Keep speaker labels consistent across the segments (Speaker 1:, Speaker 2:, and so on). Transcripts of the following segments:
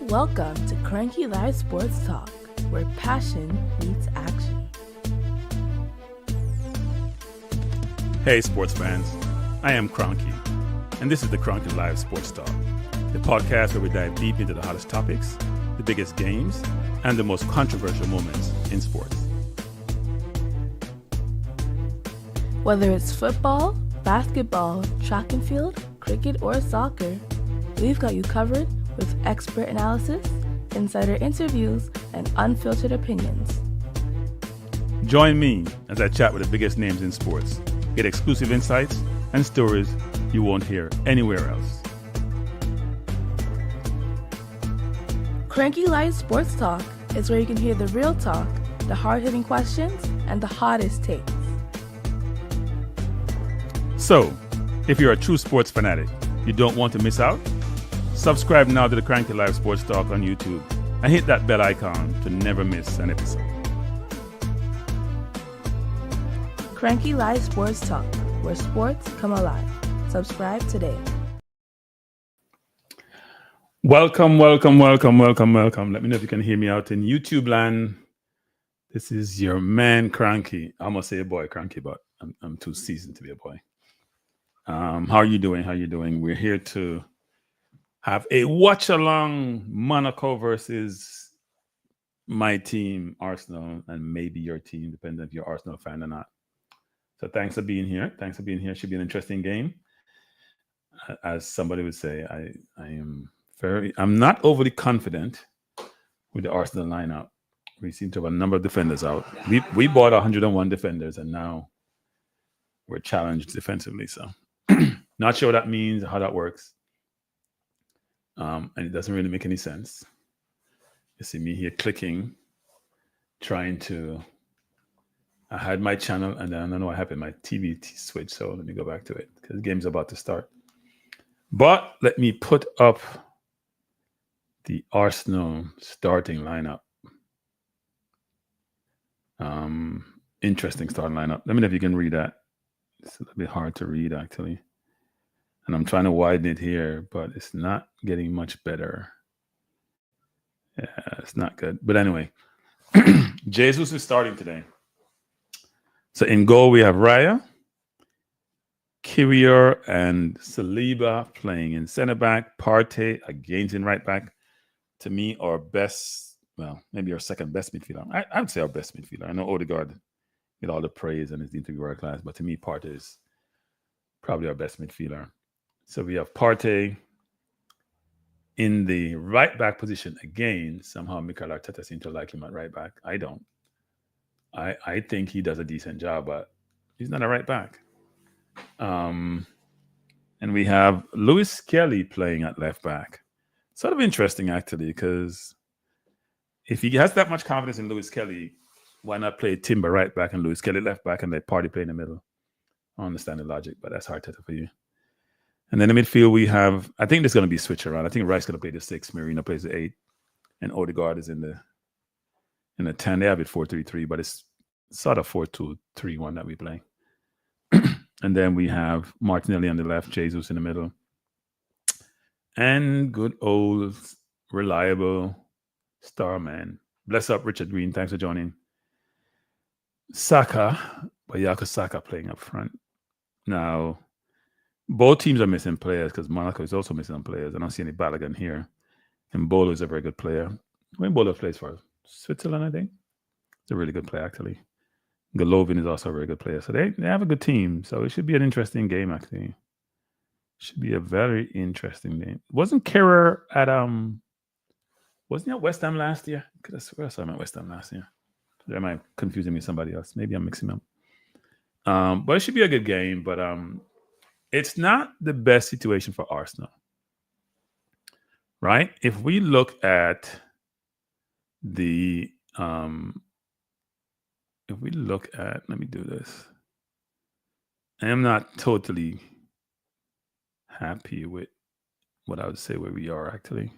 Speaker 1: Welcome to Cranky Live Sports Talk, where passion meets action.
Speaker 2: Hey sports fans, I am Cranky, and this is the Cranky Live Sports Talk, the podcast where we dive deep into the hottest topics, the biggest games, and the most controversial moments in sports.
Speaker 1: Whether it's football, basketball, track and field, cricket, or soccer, we've got you covered with expert analysis, insider interviews, and unfiltered opinions.
Speaker 2: Join me as I chat with the biggest names in sports, get exclusive insights and stories you won't hear anywhere else.
Speaker 1: Cranky Live Sports Talk is where you can hear the real talk, the hard-hitting questions, and the hottest takes.
Speaker 2: So, if you're a true sports fanatic, you don't want to miss out? Subscribe now to the Cranky Live Sports Talk on YouTube and hit that bell icon to never miss an episode.
Speaker 1: Cranky Live Sports Talk, where sports come alive. Subscribe today.
Speaker 2: Welcome. Let me know if you can hear me out in YouTube land. This is your man, Cranky. I almost say a boy, Cranky, but I'm too seasoned to be a boy. How are you doing? We're here to have a watch-along Monaco versus my team, Arsenal, and maybe your team, depending if you're an Arsenal fan or not. So thanks for being here. Should be an interesting game. As somebody would say, I'm not overly confident with the Arsenal lineup. We seem to have a number of defenders out. We bought 101 defenders, and now we're challenged defensively. So not sure what that means, how that works. And it doesn't really make any sense. You see me here clicking, trying to. I had my channel, and then I don't know what happened. My TV switched, so let me go back to it because the game's about to start. But let me put up the Arsenal starting lineup. Interesting starting lineup. Let me know if you can read that. It's a little bit hard to read, actually. And I'm trying to widen it here, but it's not getting much better. Yeah, it's not good. But anyway, Jesus is starting today. So in goal, we have Raya, Kiwior, and Saliba playing in center back. Partey against in right back. To me, our best, well, maybe our second best midfielder. I would say our best midfielder. I know Odegaard get all the praise and is deemed to be world class, but to me, Partey is probably our best midfielder. So we have Partey in the right back position again. Somehow Mikel Arteta seems to like him at right back. I don't. I think he does a decent job, but he's not a right back. And we have Lewis Kelly playing at left back. Sort of interesting, actually, because if he has that much confidence in Lewis Kelly, why not play Timber right back and Lewis Kelly left back and let Partey play in the middle? I understand the logic, but that's Arteta for you. And then in the midfield, we have, I think there's going to be a switch around. I think Rice going to play the 6, Marino plays the 8, and Odegaard is in the 10. They have it 4-3-3, but it's sort of 4-2-3-1 that we play. And then we have Martinelli on the left, Jesus in the middle. And good old, reliable star man. Bless up, Richard Green. Thanks for joining. Bukayo Saka playing up front. Now, both teams are missing players because Monaco is also missing players. I don't see any Balogun here. And Bolo is a very good player. When Bolo plays for Switzerland, I think. It's a really good player, actually. Golovin is also a very good player. So they have a good team. So it should be an interesting game, actually. Should be a very interesting game. Wasn't Kerr at wasn't he at West Ham last year? Could I swear I saw him at West Ham last year. Am I confusing me with somebody else? Maybe I'm mixing up. But it should be a good game. But it's not the best situation for Arsenal. Right? If we look at the let me do this. I am not totally happy with what I would say where we are, actually.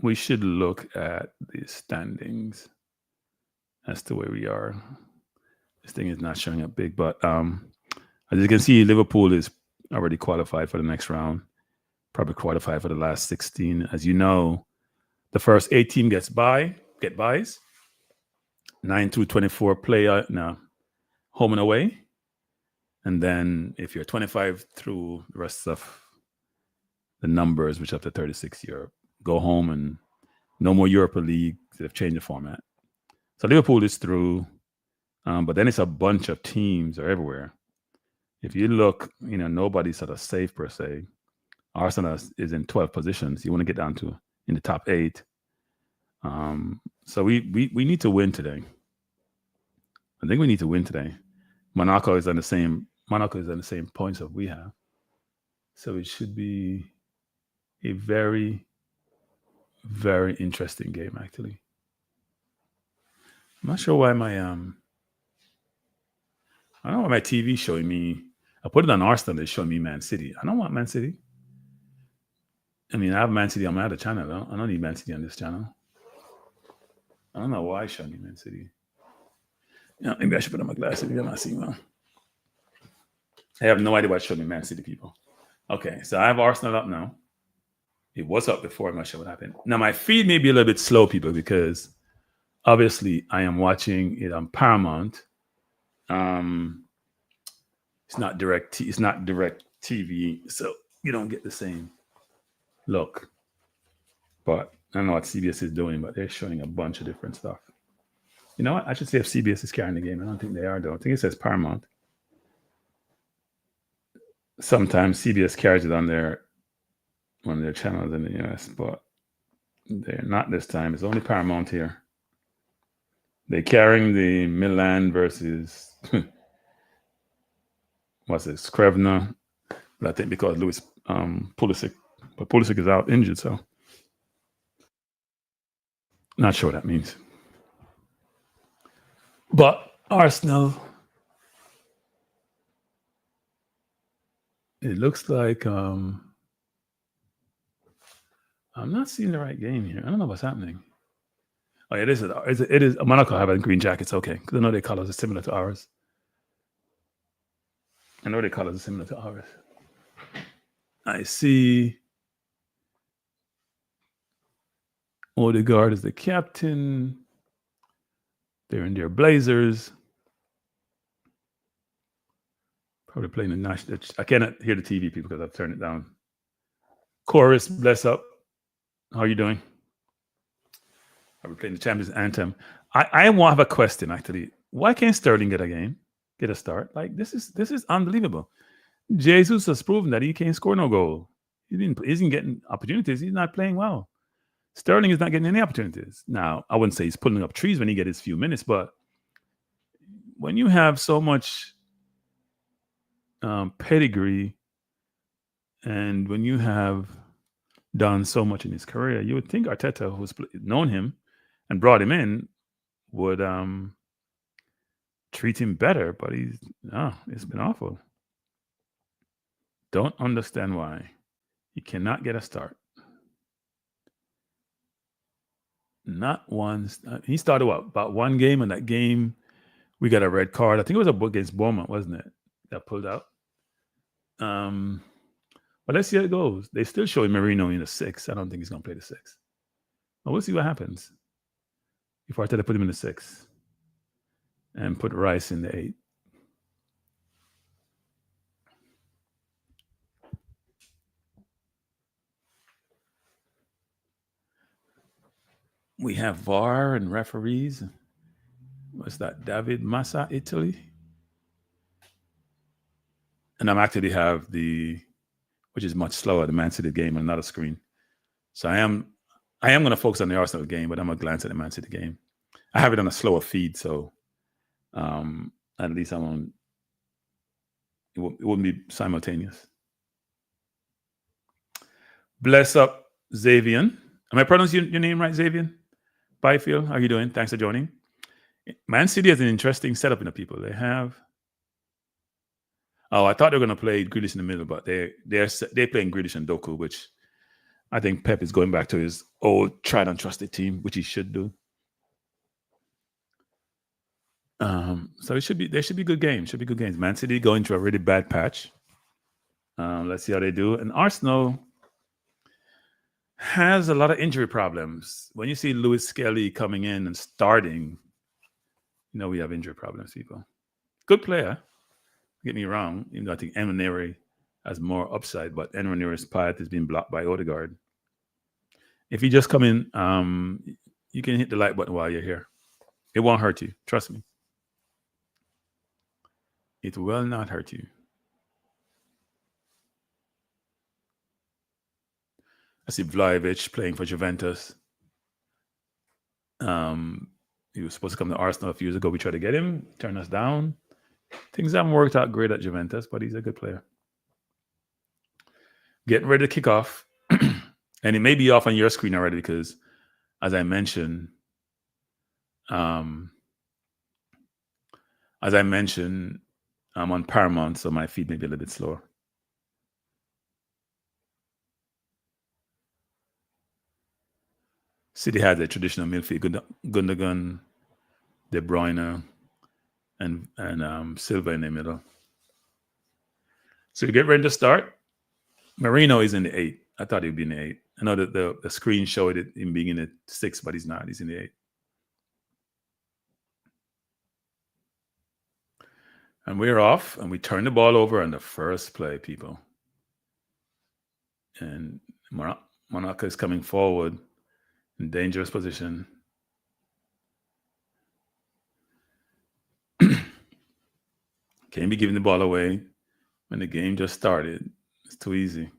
Speaker 2: We should look at the standings as to where we are. This thing is not showing up big, but as you can see, Liverpool is already qualified for the next round. probably qualified for the last 16. As you know, the first 8 team get buys. 9 through 24 play home and away. And then if you're 25 through the rest of the numbers, which up to 36, you go home, and no more Europa League. They've changed the format. So Liverpool is through, but then it's a bunch of teams are everywhere. If you look, nobody's sort of safe per se. Arsenal is in 12 positions. You want to get down to in the top 8. So we need to win today. I think we need to win today. Monaco is on the same points that we have. So it should be a very, very interesting game, actually. I'm not sure why I don't know why my TV is showing me. I put it on Arsenal, it's showing me Man City. I don't want Man City. I mean, I have Man City on my other channel. I don't need Man City on this channel. I don't know why it's showing me Man City. Maybe I should put on my glasses. Maybe I'm not seeing well. I have no idea why it's showing me Man City, people. Okay, so I have Arsenal up now. It was up before. I'm not sure what happened. Now, my feed may be a little bit slow, people, because obviously I am watching it on Paramount. It's not direct TV, so you don't get the same look. But I don't know what CBS is doing, but they're showing a bunch of different stuff. You know what? I should say if CBS is carrying the game. I don't think they are, though. I think it says Paramount. Sometimes CBS carries it on one of their channels in the US, but they're not this time. It's only Paramount here. They're carrying the Milan versus Skrevna. I think because Louis Pulisic, but Pulisic is out injured, so not sure what that means. But Arsenal, it looks like I'm not seeing the right game here. I don't know what's happening. Oh, it is. Monaco having green jackets. Okay, because I know their colors are similar to ours. I see Odegaard is the captain. They're in their blazers. Probably playing the national. I cannot hear the TV, people, because I've turned it down. Chorus, bless up. How are you doing? I'll be playing the Champions Anthem. I want to have a question, actually. Why can't Sterling get a start? Like, this is unbelievable. Jesus has proven that he can't score no goal. He isn't getting opportunities. He's not playing well. Sterling is not getting any opportunities. Now, I wouldn't say he's pulling up trees when he gets his few minutes, but when you have so much pedigree and when you have done so much in his career, you would think Arteta, who's known him and brought him in, would treat him better, but it's been awful. Don't understand why he cannot get a start. Not once. He started about one game, and that game we got a red card. I think it was against Bournemouth, wasn't it? That pulled out. But let's see how it goes. They still showing Marino in the 6. I don't think he's going to play the 6. But we'll see what happens. If Arteta put him in the 6 and put Rice in the 8. We have VAR and referees. What's that? David Massa, Italy. And I'm actually have which is much slower, the Man City game on another screen. So I am going to focus on the Arsenal game, but I'm going to glance at the Man City game. I have it on a slower feed, so at least it wouldn't be simultaneous. Bless up, Xavian. Am I pronouncing your name right, Xavian? Byfield, how are you doing? Thanks for joining. Man City has an interesting setup in the people. They have. Oh, I thought they were going to play Grealish in the middle, but they're playing Grealish and Doku, which I think Pep is going back to his old tried and trusted team, which he should do. So there should be good games. Should be good games. Man City going through a really bad patch. Let's see how they do. And Arsenal, has a lot of injury problems. When you see Louis Skelly coming in and starting, we have injury problems, people. Good player, don't get me wrong. Even though I think Emaneri has more upside, but Emaneri's path is being blocked by Odegaard. If you just come in, you can hit the like button while you're here. It won't hurt you. Trust me. It will not hurt you. I see Vlahovic playing for Juventus. He was supposed to come to Arsenal a few years ago. We tried to get him, turn us down. Things haven't worked out great at Juventus, but he's a good player. Getting ready to kick off. And it may be off on your screen already because, as I mentioned, I'm on Paramount, so my feed may be a little bit slower. City has a traditional midfield: Gundogan, De Bruyne, and Silva in the middle. So you get ready to start. Marino is in the 8. I thought he'd be in the 8. I know that the screen showed him being in the 6, but he's not. He's in the 8. And we're off, and we turn the ball over on the first play, people. And Monaco is coming forward in dangerous position. Can't be giving the ball away when the game just started. It's too easy.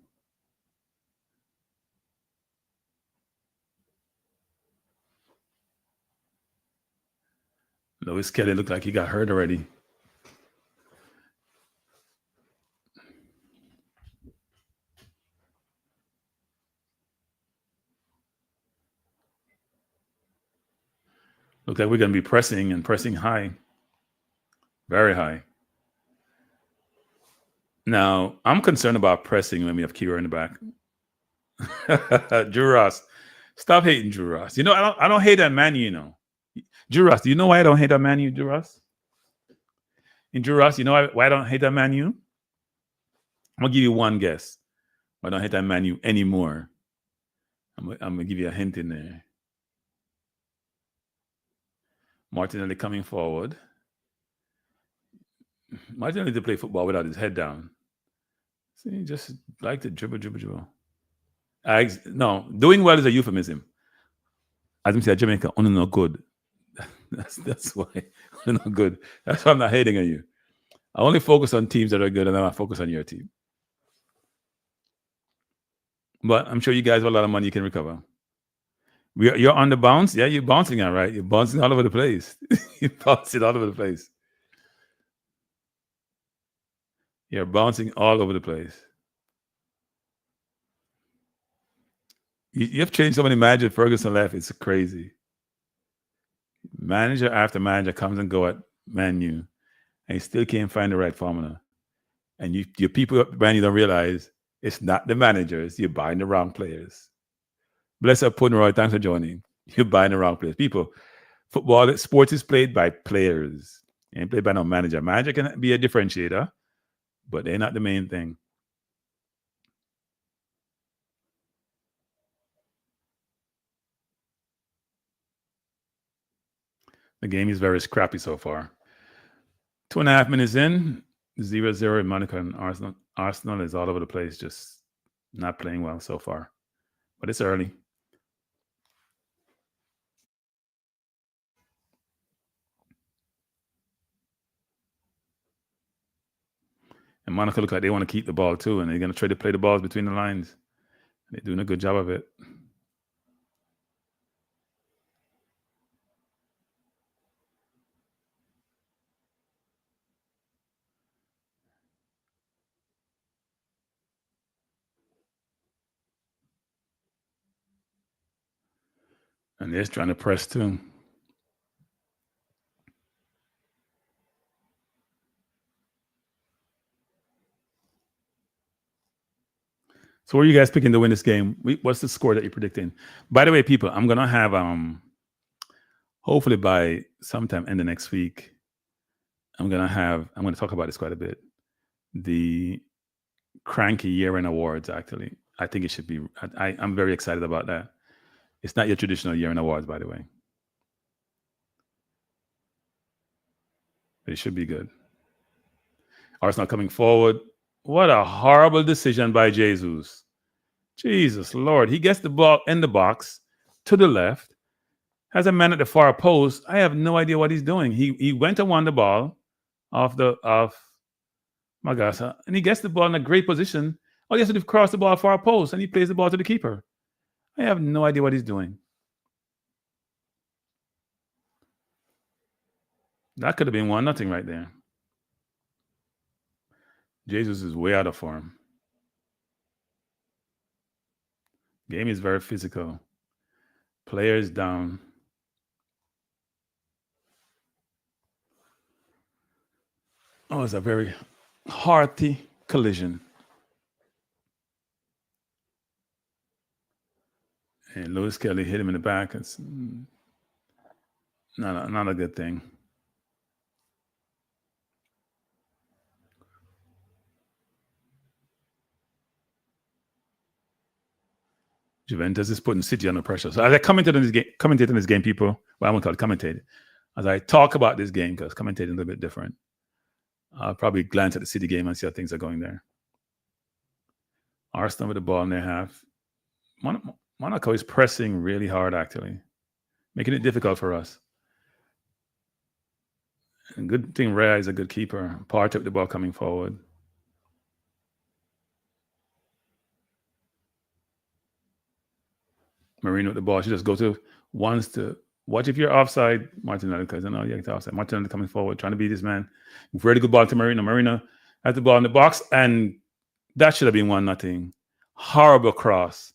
Speaker 2: Louis Kelly looked like he got hurt already. Look like we're going to be pressing and pressing high. Very high. Now, I'm concerned about pressing when we have Kira in the back. Drew Ross. Stop hating Drew Ross. I don't hate that man, Drew Ross, do you know why I don't hate that man, Drew Ross? And Drew Ross, you know why I don't hate that man? I'm going to give you one guess. I don't hate that man anymore. I'm going to give you a hint in there. Martinelli coming forward. Martinelli to play football without his head down. See, he just like to dribble. No, doing well is a euphemism. As I say, Jamaica, only no good. That's why only no good. That's why I'm not hating on you. I only focus on teams that are good, and then I focus on your team. But I'm sure you guys have a lot of money you can recover. You're on the bounce? Yeah, you're bouncing, all right. You're bouncing all over the place. You're bouncing all over the place. You're bouncing all over the place. You've changed so many managers. Ferguson left. It's crazy. Manager after manager comes and go at Man U, and you still can't find the right formula. And your people at Man U don't realize it's not the managers. You're buying the wrong players. Bless up, Roy. Thanks for joining. You're buying the wrong players. People, sports is played by players. It ain't played by no manager. Manager can be a differentiator, but they're not the main thing. The game is very scrappy so far. 2.5 minutes in, 0-0 in Monaco and Arsenal. Arsenal is all over the place, just not playing well so far. But it's early. And Monaco look like they want to keep the ball too, and they're going to try to play the balls between the lines. They're doing a good job of it. And they're trying to press too. So where are you guys picking to win this game? What's the score that you're predicting? By the way, people, I'm going to have, hopefully by sometime in the next week, I'm going to talk about this quite a bit. The Cranky Year-End Awards, actually. I think it should be. I'm very excited about that. It's not your traditional year in awards, by the way. But it should be good. Arsenal coming forward. What a horrible decision by Jesus. Jesus Lord. He gets the ball in the box to the left, has a man at the far post. I have no idea what he's doing. He went and won the ball off Magasa, and he gets the ball in a great position. All he has to do is cross the ball far post, and he plays the ball to the keeper. I have no idea what he's doing. That could have been 1-0 right there. Jesus is way out of form. Game is very physical. Players down. Oh, it's a very hearty collision. And Lewis Kelly hit him in the back. It's not a good thing. Juventus is putting City under pressure. So as I commented on this game, people, well, I won't call it commentated. As I talk about this game, because commentating is a little bit different, I'll probably glance at the City game and see how things are going there. Arsenal with the ball in their half. Monaco is pressing really hard, actually, making it difficult for us. And good thing Rea is a good keeper. Parr took the ball coming forward. Marino with the ball. She just go to wants to watch if you're offside, Martinelli, because I know you get offside. Martinelli coming forward, trying to beat this man. Very good ball to Marino. Marino has the ball in the box, and that should have been 1-0. Horrible cross.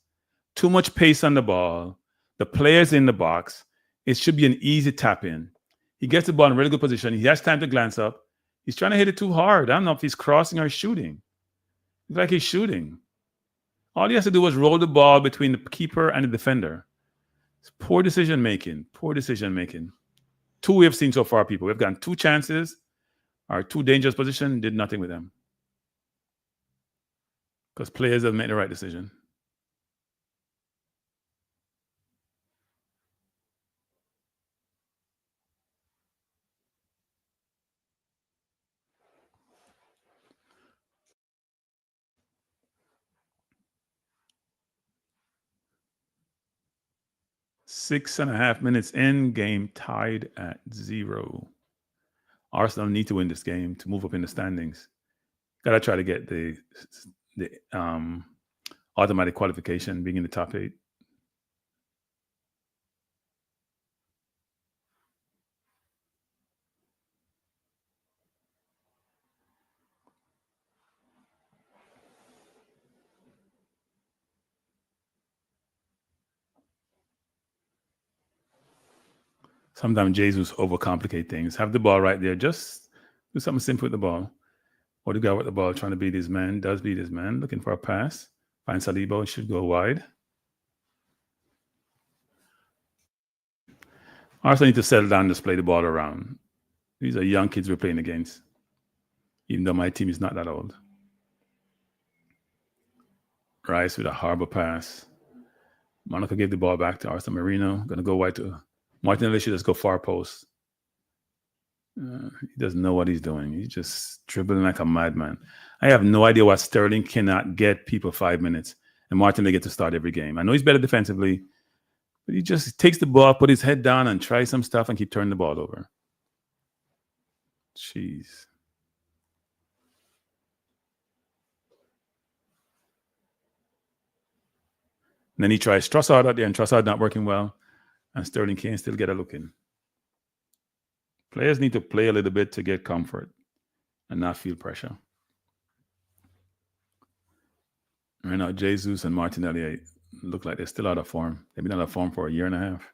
Speaker 2: Too much pace on the ball. The player's in the box. It should be an easy tap in. He gets the ball in a really good position. He has time to glance up. He's trying to hit it too hard. I don't know if he's crossing or shooting. It's like he's shooting. All he has to do is roll the ball between the keeper and the defender. It's poor decision making. Poor decision making. 2 we have seen so far, people. We've gotten 2 chances. Our 2 dangerous positions, did nothing with them. Because players have made the right decision. Six and a half minutes in, game tied at 0. Arsenal need to win this game to move up in the standings. Got to try to get the automatic qualification, being in the top 8. Sometimes Jesus overcomplicate things. Have the ball right there. Just do something simple with the ball. Or the guy with the ball trying to beat his man, does beat his man, looking for a pass. Finds Saliba, it should go wide. Arsenal need to settle down and just play the ball around. These are young kids we're playing against, even though my team is not that old. Rice with a horrible pass. Monaco gave the ball back to Arsenal. Marino, going to go wide to Martinelli. Should just go far post. He doesn't know what he's doing. He's just dribbling like a madman. I have no idea why Sterling cannot get people 5 minutes and Martinelli get to start every game. I know he's better defensively, but he just takes the ball, put his head down and try some stuff and keep turning the ball over. Jeez. And then he tries Trossard out there, and Trossard not working well, and Sterling can't still get a look in. Players need to play a little bit to get comfort and not feel pressure. Right now, Jesus and Martinelli look like they're still out of form. They've been out of form for a year and a half.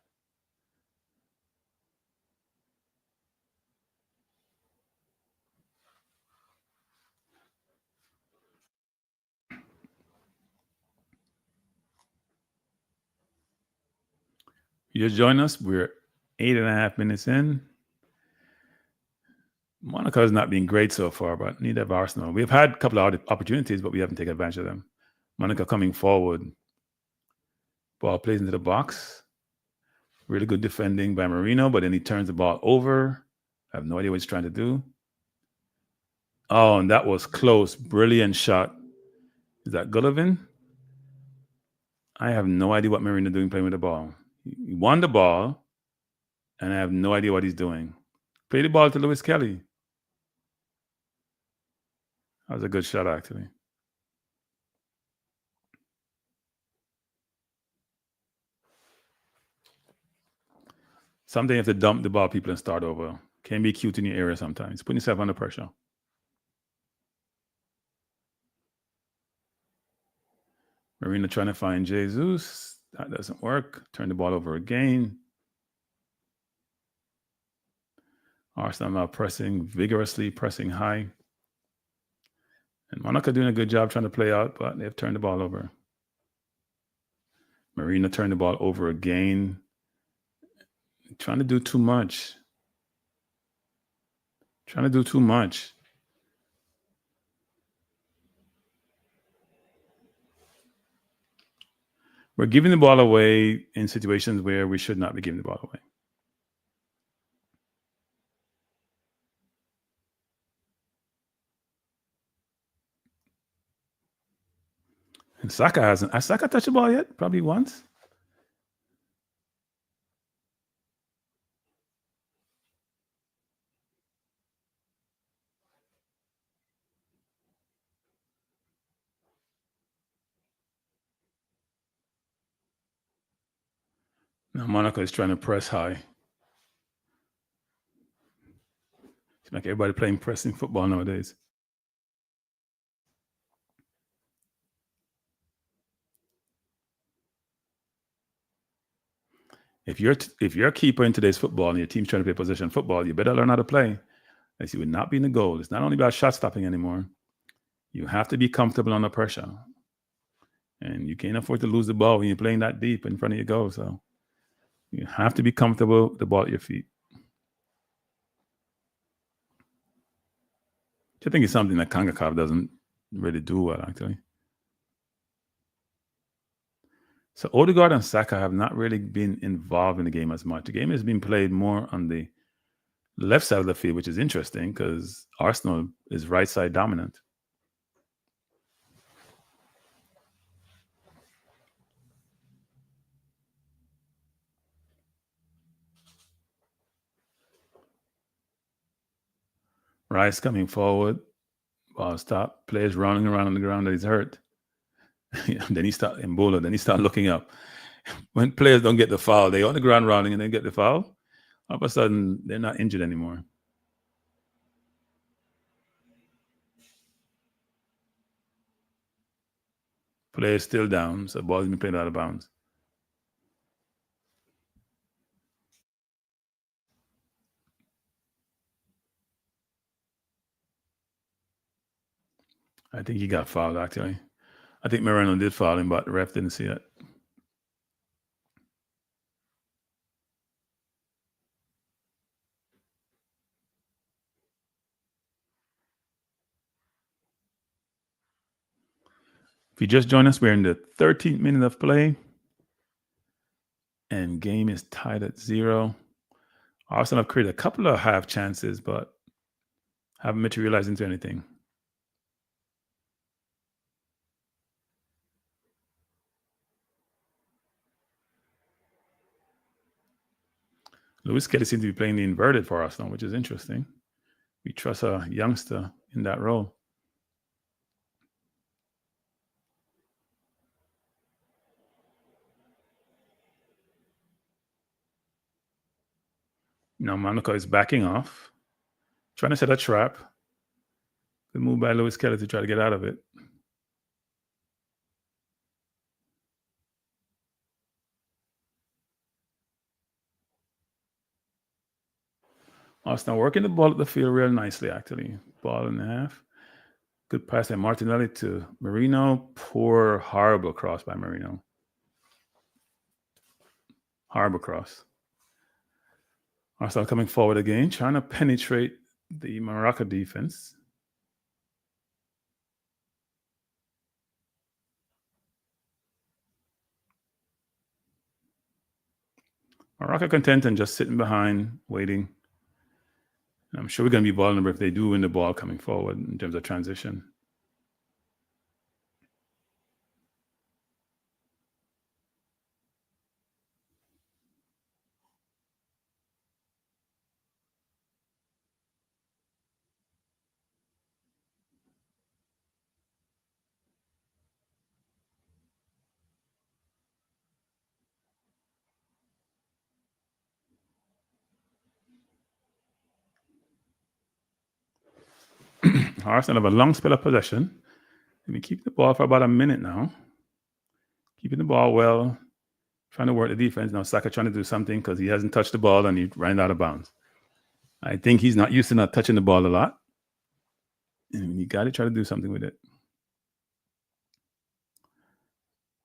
Speaker 2: You just joined us. We're 8.5 minutes in. Monaco has not been great so far, but neither have Arsenal. We've had a couple of opportunities, but we haven't taken advantage of them. Monaco coming forward. Ball plays into the box. Really good defending by Marino, but then he turns the ball over. I have no idea what he's trying to do. Oh, and that was close. Brilliant shot. Is that Golovin? I have no idea what Marino doing playing with the ball. He won the ball, and I have no idea what he's doing. Play the ball to Lewis Kelly. That was a good shot, actually. Sometimes you have to dump the ball, people, and start over. Can be cute in your area sometimes. Put yourself under pressure. Marino trying to find Jesus. That doesn't work. Turn the ball over again. Arsenal now pressing vigorously, pressing high. And Monaco doing a good job trying to play out, but they've turned the ball over. Marino turned the ball over again. Trying to do too much. We're giving the ball away in situations where we should not be giving the ball away. And Saka hasn't. Has Saka touched the ball yet? Probably once. Now Monaco is trying to press high. It's like everybody playing pressing football nowadays. If you're a keeper in today's football and your team's trying to play possession football, you better learn how to play. As you would not be in the goal. It's not only about shot stopping anymore. You have to be comfortable under pressure. And you can't afford to lose the ball when you're playing that deep in front of your goal. So you have to be comfortable with the ball at your feet. I think it's something that Kangakov doesn't really do well, actually. So Odegaard and Saka have not really been involved in the game as much. The game has been played more on the left side of the field, which is interesting because Arsenal is right side dominant. Rice coming forward, ball stop, players running around on the ground that he's hurt. Then he start looking up. When players don't get the foul, they're on the ground running and they get the foul. All of a sudden, they're not injured anymore. Players still down, so the ball's been played out of bounds. I think he got fouled, actually. I think Moreno did foul him, but the ref didn't see it. If you just joined us, we're in the 13th minute of play. And game is tied at 0. Arsenal have created a couple of half chances, but haven't materialized into anything. Lewis Kelly seems to be playing the inverted for Arsenal, which is interesting. We trust a youngster in that role. Now Monaco is backing off, trying to set a trap. Good move by Lewis Kelly to try to get out of it. Arsenal working the ball at the field real nicely, actually. Ball in half. Good pass by Martinelli to Marino. Poor, horrible cross by Marino. Horrible cross. Arsenal coming forward again, trying to penetrate the Morocco defense. Morocco content and just sitting behind, waiting. I'm sure we're going to be vulnerable if they do win the ball coming forward in terms of transition. Arsenal have a long spell of possession. We keep the ball for about a minute now. Keeping the ball well, trying to work the defense. Now Saka trying to do something because he hasn't touched the ball and he ran out of bounds. I think he's not used to not touching the ball a lot. And you got to try to do something with it.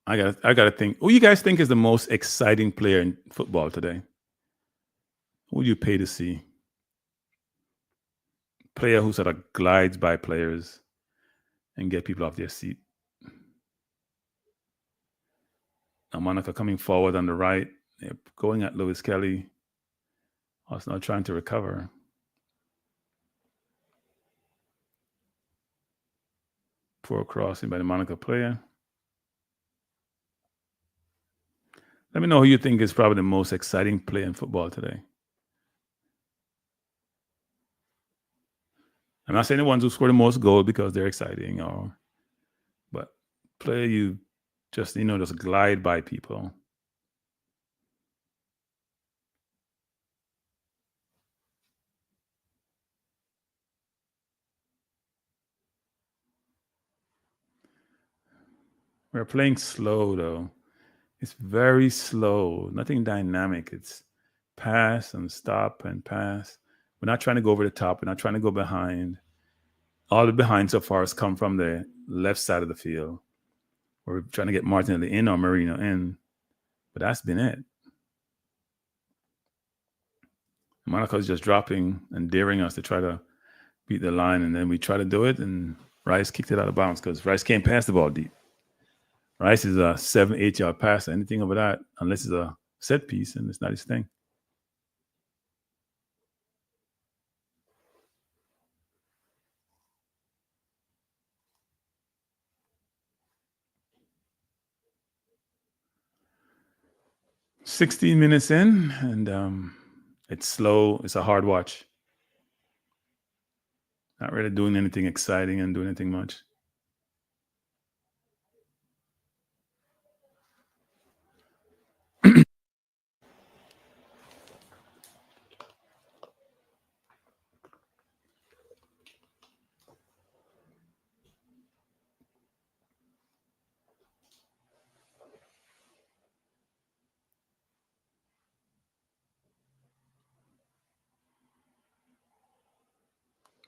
Speaker 2: I gotta think. Who you guys think is the most exciting player in football today? Who would you pay to see? Player who sort of glides by players and get people off their seat. Now Monaco coming forward on the right. They're going at Lewis Kelly. Arsenal trying to recover. Poor crossing by the Monaco player. Let me know who you think is probably the most exciting player in football today. I'm not saying the ones who score the most goals because they're exciting, but player you just just glide by people. We're playing slow though. It's very slow, nothing dynamic. It's pass and stop and pass. We're not trying to go over the top. We're not trying to go behind. All the behind so far has come from the left side of the field. We're trying to get Martinelli in or Marino in, but that's been it. Monaco's just dropping and daring us to try to beat the line, and then we try to do it, and Rice kicked it out of bounds because Rice can't pass the ball deep. Rice is a 7-8 yard pass. Anything over that, unless it's a set piece, and it's not his thing. "16 minutes in, and it's slow. It's a hard watch. Not really doing anything exciting and doing anything much."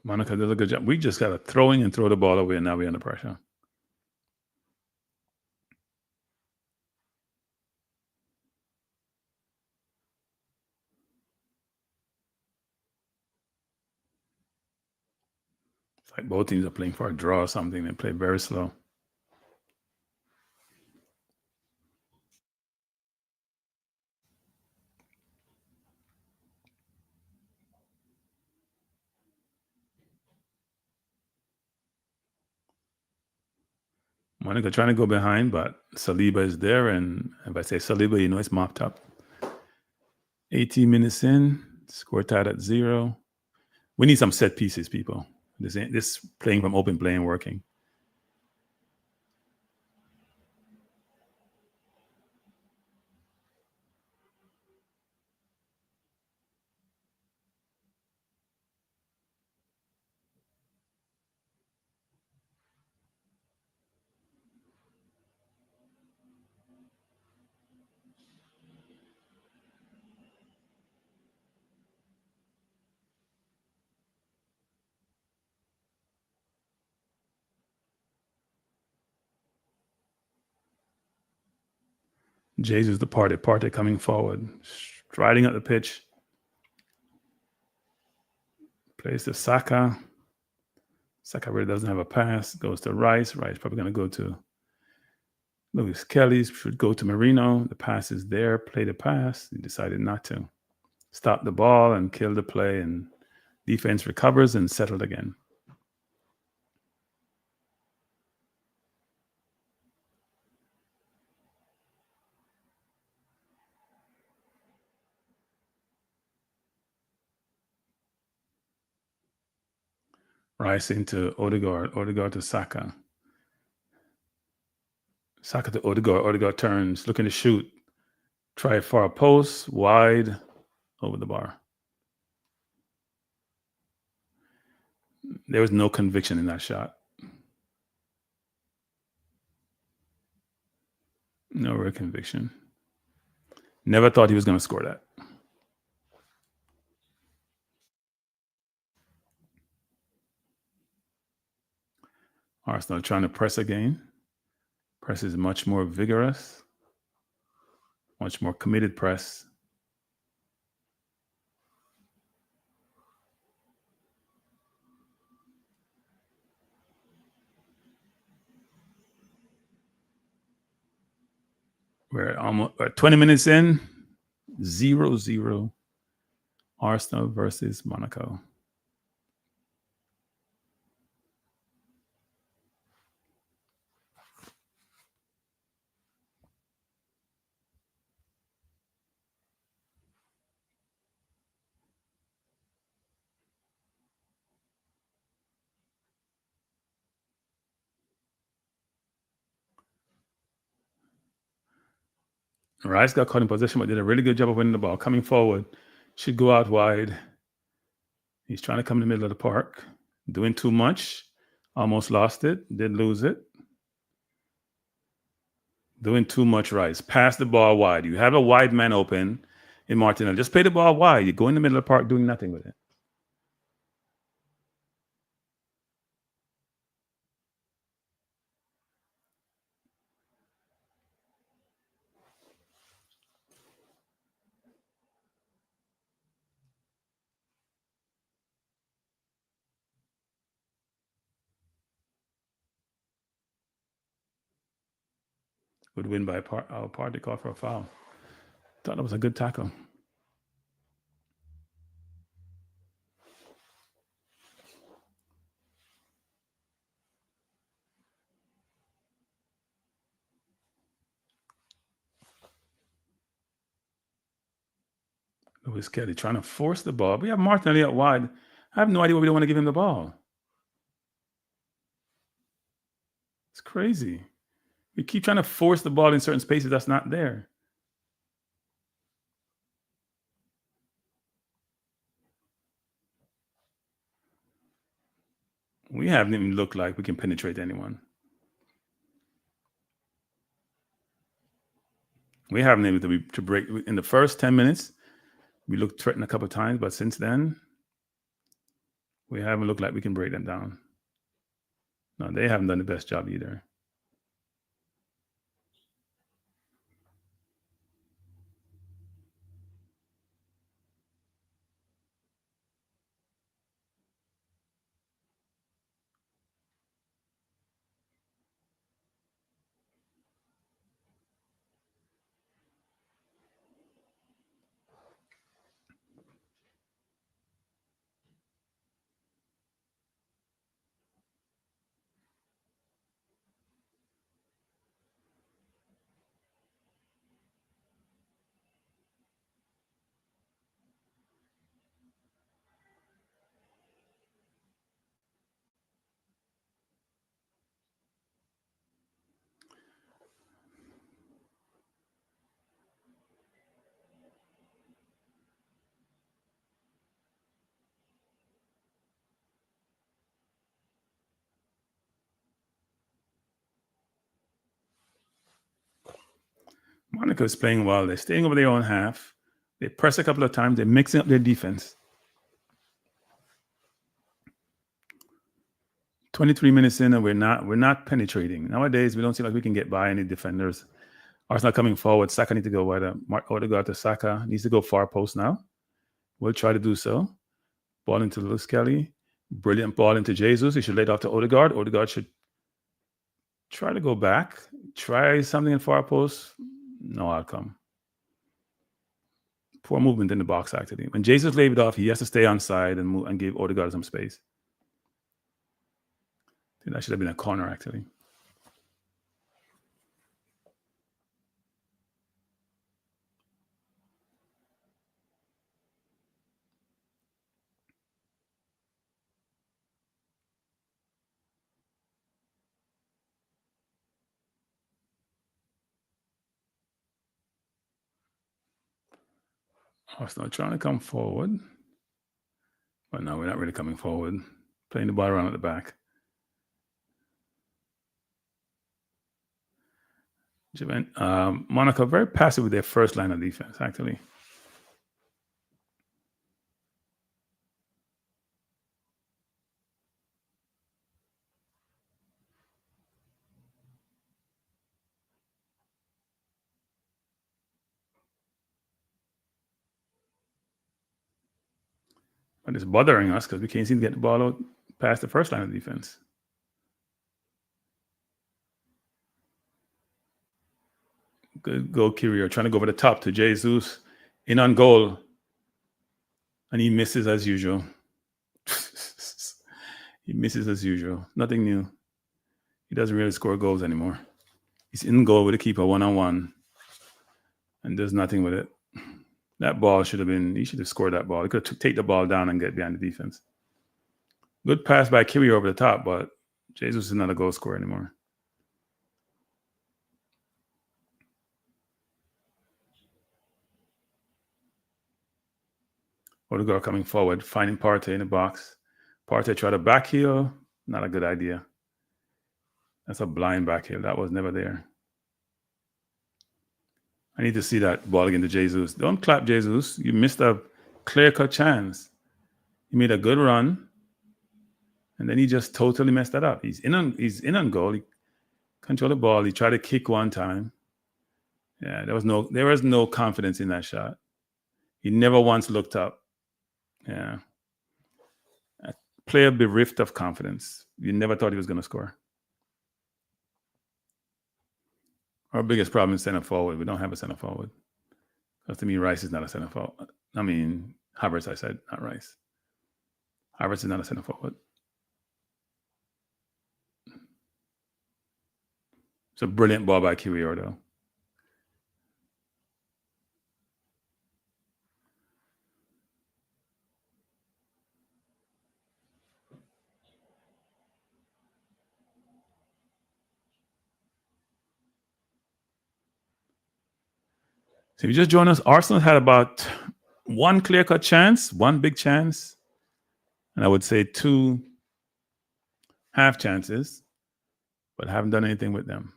Speaker 2: Monaco does a good job. We just got to throw in and throw the ball away, and now we're under pressure. It's like both teams are playing for a draw or something. They play very slow. Monaco trying to go behind, but Saliba is there, and if I say Saliba, it's mopped up. 18 minutes in, score tied at 0. We need some set pieces, people. This playing from open play ain't working. Jesus, the party coming forward, striding up the pitch. Plays to Saka. Saka really doesn't have a pass. Goes to Rice. Rice probably going to go to Lewis Kelly should go to Marino. The pass is there. Play the pass. He decided not to. Stop the ball and kill the play, and defense recovers and settled again. Rice into Odegaard. Odegaard to Saka. Saka to Odegaard. Odegaard turns, looking to shoot. Try far post, wide, over the bar. There was no conviction in that shot. No real conviction. Never thought he was going to score that. Arsenal trying to press again. Press is much more vigorous, much more committed press. We're almost 20 minutes in, 0-0. Arsenal versus Monaco. Rice got caught in position, but did a really good job of winning the ball. Coming forward, should go out wide. He's trying to come in the middle of the park, doing too much. Almost lost it, did lose it. Doing too much, Rice. Pass the ball wide. You have a wide man open in Martinelli. Just play the ball wide. You go in the middle of the park doing nothing with it. Would win by our party call for a foul. Thought that was a good tackle. Lewis Kelly trying to force the ball. We have Martinelli out wide. I have no idea why we don't want to give him the ball. It's crazy. We keep trying to force the ball in certain spaces that's not there. We haven't even looked like we can penetrate anyone. We haven't been able to break. In the first 10 minutes, we looked threatened a couple of times, but since then, we haven't looked like we can break them down. No, they haven't done the best job either. Monaco is playing well. They're staying over their own half. They press a couple of times. They're mixing up their defense. 23 minutes in, and we're not penetrating. Nowadays, we don't seem like we can get by any defenders. Arsenal coming forward. Saka needs to go wide. Odegaard to Saka. Needs to go far post now. We'll try to do so. Ball into Lewis Kelly. Brilliant ball into Jesus. He should lay it off to Odegaard. Odegaard should Try to go back. Try something in far post. No outcome. Poor movement in the box, actually. When Jesus laid it off, he has to stay on side and move and give Odegaard some space. I think that should have been a corner, actually. Arsenal trying to come forward. But no, we're not really coming forward. Playing the ball around at the back. Monaco very passive with their first line of defense, actually. But it's bothering us because we can't seem to get the ball out past the first line of defense. Good goal, Kiwior, trying to go over the top to Jesus. In on goal. And he misses as usual. He misses as usual. Nothing new. He doesn't really score goals anymore. He's in goal with the keeper one-on-one. And does nothing with it. That ball should have been, he should have scored that ball. He could take the ball down and get behind the defense. Good pass by Kiwior over the top, but Jesus is not a goal scorer anymore. Odegaard coming forward, finding Partey in the box. Partey tried to back heel. Not a good idea. That's a blind back heel. That was never there. I need to see that ball again to Jesus. Don't clap, Jesus. You missed a clear-cut chance. He made a good run, and then he just totally messed that up. He's in on goal. He controlled the ball. He tried to kick one time. Yeah, there was no confidence in that shot. He never once looked up. Yeah. A player bereft of confidence. You never thought he was going to score. Our biggest problem is center forward. We don't have a center forward. Because to me, Rice is not a center forward. I mean, Havertz, I said, not Rice. Havertz is not a center forward. It's a brilliant ball by Kiwior, though. So if you just join us, Arsenal had about one clear-cut chance, one big chance, and I would say 2 half chances, but haven't done anything with them.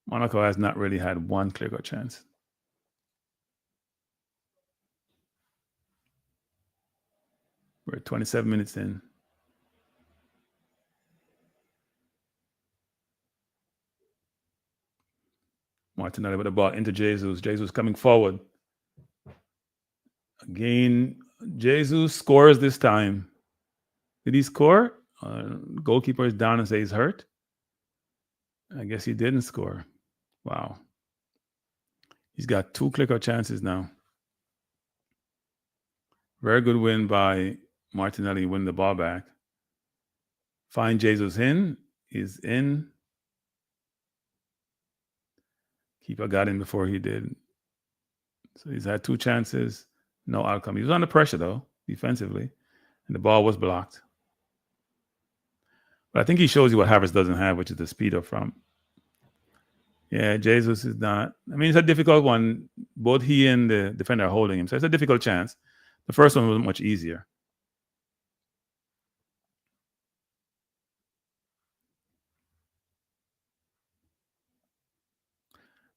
Speaker 2: Monaco has not really had one clear-cut chance. We're 27 minutes in. Martinelli with the ball into Jesus. Jesus coming forward. Again, Jesus scores this time. Did he score? Goalkeeper is down and says he's hurt. I guess he didn't score. Wow. He's got 2 clear-cut chances now. Very good win by Martinelli, win the ball back. Find Jesus in. He's in. Keeper got in before he did. So he's had 2 chances, no outcome. He was under pressure, though, defensively, and the ball was blocked. But I think he shows you what Havertz doesn't have, which is the speed up front. Yeah, Jesus is not. I mean, it's a difficult one. Both he and the defender are holding him, so it's a difficult chance. The first one was much easier.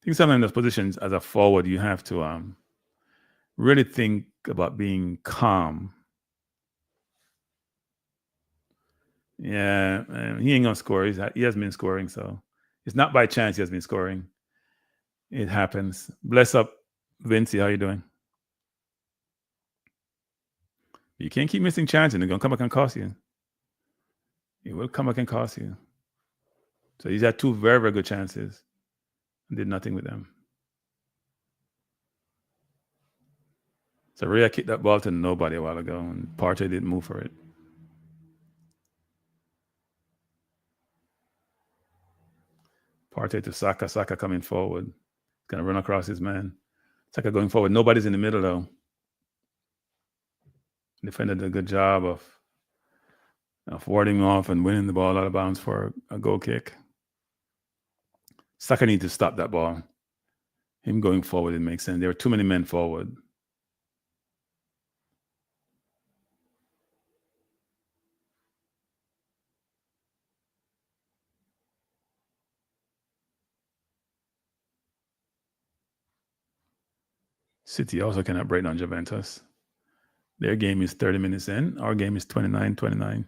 Speaker 2: I think sometimes in those positions as a forward, you have to really think about being calm. Yeah, he ain't gonna score. He has been scoring, so it's not by chance he has been scoring. It happens. Bless up, Vinci. How you doing? You can't keep missing chances. They're gonna come back and cost you. It will come back and cost you. So he's had two very, very good chances and did nothing with them. So Rhea kicked that ball to nobody a while ago, and Partey didn't move for it. Partey to Saka. Saka coming forward. He's going to run across his man. Saka going forward. Nobody's in the middle, though. Defender did a good job of warding off and winning the ball out of bounds for a goal kick. Saka needs to stop that ball. Him going forward, it makes sense. There were too many men forward. City also cannot break down Juventus. Their game is 30 minutes in. Our game is 29-29.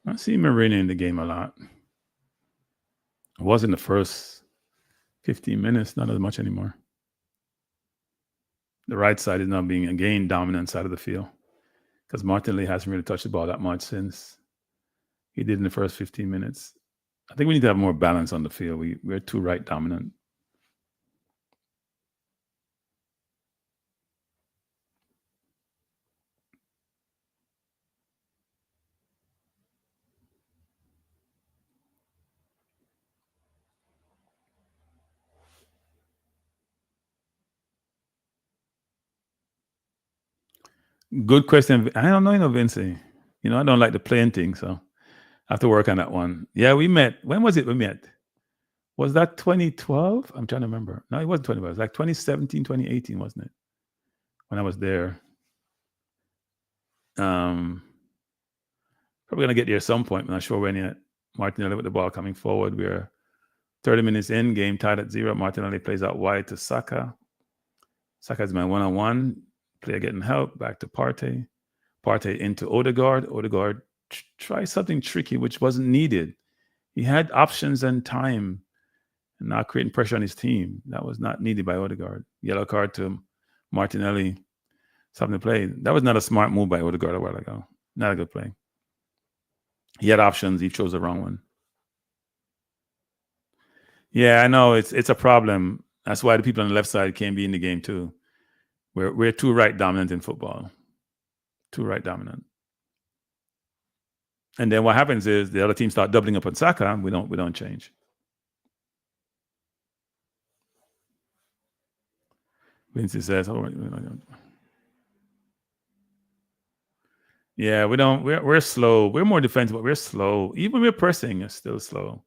Speaker 2: I see Mourinho in the game a lot. It was in the first 15 minutes, not as much anymore. The right side is now being, again, dominant side of the field because Martinelli hasn't really touched the ball that much since he did in the first 15 minutes. I think we need to have more balance on the field. We're too right dominant. Good question. I don't know, Vinci. I don't like the playing thing, so I have to work on that one. Yeah, we met. When was it we met? Was that 2012? I'm trying to remember. No, it wasn't 2012. It was like 2017, 2018, wasn't it? When I was there. Probably going to get there at some point. I'm not sure when yet. Martinelli with the ball coming forward. We're 30 minutes in, game tied at 0. Martinelli plays out wide to Saka. Saka's my one-on-one. Player getting help. Back to Partey. Partey into Odegaard. Odegaard tries something tricky, which wasn't needed. He had options and time, and not creating pressure on his team. That was not needed by Odegaard. Yellow card to Martinelli. Something to play. That was not a smart move by Odegaard a while ago. Not a good play. He had options. He chose the wrong one. Yeah, I know. It's a problem. That's why the people on the left side can't be in the game too. We're too right dominant in football. Too right dominant. And then what happens is the other team start doubling up on Saka, and we don't change. Vinci says, yeah, we don't. We're slow. We're more defensive, but we're slow. Even when we're pressing, it's still slow.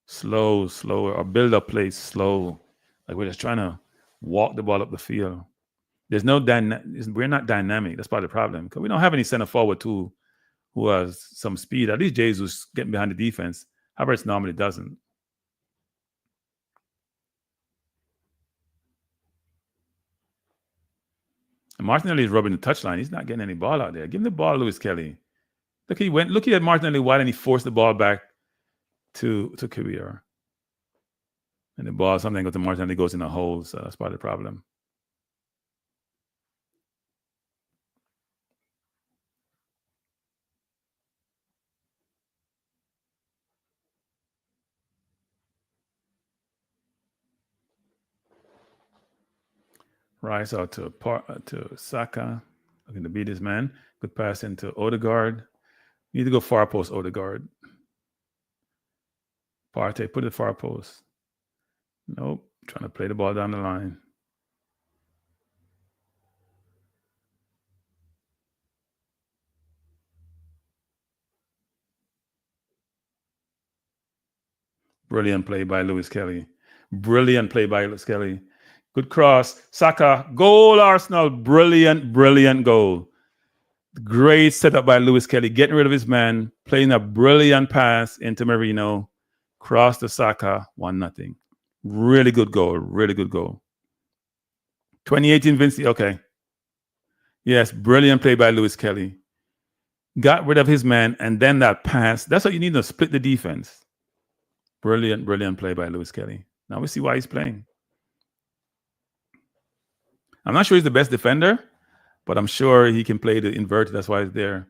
Speaker 2: Slower. Our build-up play is slow. Like we're just trying to walk the ball up the field. There's no we're not dynamic. That's part of the problem because we don't have any center forward who has some speed. At least Jesus getting behind the defense. Havertz normally doesn't. And Martinelli is rubbing the touchline. He's not getting any ball out there. Give him the ball, Lewis Kelly. Look, he had Martinelli wide and he forced the ball back to Kawhi. And the ball, something goes to Martinelli, goes in a hole. So that's part of the problem. Rice out to Saka. Looking to beat his man. Good pass into Odegaard. Need to go far post Odegaard. Partey, put it far post. Nope. Trying to play the ball down the line. Brilliant play by Lewis Kelly. Good cross. Saka. Goal, Arsenal. Brilliant goal. Great setup by Lewis Kelly. Getting rid of his man. Playing a brilliant pass into Marino. Cross to Saka. 1-0. Really good goal. 2018 Vinci. Okay. Yes, brilliant play by Lewis Kelly. got rid of his man, and then that pass. That's what you need to split the defense. Brilliant, brilliant play by Lewis Kelly. Now we see why he's playing. I'm not sure he's the best defender, but I'm sure he can play the inverted. That's why he's there.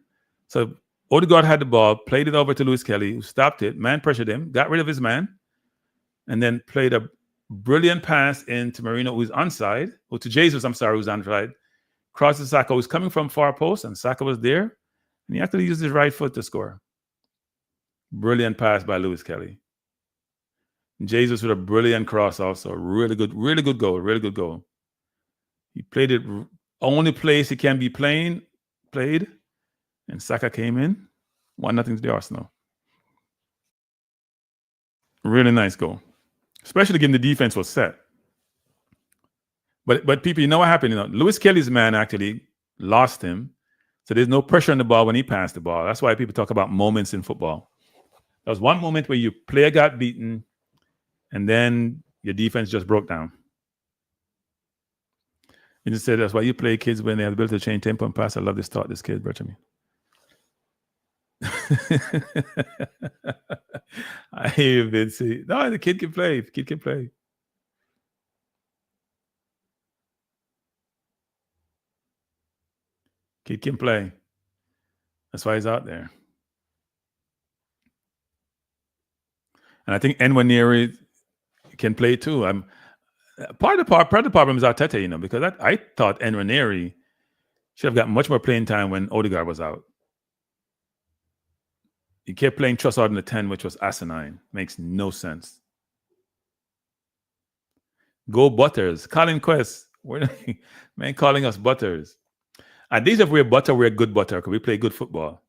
Speaker 2: So Odegaard had the ball, played it over to Lewis Kelly, who stopped it. Man pressured him, got rid of his man, and then played a brilliant pass into Marino, who's onside, or to Jesus, I'm sorry, who's onside. Crosses Saka, who's coming from far post, and Saka was there, and he actually used his right foot to score. Brilliant pass by Lewis Kelly. Jesus with a brilliant cross also. Really good goal, really good goal. He played it only place he can be played, and Saka came in. 1-0 to the Arsenal. Really nice goal. Especially given the defense was set. But people, you know what happened? Lewis Kelly's man actually lost him. So there's no pressure on the ball when he passed the ball. That's why people talk about moments in football. There was one moment where your player got beaten, and then your defense just broke down. You just said that's why you play kids when they have the ability to change tempo and pass. I love this thought, this kid, Bertrand. I hear you, Vinci. No, the kid can play. The kid can play. Kid can play. That's why he's out there. And I think Nwaneri can play too. Part of the problem is Arteta, because I thought Nwaneri should have gotten much more playing time when Odegaard was out. He kept playing Trossard in the 10, which was asinine. Makes no sense. Go Butters. Colin Quest. Man calling us Butters. At least if we're butter, we're good butter because we play good football.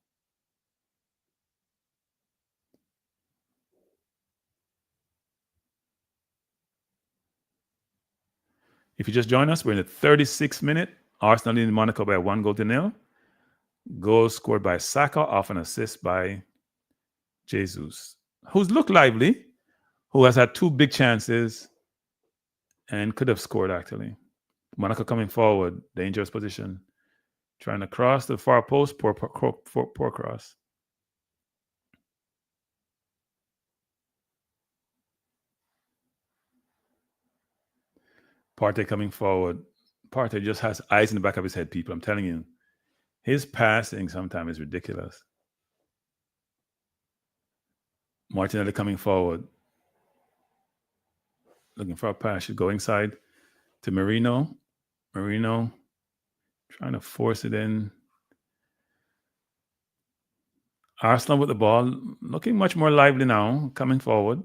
Speaker 2: If you just join us, we're in the 36th minute. Arsenal leading Monaco by 1-0. Goal scored by Saka off an assist by Jesus, who's looked lively, who has had 2 big chances and could have scored actually. Monaco coming forward, dangerous position. Trying to cross the far post, poor cross. Partey coming forward. Partey just has eyes in the back of his head, people. I'm telling you. His passing sometimes is ridiculous. Martinelli coming forward. Looking for a pass. Should go inside to Marino. Marino trying to force it in. Arsenal with the ball. Looking much more lively now. Coming forward.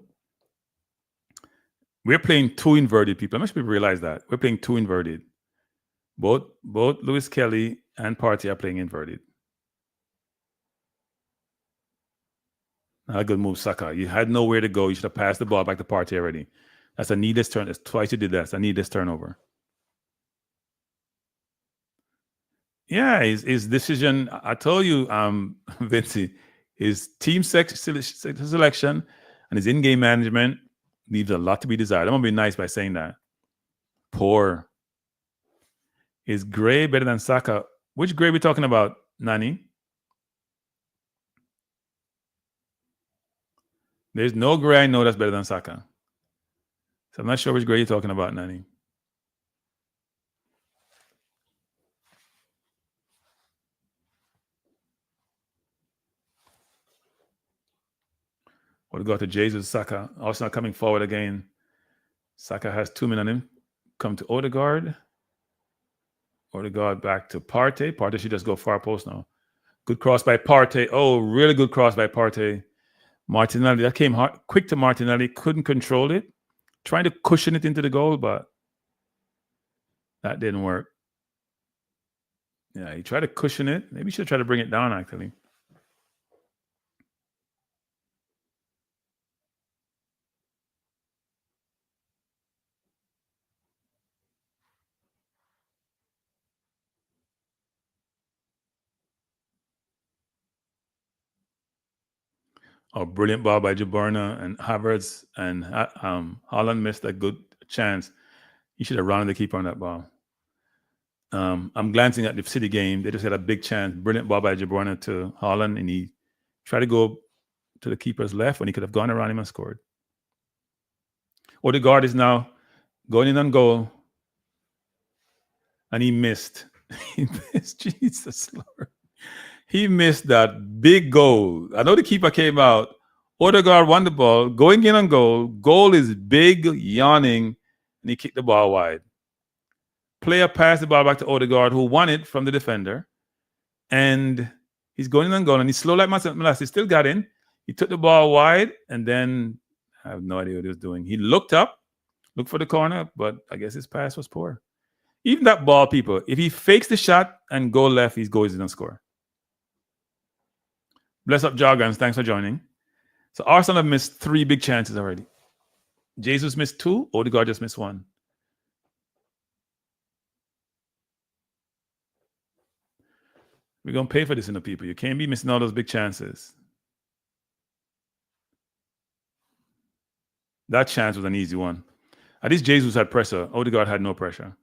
Speaker 2: We're playing 2 inverted, people. I must people realize that. We're playing 2 inverted. Both Lewis Kelly and Partey are playing inverted. Not a good move, Saka. You had nowhere to go. You should have passed the ball back to Partey already. That's a needless turn. It's twice you did that. It's a needless turnover. Yeah, his decision. I told you, Vinci, his team selection and his in-game management leaves a lot to be desired. I'm going to be nice by saying that. Poor. Is Gray better than Saka? Which Gray are we talking about, Nani? There's no Gray I know that's better than Saka. So I'm not sure which Gray you're talking about, Nani. We'll go to Jesus. Saka. Arsenal coming forward again. Saka has 2 men on him. Come to Odegaard. Odegaard back to Partey. Partey should just go far post now. Good cross by Partey. Oh, really good cross by Partey. Martinelli. That came hard, quick to Martinelli. Couldn't control it. Trying to cushion it into the goal, but that didn't work. Yeah, he tried to cushion it. Maybe he should try to bring it down, actually. Oh, brilliant ball by Jabarna and Havertz, and Holland missed a good chance. He should have run the keeper on that ball. I'm glancing at the City game. They just had a big chance. Brilliant ball by Jabrona to Holland, and he tried to go to the keeper's left when he could have gone around him and scored. Odegaard is now going in on goal, and he missed. He missed. Jesus Lord. He missed that big goal. I know the keeper came out. Odegaard won the ball, going in on goal. Goal is big, yawning, and he kicked the ball wide. Player passed the ball back to Odegaard, who won it from the defender. And he's going in on goal, and he's slow like Molasses. He still got in. He took the ball wide, and then I have no idea what he was doing. He looked up, looked for the corner, but I guess his pass was poor. Even that ball, people, if he fakes the shot and go left, he goes in and score. Bless up, Jargons. Thanks for joining. So Arsenal have missed 3 big chances already. Jesus missed 2. Odegaard just missed 1. We're going to pay for this, people. You can't be missing all those big chances. That chance was an easy one. At least Jesus had pressure. Odegaard had no pressure.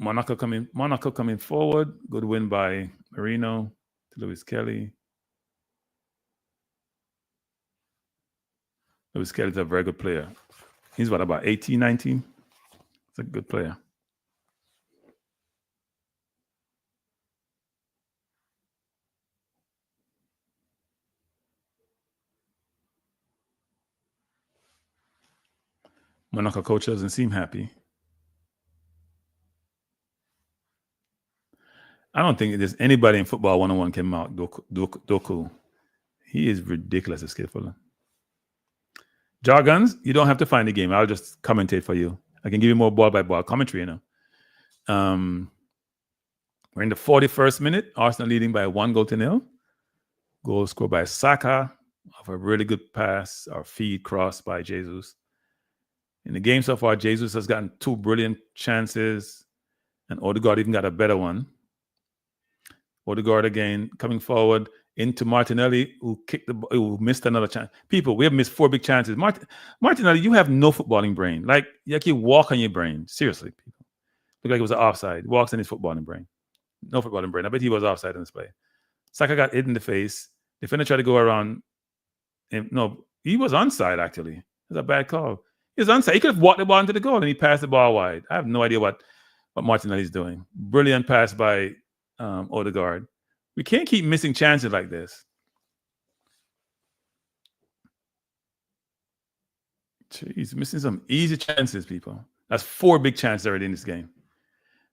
Speaker 2: Monaco coming forward. Good win by Marino to Lewis Kelly. Lewis Kelly's a very good player. He's what, about 18, 19? He's a good player. Monaco coach doesn't seem happy. I don't think there's anybody in football 101 can mount Doku. He is ridiculously skillful. Jargons, you don't have to find the game. I'll just commentate for you. I can give you more ball-by-ball commentary, We're in the 41st minute. Arsenal leading by 1-0. Goal scored by Saka off a really good pass or feed cross by Jesus. In the game so far, Jesus has gotten 2 brilliant chances, and Odegaard even got a better one. Odegaard again coming forward into Martinelli, who missed another chance. People, we have missed 4 big chances. Martinelli, you have no footballing brain. Like you walk on your brain. Seriously, people. Look like it was an offside. Walks in his footballing brain. No footballing brain. I bet he was offside in this play. Saka got hit in the face. Defender tried to go around. No, he was onside actually. It was a bad call. He was onside. He could have walked the ball into the goal and he passed the ball wide. I have no idea what Martinelli's doing. Brilliant pass by Odegaard. We can't keep missing chances like this. Jeez, missing some easy chances, people. That's 4 big chances already in this game.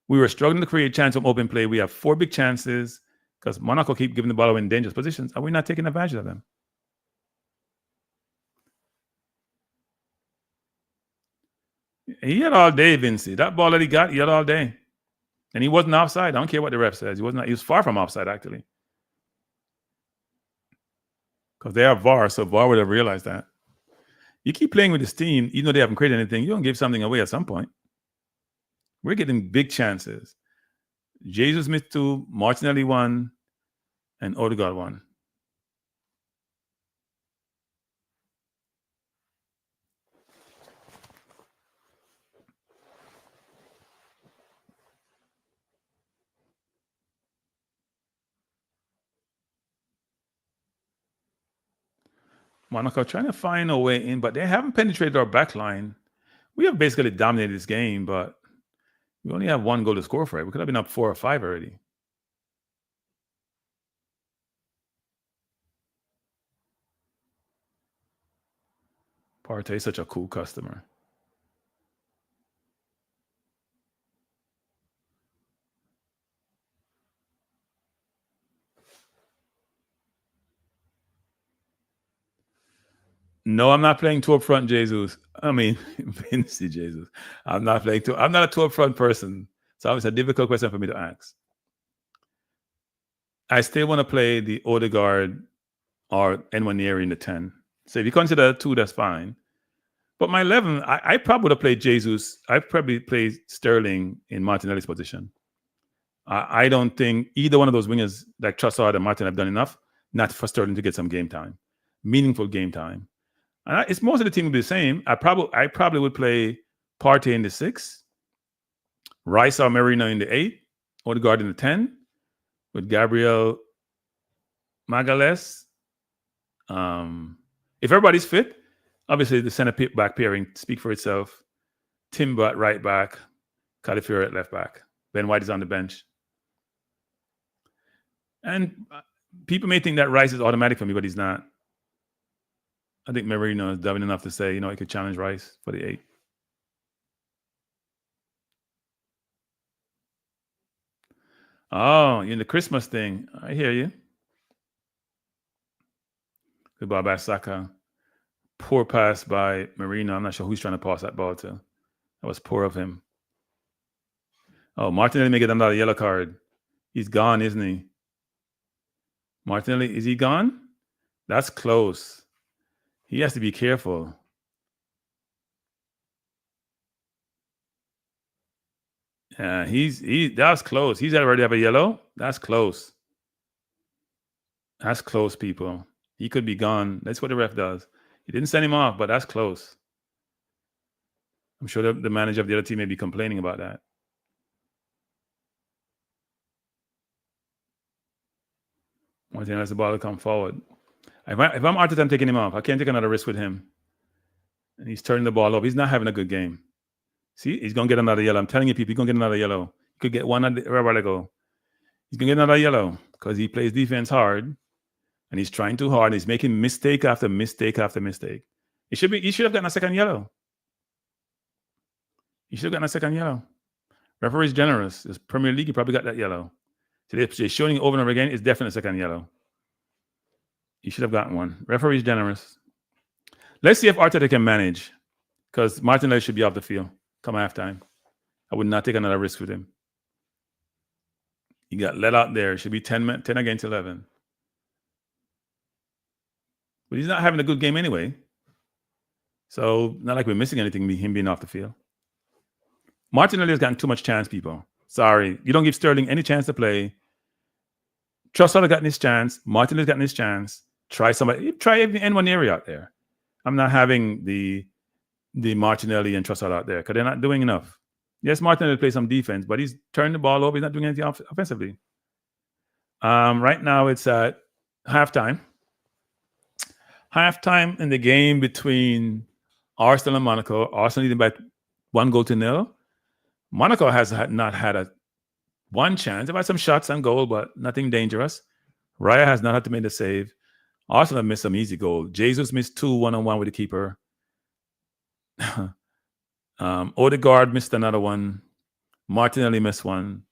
Speaker 2: We were struggling to create chance from open play. We have 4 big chances because Monaco keep giving the ball away in dangerous positions, and we're not taking advantage of them. He had all day, Vinci. That ball that he got, he had all day. And he wasn't offside. I don't care what the ref says. He was far from offside, actually. Because they are VAR, so VAR would have realized that. You keep playing with this team, even though they haven't created anything, you're going to give something away at some point. We're getting big chances. Jesus missed 2, Martinelli 1, and Odegaard 1. Monaco trying to find a way in, but they haven't penetrated our back line. We have basically dominated this game, but we only have 1 goal to score for it. We could have been up 4 or 5 already. Partey is such a cool customer. No, I'm not playing 2 up front, Jesus. I mean, Vinci Jesus. I'm not playing 2. I'm not a 2 up front person. So it's a difficult question for me to ask. I still want to play the Odegaard or Nwaneri in the 10. So if you consider 2, that's fine. But my 11, I probably would have played Jesus. I probably played Sterling in Martinelli's position. I don't think either one of those wingers like Trossard and Martin have done enough not for Sterling to get some game time. meaningful game time. And it's most of the team will be the same. I probably would play Partey in the 6, Rice or Marino in the 8, Odegaard in the 10, with Gabriel Magalhaes. If everybody's fit, obviously the center back pairing speak for itself. Timber at right back, Calafiori at left back. Ben White is on the bench. And people may think that Rice is automatic for me, but he's not. I think Marino is dumb enough to say, he could challenge Rice for the 8. Oh, you're in the Christmas thing. I hear you. Good ball by Saka. Poor pass by Marino. I'm not sure who's trying to pass that ball to. That was poor of him. Oh, Martinelli may get another yellow card. He's gone, isn't he? Martinelli, is he gone? That's close. He has to be careful. Yeah, that's close. He's already have a yellow. That's close. That's close, people. He could be gone. That's what the ref does. He didn't send him off, but that's close. I'm sure the manager of the other team may be complaining about that. Martinelli has the ball to come forward. If I'm Arteta, I'm taking him off. I can't take another risk with him. And he's turning the ball up. He's not having a good game. See, he's going to get another yellow. I'm telling you, people, he's going to get another yellow. He could get one at the rubber go. He's going to get another yellow because he plays defense hard and he's trying too hard. He's making mistake after mistake after mistake. He should have gotten a second yellow. He should have gotten a second yellow. Referee's generous. It's Premier League, he probably got that yellow. So they're showing over and over again. It's definitely a second yellow. He should have gotten one. Referee's generous. Let's see if Arteta can manage, because Martinelli should be off the field come halftime. I would not take another risk with him. He got let out there. It should be 10 against 11. But he's not having a good game anyway. So not like we're missing anything, him being off the field. Martinelli has gotten too much chance, people. Sorry. You don't give Sterling any chance to play. Trossard has gotten his chance. Martinelli has gotten his chance. Try anyone area out there. I'm not having the Martinelli and Trossard out there because they're not doing enough. Yes, Martinelli plays some defense, but he's turning the ball over. He's not doing anything offensively. Right now it's at halftime. Halftime in the game between Arsenal and Monaco. Arsenal leading by 1-0. Monaco has not had one chance. They've had some shots on goal, but nothing dangerous. Raya has not had to make the save. Arsenal missed some easy goal. Jesus missed 2 1-on-1 with the keeper. Odegaard missed another one. Martinelli missed one.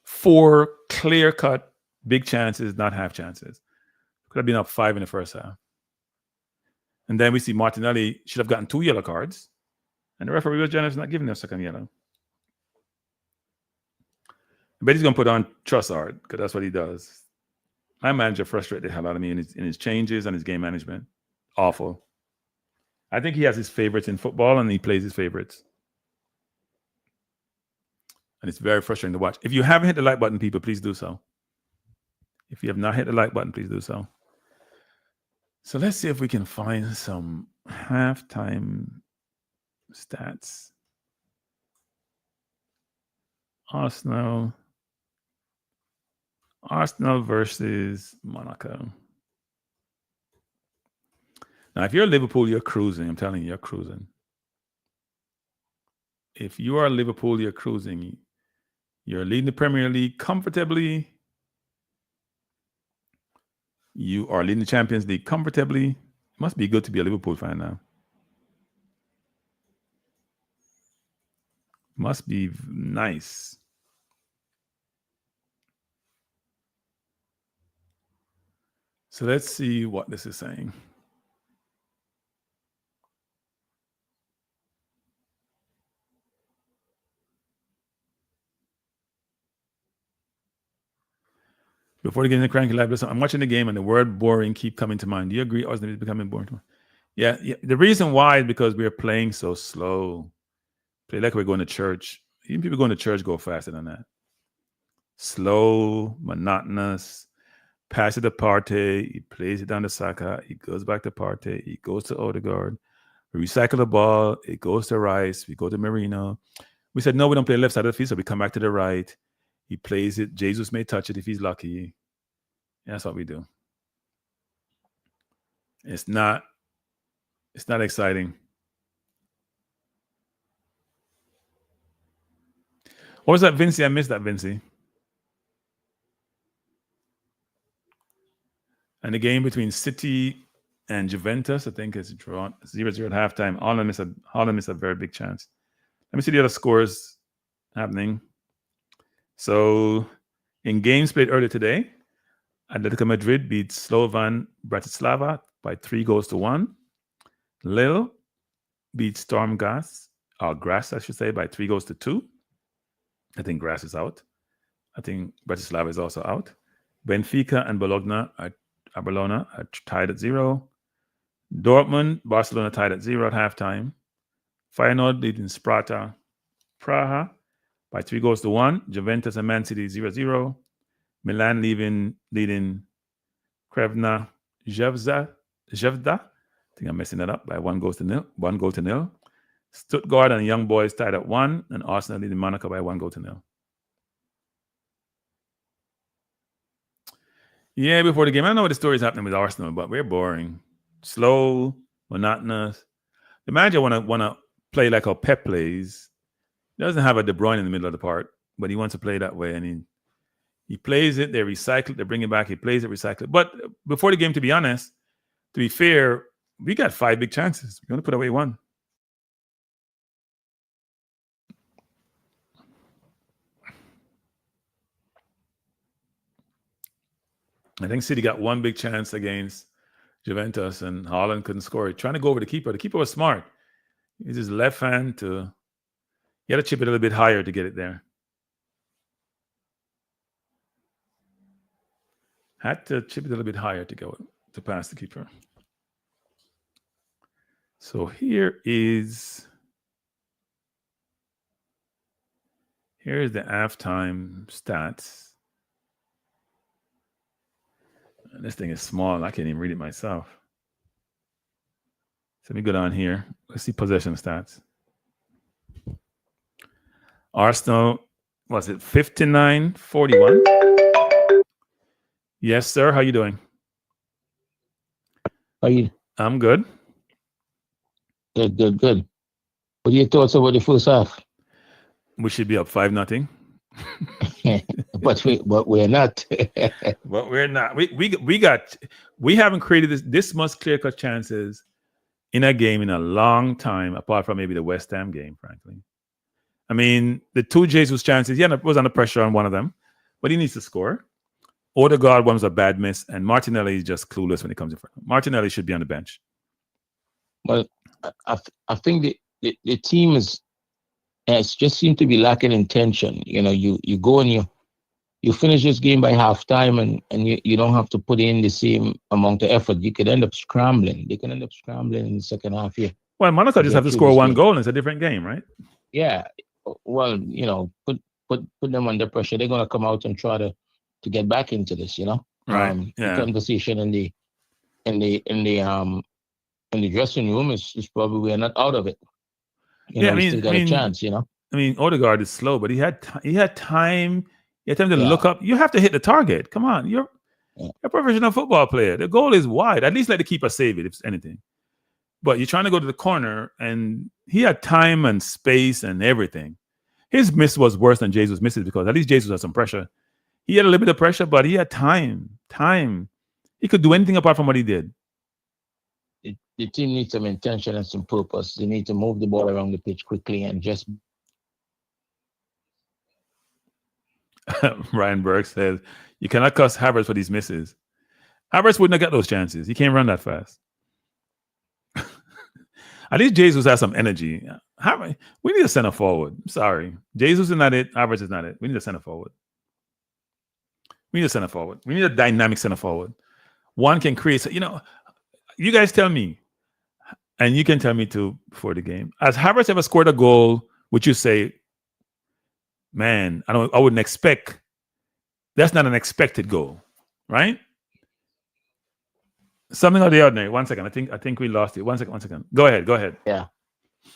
Speaker 2: 4 clear-cut big chances, not half chances. Could have been up 5 in the first half. And then we see Martinelli should have gotten 2 yellow cards. And the referee was generous, not giving him a second yellow. I bet he's going to put on Trossard because that's what he does. My manager frustrated the hell out of me in his changes and his game management. Awful. I think he has his favorites in football and he plays his favorites. And it's very frustrating to watch. If you haven't hit the like button, people, please do so. If you have not hit the like button, please do so. So let's see if we can find some halftime stats. Arsenal versus Monaco. Now, if you're Liverpool, you're cruising. I'm telling you, you're cruising. If you are Liverpool, you're cruising. You're leading the Premier League comfortably. You are leading the Champions League comfortably. It must be good to be a Liverpool fan now. Must be nice. So let's see what this is saying. Before we get into Cranky Live, listen, I'm watching the game and the word boring keep coming to mind. Do you agree, or is it becoming boring? Yeah. The reason why is because we're playing so slow. Play like we're going to church. Even people going to church go faster than that. Slow, monotonous. passes to Partey, he plays it down to Saka, he goes back to Partey, he goes to Odegaard, we recycle the ball, it goes to Rice, we go to Marino. We said, no, we don't play left side of the field, so we come back to the right. He plays it. Jesus may touch it if he's lucky. That's what we do. It's not exciting. What was that, Vinci? I missed that, Vinci. And the game between City and Juventus, I think, is drawn 0-0 at halftime. Holland missed a very big chance. Let me see the other scores happening. So, in games played earlier today, Atletico Madrid beat Slovan Bratislava by 3-1. Lille beat Storm Grass, I should say, by 3-2. I think Grass is out. I think Bratislava is also out. Benfica and Bologna are tied at 0. Dortmund, Barcelona tied at 0 at halftime. Feyenoord leading Sparta Praha by 3-1. Juventus and Man City 0-0. Milan leading Crvena Zvezda. I think I'm messing that up by 1-0. Stuttgart and Young Boys tied at 1, and Arsenal leading Monaco by 1-0. Yeah, before the game, I know what the story is happening with Arsenal, but we're boring, slow, monotonous. The manager wanna play like how Pep plays. He doesn't have a De Bruyne in the middle of the park, but he wants to play that way, and he plays it. They recycle it. They bring it back. He plays it, recycle it. But before the game, to be honest, to be fair, we got 5 big chances. We're going to put away 1. I think City got 1 big chance against Juventus, and Haaland couldn't score it. Trying to go over the keeper. The keeper was smart. He's his left hand to... He had to chip it a little bit higher to get it there. Had to chip it a little bit higher to go to pass the keeper. So here's the halftime stats. And this thing is small. I can't even read it myself. So let me go down here. Let's see possession stats. Arsenal, was it 59-41? Yes, sir. How you doing?
Speaker 3: How you?
Speaker 2: I'm good.
Speaker 3: Good. What are your thoughts over the first half?
Speaker 2: We should be up 5-0.
Speaker 3: but we're not.
Speaker 2: But we're not. We haven't created this much clear-cut chances in a game in a long time, apart from maybe the West Ham game, frankly. I mean, the 2 Jesus chances, he was under pressure on one of them, but he needs to score. Odegaard one was a bad miss, and Martinelli is just clueless when it comes to front. Martinelli should be on the bench.
Speaker 3: Well, I think the team has just seemed to be lacking intention. You know, you go and you finish this game by halftime, and you don't have to put in the same amount of effort. You could end up scrambling. They can end up scrambling in the second half here.
Speaker 2: Well, Monaco just have to score 1 goal, and it's a different game, right?
Speaker 3: Yeah. Well, you know, put them under pressure. They're gonna come out and try to get back into this. You know,
Speaker 2: right?
Speaker 3: The conversation in the dressing room is probably we're not out of it. We still got a chance. You know.
Speaker 2: I mean, Odegaard is slow, but he had time. He had time to look up. You have to hit the target. Come on, you're a professional football player. The goal is wide. At least let the keeper save it, if anything. But you're trying to go to the corner, and he had time and space and everything. His miss was worse than Jesus' misses because at least Jesus had some pressure. He had a little bit of pressure, but he had time. He could do anything apart from what he did.
Speaker 3: The team needs some intention and some purpose. They need to move the ball around the pitch quickly and just...
Speaker 2: Ryan Burke says, you cannot cuss Havertz for these misses. Havertz wouldn't have got those chances. He can't run that fast. At least Jesus has some energy. We need a center forward. I'm sorry. Jesus is not it. Havertz is not it. We need a center forward. We need a dynamic center forward. One can create, you guys tell me, and you can tell me too before the game. Has Havertz ever scored a goal which you say, man, I wouldn't expect. That's not an expected goal, right? Something out of the ordinary. 1 second. I think we lost it. 1 second. 1 second. Go ahead.
Speaker 3: Yeah.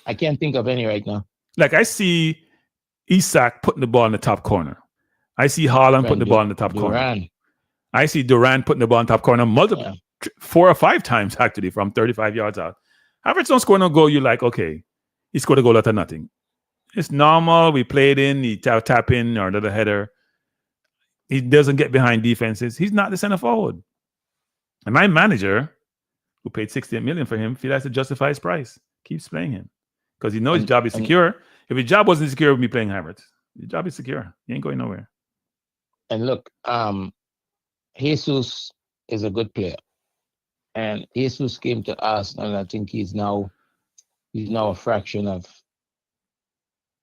Speaker 3: I can't think of any right now.
Speaker 2: Like I see Isak putting the ball in the top corner. I see Haaland putting the ball in the top corner. I see Durant putting the ball in the top corner 4 or 5 times actually from 35 yards out. Havertz don't score no goal. You're like, okay, he scored a goal out of nothing. It's normal. We played in, he tap in or another header. He doesn't get behind defenses. He's not the center forward. And my manager, who paid 68 million for him, feels has to justify his price. Keeps playing him. Because he knows his job is secure. If his job wasn't secure, we'd be playing Havertz. His job is secure. He ain't going nowhere.
Speaker 3: And look, Jesus is a good player. And Jesus came to Arsenal, and I think he's now a fraction of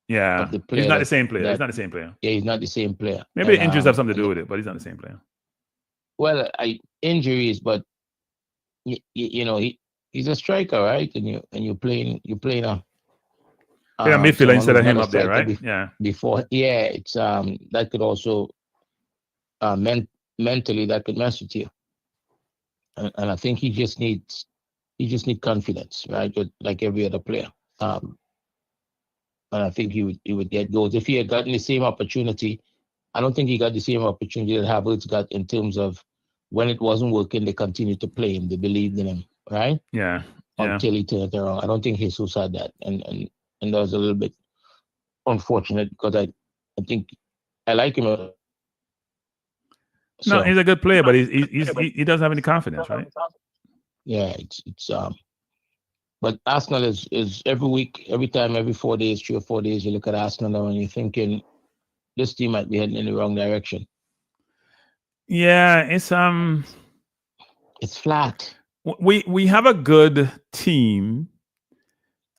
Speaker 3: the player.
Speaker 2: He's not the same player. He's not the same player.
Speaker 3: Yeah, he's not the same player.
Speaker 2: Maybe the injuries have something to do with it, but he's not the same player.
Speaker 3: Well, injuries, but you know, he's a striker, right? And you're playing a
Speaker 2: midfielder instead of him up there, right?
Speaker 3: It's that could also mentally that could mess with you. And I think he just needs confidence, right? Like every other player. And I think he would get goals if he had gotten the same opportunity. I don't think he got the same opportunity that Havertz got in terms of when it wasn't working, they continued to play him. They believed in him, right?
Speaker 2: Yeah.
Speaker 3: Until he turned it around. I don't think Jesus had that, and that was a little bit unfortunate because I think I like him.
Speaker 2: No, he's a good player, but he doesn't have any confidence, right?
Speaker 3: Yeah, it's but Arsenal is every week, every time, every 4 days, 3 or 4 days, you look at Arsenal now and you're thinking this team might be heading in the wrong direction.
Speaker 2: Yeah, it's
Speaker 3: flat.
Speaker 2: We have a good team.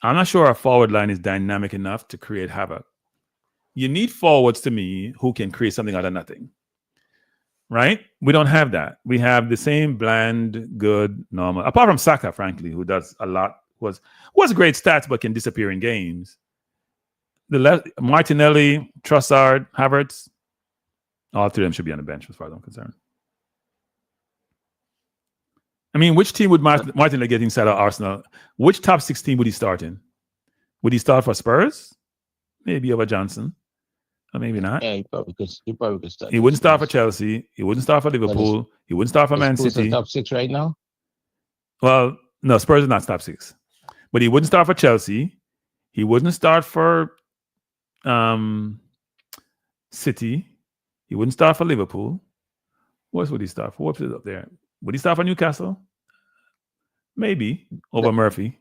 Speaker 2: I'm not sure our forward line is dynamic enough to create havoc. You need forwards to me who can create something out of nothing. Right? We don't have that. We have the same bland, good, normal. Apart from Saka, frankly, who does a lot, was great stats but can disappear in games. The left, Martinelli, Trossard, Havertz, all 3 of them should be on the bench as far as I'm concerned. I mean, which team would Martinelli get inside of Arsenal? Which top 6 team would he start in? Would he start for Spurs? Maybe over Johnson. Or maybe not.
Speaker 3: Yeah, he probably could start.
Speaker 2: He wouldn't start for Chelsea. He wouldn't start for Liverpool. He wouldn't start for Man City.
Speaker 3: Top 6 right now?
Speaker 2: Well, no, Spurs is not top 6. But he wouldn't start for Chelsea. He wouldn't start for City. He wouldn't start for Liverpool. What else would he start for? What's up there? Would he start for Newcastle? Maybe over Murphy.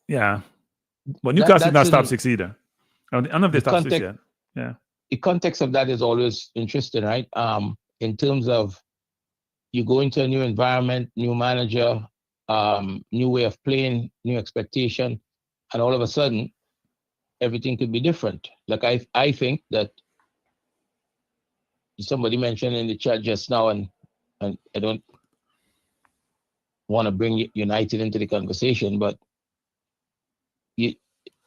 Speaker 2: Yeah. But Newcastle is not top 6 either. I don't know if they're top 6 yet. Yeah.
Speaker 3: The context of that is always interesting, right? In terms of you go into a new environment, new manager, new way of playing, new expectation, and all of a sudden, everything could be different. Like I think that somebody mentioned in the chat just now, and I don't want to bring United into the conversation, but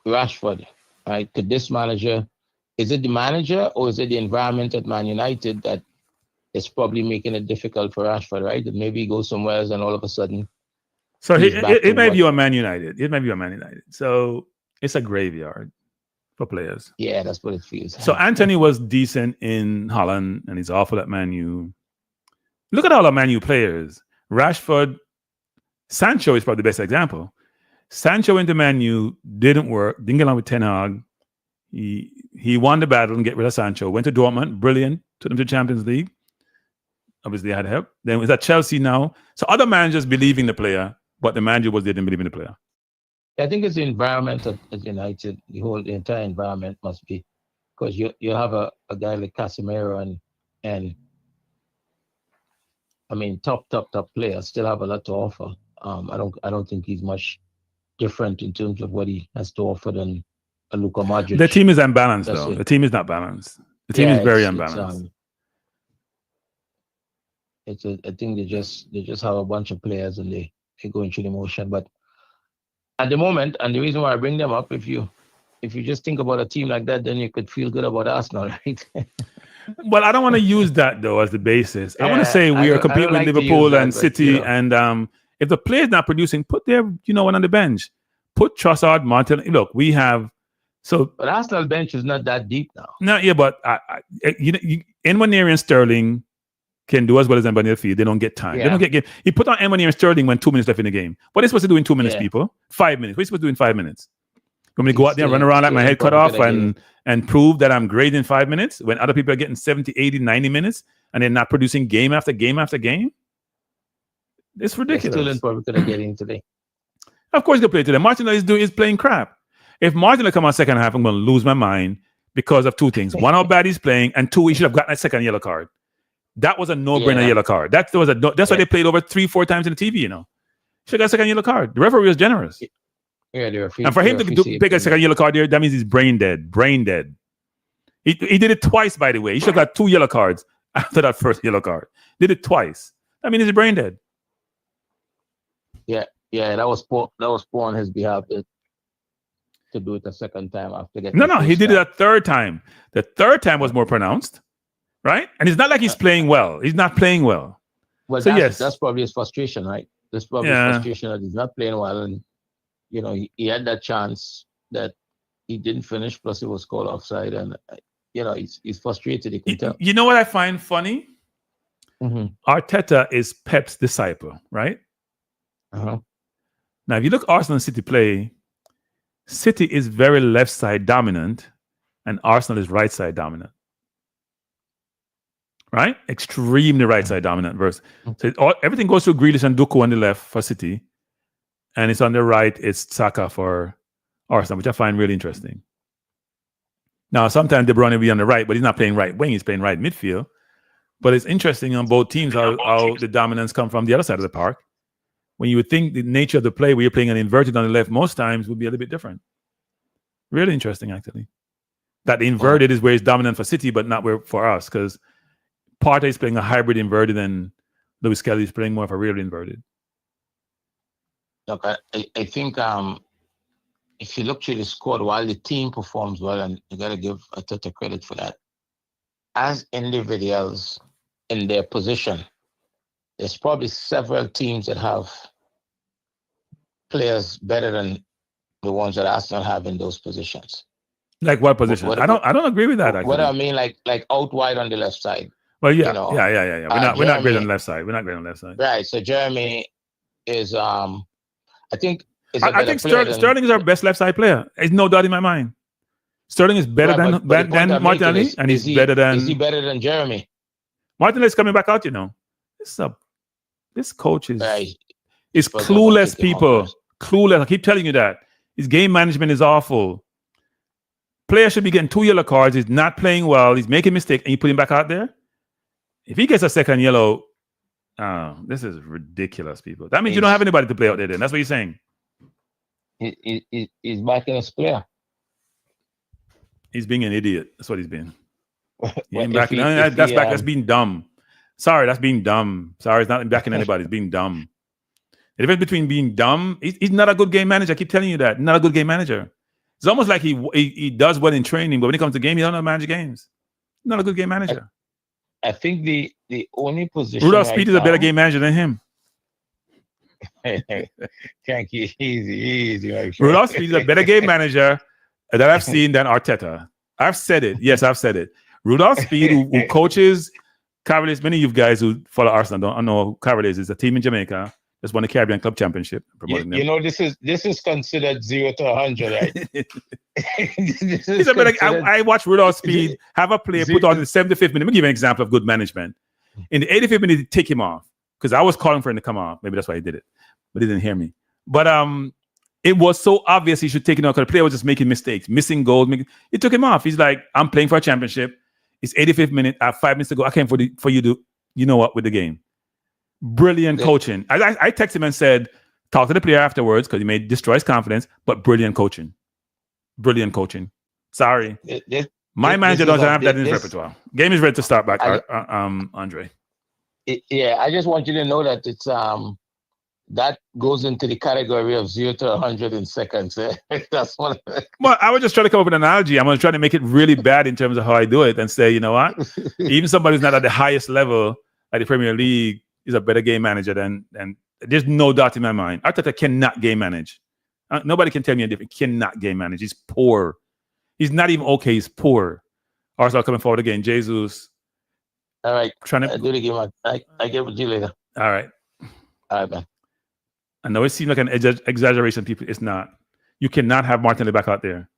Speaker 3: Rashford, right? Could this manager, is it the manager or is it the environment at Man United that is probably making it difficult for Rashford, right? That maybe he goes somewhere else and all of a sudden.
Speaker 2: So it may be on Man United. It may be on Man United. So it's a graveyard for players.
Speaker 3: Yeah, that's what it feels.
Speaker 2: So Anthony was decent in Holland and he's awful at Man U. Look at all the Man U players. Rashford, Sancho is probably the best example. Sancho into Man U, didn't work, didn't get along with Ten Hag. He won the battle and get rid of Sancho. Went to Dortmund, brilliant, took them to Champions League. Obviously, had help. Then was at Chelsea now. So other managers believe in the player, but the manager didn't believe in the player.
Speaker 3: I think it's the environment at United. The entire environment must be, because you have a guy like Casemiro and I mean top players still have a lot to offer. I don't think he's much different in terms of what he has to offer than a Luka Modric.
Speaker 2: The team is unbalanced though. The team is not balanced. The team is very unbalanced.
Speaker 3: I think they just have a bunch of players and they go into the motion. But at the moment, and the reason why I bring them up, if you just think about a team like that, then you could feel good about Arsenal, right?
Speaker 2: Well, I don't want to use that though as the basis. I want to
Speaker 3: Yeah,
Speaker 2: say we are
Speaker 3: I
Speaker 2: competing
Speaker 3: don't
Speaker 2: with
Speaker 3: like to use
Speaker 2: Liverpool
Speaker 3: that,
Speaker 2: and
Speaker 3: but,
Speaker 2: City, and if the player's not producing, put their one on the bench. Put Trossard, Martin. Look, we have
Speaker 3: But Arsenal bench is not that deep now.
Speaker 2: no, yeah, but Nwaneri and Sterling can do as well as anybody in the field. They don't get time.
Speaker 3: Yeah.
Speaker 2: They don't get game. He put on Nwaneri and Sterling when 2 minutes left in the game. What are they supposed to do in 2 minutes,
Speaker 3: Yeah.
Speaker 2: people? 5 minutes. What are you supposed to do in 5 minutes? I'm going to go
Speaker 3: He's
Speaker 2: out there and
Speaker 3: still-
Speaker 2: run around like my
Speaker 3: still
Speaker 2: head cut off
Speaker 3: probably
Speaker 2: and prove that I'm great in 5 minutes when other people are getting 70, 80, 90 minutes and they're not producing game after game after game? It's ridiculous.
Speaker 3: Still probably could get in today.
Speaker 2: Of course, they play today. Martinelli is playing crap. If Martinelli come on second half, I'm going to lose my mind because of two things. One, how bad he's playing, and two, he should have gotten a second yellow card. That was a no-brainer yellow card. That's why they played over 3-4 times in the TV, Should have got a second yellow card. The referee was generous.
Speaker 3: Yeah,
Speaker 2: And for him to pick a second yellow card there, that means he's brain dead. Brain dead. He did it twice, by the way. He should have got 2 yellow cards after that first yellow card. Did it twice. That means he's brain dead.
Speaker 3: Yeah, that was poor on his behalf to do it a second time after getting.
Speaker 2: No, he did it a third time. The third time was more pronounced, right? And it's not like he's playing well. He's not playing well.
Speaker 3: Well,
Speaker 2: So,
Speaker 3: that's probably his frustration, right? That's probably his frustration that he's not playing well, and he had that chance that he didn't finish. Plus, he was called offside, and he's frustrated. You can tell.
Speaker 2: You know what I find funny?
Speaker 3: Mm-hmm.
Speaker 2: Arteta is Pep's disciple, right?
Speaker 3: Uh-huh.
Speaker 2: Now, if you look Arsenal and City play, City is very left side dominant, and Arsenal is right side dominant. Right? Extremely right side dominant. So everything goes through Grealish and Doku on the left for City, and it's on the right, it's Saka for Arsenal, which I find really interesting. Now, sometimes De Bruyne will be on the right, but he's not playing right wing, he's playing right midfield. But it's interesting on both teams how the dominance come from the other side of the park. When you would think the nature of the play where you're playing an inverted on the left most times would be a little bit different. Really interesting, actually. That the inverted is where it's dominant for City, but not where for us, because Partey is playing a hybrid inverted and Lewis Kelly is playing more of a real inverted.
Speaker 3: Look, I think if you look through the squad, while the team performs well, and you got to give Arteta credit for that, as individuals in their position, there's probably several teams that have players better than the ones that Arsenal have in those positions.
Speaker 2: Like what position? I don't agree with that. Actually.
Speaker 3: What I mean, like out wide on the left side.
Speaker 2: Well, yeah. We're not great on the left side. We're not great on the left side.
Speaker 3: Right. So Jeremy is, I think
Speaker 2: Sterling is our best left side player. There's no doubt in my mind. Sterling is better than Martinelli, and he's better than.
Speaker 3: Is he better than Jeremy?
Speaker 2: Martinelli is coming back out. This coach is clueless. People clueless. I keep telling you that his game management is awful. Player should be getting 2 yellow cards. He's not playing well. He's making mistakes, and you put him back out there. If he gets a second yellow, this is ridiculous, people. That means you don't have anybody to play out there. Then that's what you're saying.
Speaker 3: He's backing his player.
Speaker 2: He's being an idiot. That's what he's being. That's being dumb. Sorry, that's being dumb. Sorry, it's not backing anybody. It's being dumb. The difference between being dumb, he's not a good game manager. I keep telling you that. Not a good game manager. It's almost like he does well in training, but when it comes to game, he don't know how to manage games. Not a good game manager.
Speaker 3: I think the only position
Speaker 2: Rudolph Speed is a better game manager than him.
Speaker 3: Thank you. Easy.
Speaker 2: Rudolph Speed is a better game manager that I've seen than Arteta. I've said it. Yes, I've said it. Rudolph Speed, who coaches Cavaliers, many of you guys who follow Arsenal don't know who Cavaliers is, a team in Jamaica. Just won the Caribbean Club Championship.
Speaker 3: This is considered 0 to 100, right?
Speaker 2: I watched Rudolph Speed have a player put on the 75th minute. Let me give you an example of good management. In the 85th minute, he take him off because I was calling for him to come off. Maybe that's why he did it, but he didn't hear me. But it was so obvious he should take it off because the player was just making mistakes, missing goals. He took him off. He's like, I'm playing for a championship. It's 85th minute. I have 5 minutes to go. I came for you to, with the game. Brilliant coaching. I texted him and said, talk to the player afterwards because he may destroy his confidence, but brilliant coaching. Brilliant coaching. Sorry. My manager doesn't have that in his repertoire. Game is ready to start back, Andre.
Speaker 3: I just want you to know that it's that goes into the category of 0 to 100 in seconds. That's what.
Speaker 2: Well, I was just trying to come up with an analogy. I'm going to try to make it really bad in terms of how I do it and say, you know what? Even somebody who's not at the highest level like the Premier League is a better game manager than there's no doubt in my mind. Arteta cannot game manage. Nobody can tell me a different. Cannot game manage. He's poor. He's not even okay. He's poor. Arsenal coming forward again. Jesus.
Speaker 3: All right.
Speaker 2: Trying to
Speaker 3: do the game. I get with you later.
Speaker 2: All right.
Speaker 3: All right, man.
Speaker 2: I know it seems like an exaggeration, people. It's not. You cannot have Martinelli back out there.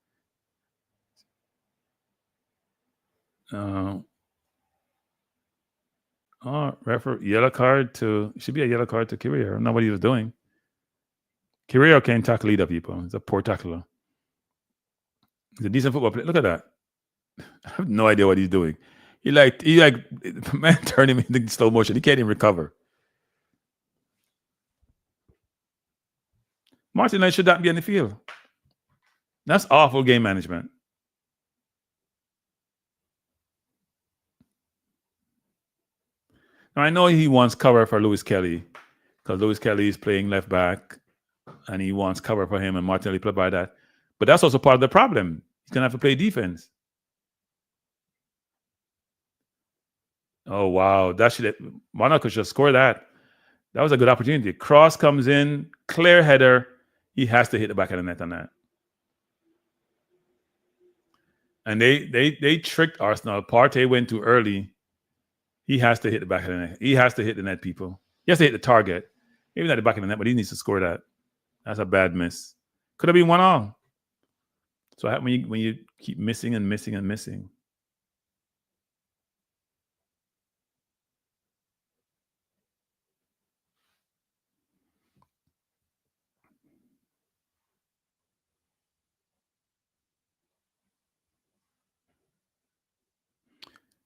Speaker 2: Referee, yellow card to, should be a yellow card to Kiwior. I don't know what he was doing. Kiwior can't tackle either, people. He's a poor tackler. He's a decent football player. Look at that. I have no idea what he's doing. He man turned him into slow motion. He can't even recover. Martinelli should not be on the field. That's awful game management. Now, I know he wants cover for Lewis Kelly because Lewis Kelly is playing left back and he wants cover for him and Martinelli provide that. But that's also part of the problem. He's going to have to play defense. Oh, wow. Monaco should score that. That was a good opportunity. Cross comes in, clear header. He has to hit the back of the net on that. And they tricked Arsenal. Partey went too early. He has to hit the back of the net. He has to hit the net, people. He has to hit the target. Maybe not the back of the net, but he needs to score that. That's a bad miss. Could have been 1-1. So when you keep missing and missing and missing.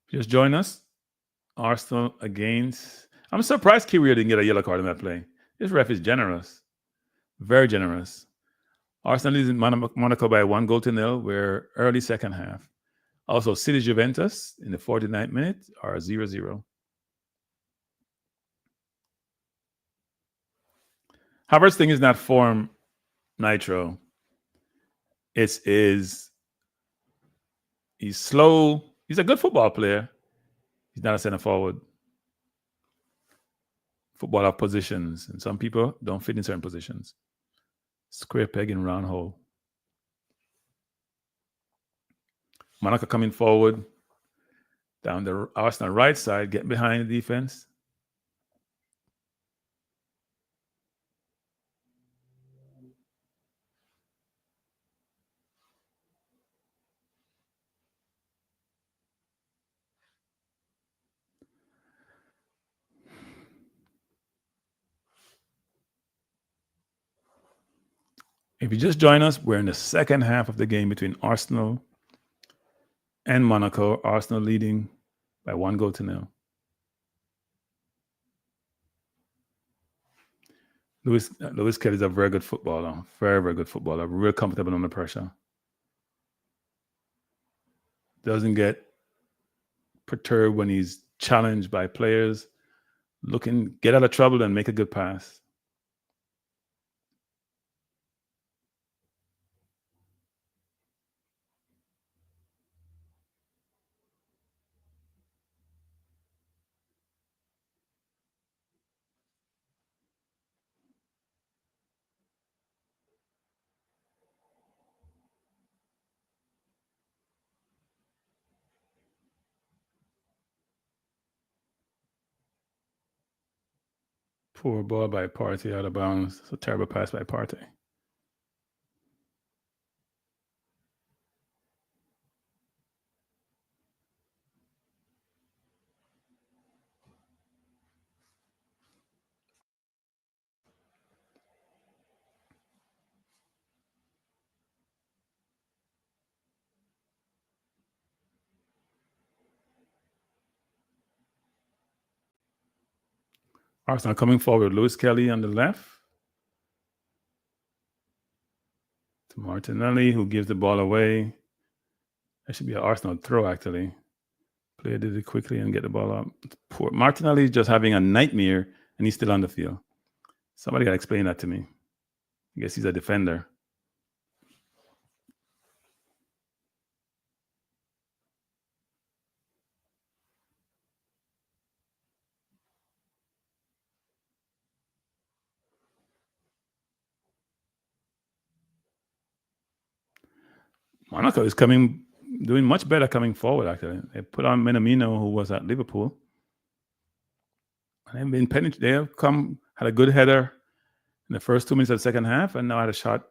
Speaker 2: Just join us. Arsenal against. I'm surprised Kiwior didn't get a yellow card in that play. This ref is generous. Very generous. Arsenal is in Monaco by 1-0. We're early second half. Also, City Juventus in the 49th minute are 0-0. Havertz thing is not form, Nitro. He's slow. He's a good football player. He's not a center forward. Football of positions. And some people don't fit in certain positions. Square peg in round hole. Monaco coming forward. Down the Arsenal right side. Get behind the defense. If you just join us, we're in the second half of the game between Arsenal and Monaco. Arsenal leading by 1-0. Lewis Kelly is a very good footballer. Very, very good footballer. Real comfortable under pressure. Doesn't get perturbed when he's challenged by players. Get out of trouble and make a good pass. Poor ball by Partey out of bounds. It's a terrible pass by Partey. Arsenal coming forward. Lewis Kelly on the left. To Martinelli, who gives the ball away. That should be an Arsenal throw, actually. Player did it quickly and get the ball up. Poor Martinelli is just having a nightmare, and he's still on the field. Somebody got to explain that to me. I guess he's a defender. Monaco is doing much better coming forward, actually. They put on Minamino, who was at Liverpool. And they have had a good header in the first 2 minutes of the second half, and now had a shot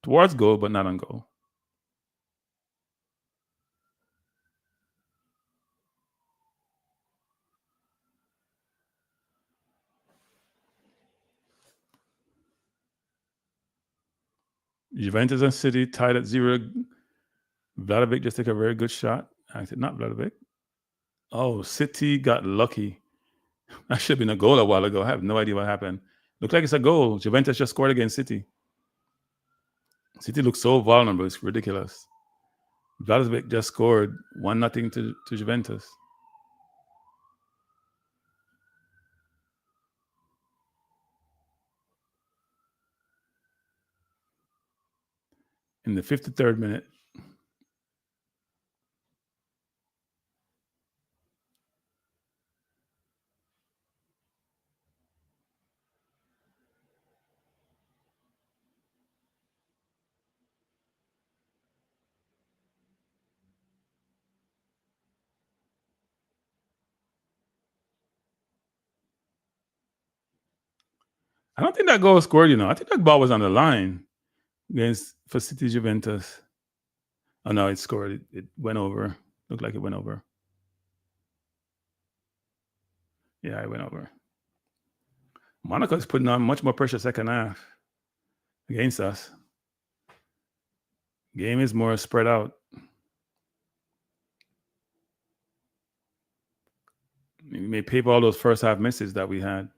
Speaker 2: towards goal, but not on goal. Juventus and City tied at 0. Vlahovic just took a very good shot. Actually, not Vlahovic. Oh, City got lucky. That should have been a goal a while ago. I have no idea what happened. Looks like it's a goal. Juventus just scored against City. City looks so vulnerable. It's ridiculous. Vlahovic just scored 1-0 to Juventus. In the 53rd minute. I don't think that goal was scored, I think that ball was on the line for City Juventus. Oh, no, it scored. It went over. Looked like it went over. Yeah, it went over. Monaco is putting on much more pressure second half against us. Game is more spread out. We may pay for all those first half misses that we had.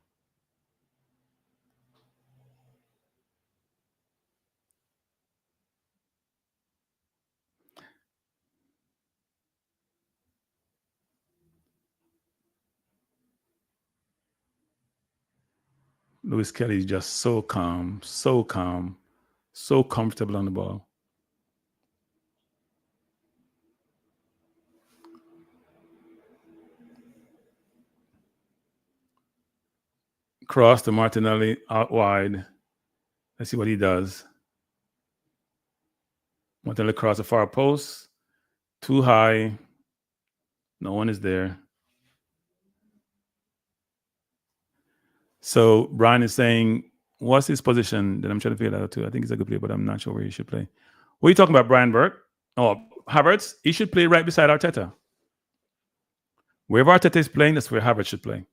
Speaker 2: Lewis Kelly is just so calm, so comfortable on the ball. Cross to Martinelli out wide. Let's see what he does. Martinelli cross the far post. Too high. No one is there. So Brian is saying, what's his position? That I'm trying to figure that out too. I think he's a good player, but I'm not sure where he should play. What are you talking about, Brian Burke? Oh, Havertz? He should play right beside Arteta. Wherever Arteta is playing, that's where Havertz should play.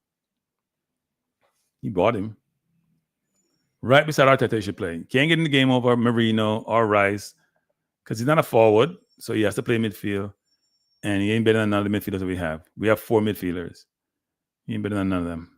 Speaker 2: He bought him. Right beside Arteta, he should play. Can't get in the game over Marino or Rice because he's not a forward, so he has to play midfield. And he ain't better than none of the midfielders that we have. We have 4 midfielders. He ain't better than none of them.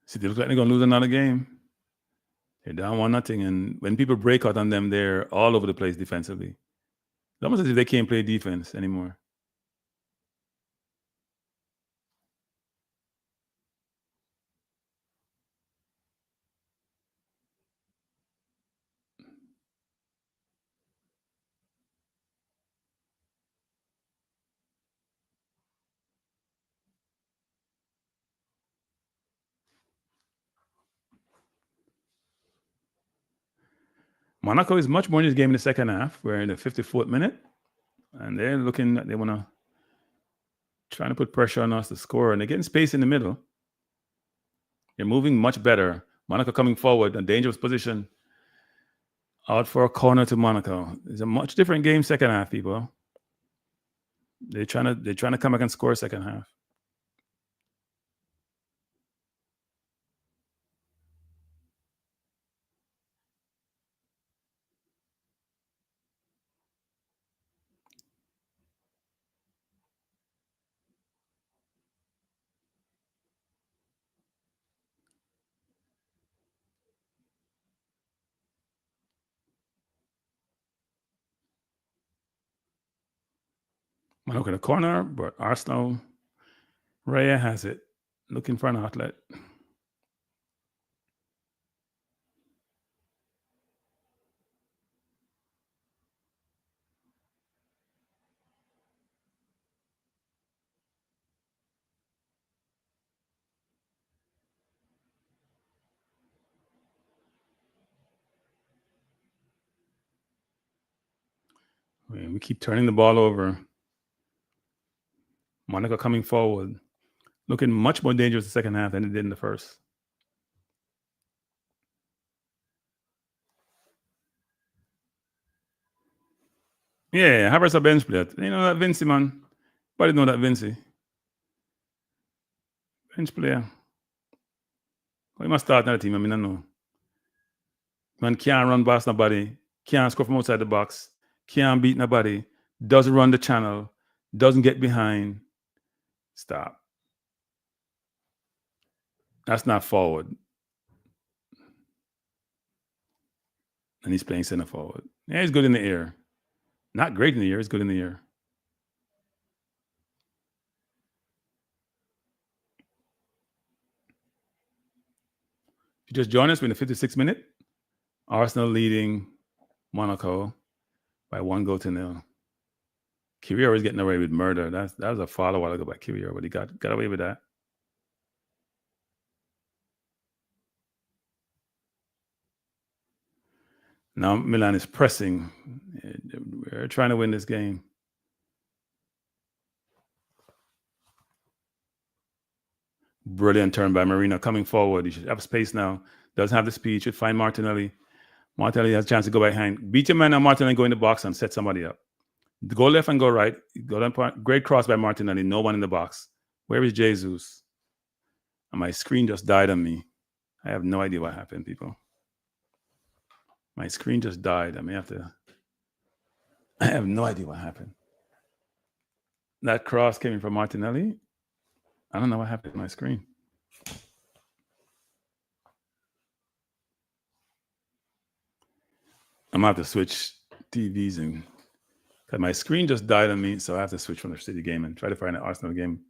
Speaker 2: See, they look like they're going to lose another game. They're down 1-0. And when people break out on them, they're all over the place defensively. It's almost as if they can't play defense anymore. Monaco is much more in this game in the second half. We're in the 54th minute. And they're looking, they want to trying to put pressure on us to score. And they're getting space in the middle. They're moving much better. Monaco coming forward, a dangerous position. Out for a corner to Monaco. It's a much different game second half, people. They're trying to come back and score second half. Look at the corner, but Arsenal, Raya has it. Looking for an outlet. We keep turning the ball over. Monaco coming forward, looking much more dangerous in the second half than it did in the first. Yeah, Havertz a bench player. You know that Vinci, man. Everybody know that Vinci. Bench player. Well, he must start another team, I mean, I know. Man can't run past nobody, can't score from outside the box, can't beat nobody, doesn't run the channel, doesn't get behind. Stop. That's not forward. And he's playing center forward. Yeah, he's good in the air. Not great in the air, he's good in the air. If you just join us, we're in the 56th minute. Arsenal leading Monaco by 1-0. Kiwior is getting away with murder. That was a foul a while ago by Kiwior, but he got away with that. Now Milan is pressing. We're trying to win this game. Brilliant turn by Marino coming forward. He should have space now. Doesn't have the speed. Should find Martinelli. Martinelli has a chance to go behind. Beat your man now. Martinelli go in the box and set somebody up. Go left and go right. Go down. Great cross by Martinelli. No one in the box. Where is Jesus? And my screen just died on me. I have no idea what happened, people. My screen just died. I have no idea what happened. That cross came in from Martinelli. I don't know what happened to my screen. I'm gonna have to switch TVs because my screen just died on me, so I have to switch from the City game and try to find an Arsenal game,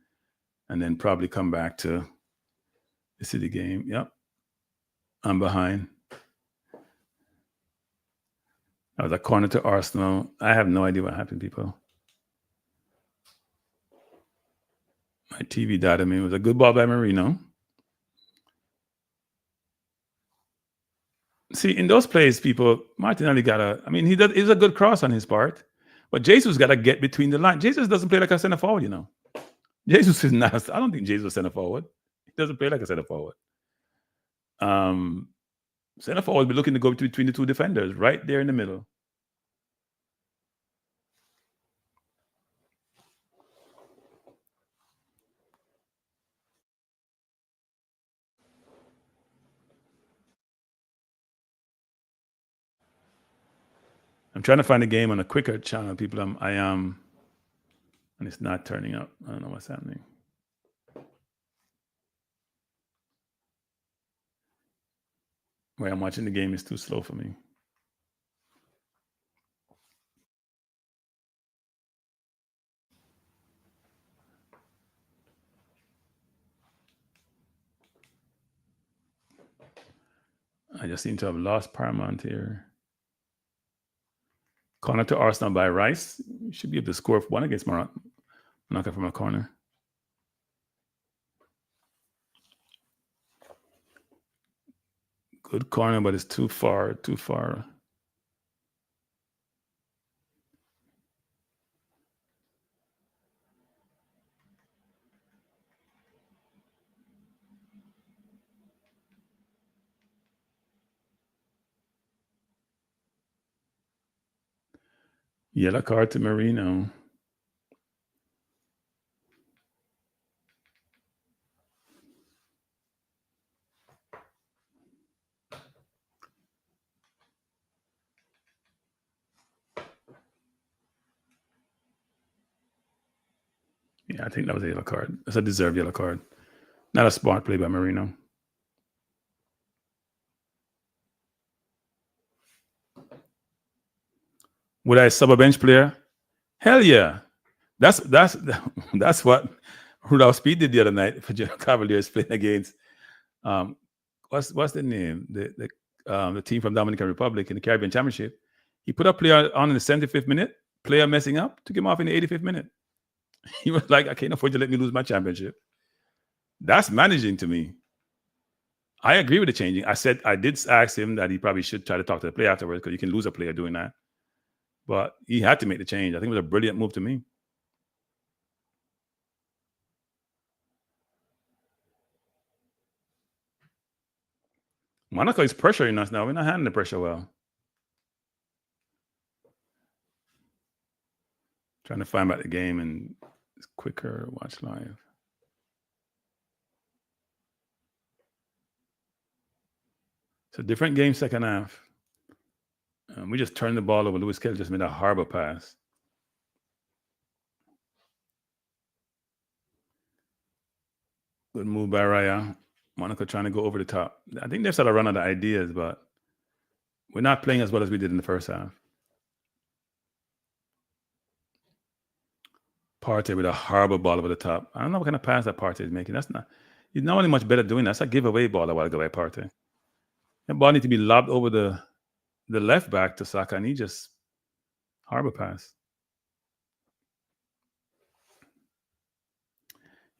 Speaker 2: and then probably come back to the City game. Yep, I'm behind. That was a corner to Arsenal. I have no idea what happened, people. My TV died on me. It was a good ball by Marino. See, in those plays, people, Martinelli he's a good cross on his part, but Jesus got to get between the line. Jesus doesn't play like a center forward, you know. Jesus is not. I don't think Jesus is center forward. He doesn't play like a center forward. Center forward will be looking to go between the two defenders, right there in the middle. I'm trying to find a game on a quicker channel, people. And it's not turning up. I don't know what's happening. Where I'm watching the game is too slow for me. I just seem to have lost Paramount here. Corner to Arsenal by Rice. You should be able to score one against Monaco from a corner. Good corner, but it's too far. Yellow card to Marino. Yeah, I think that was a yellow card. That's a deserved yellow card. Not a smart play by Marino. Would I sub a bench player? Hell yeah. That's what Rudolph Speed did the other night for Cavaliers playing against um, what's the name? The team from Dominican Republic in the Caribbean Championship. He put a player on in the 75th minute, player messing up, took him off in the 85th minute. He was like, I can't afford to let me lose my championship. That's managing to me. I agree with the changing. I did ask him that he probably should try to talk to the player afterwards because you can lose a player doing that. But he had to make the change. I think it was a brilliant move to me. Monaco is pressuring us now. We're not handling the pressure well. Trying to find out the game and it's quicker, watch live. It's a different game second half. We just turned the ball over. Lewis Kelly just made a horrible pass. Good move by Raya. Monaco trying to go over the top. I think they've started to run out of ideas, but we're not playing as well as we did in the first half. Partey with a horrible ball over the top. I don't know what kind of pass that Partey is making. He's not really much better doing that. That's a giveaway ball a while ago by Partey. That ball needs to be lobbed over the left back to Saka, and he just horrible pass.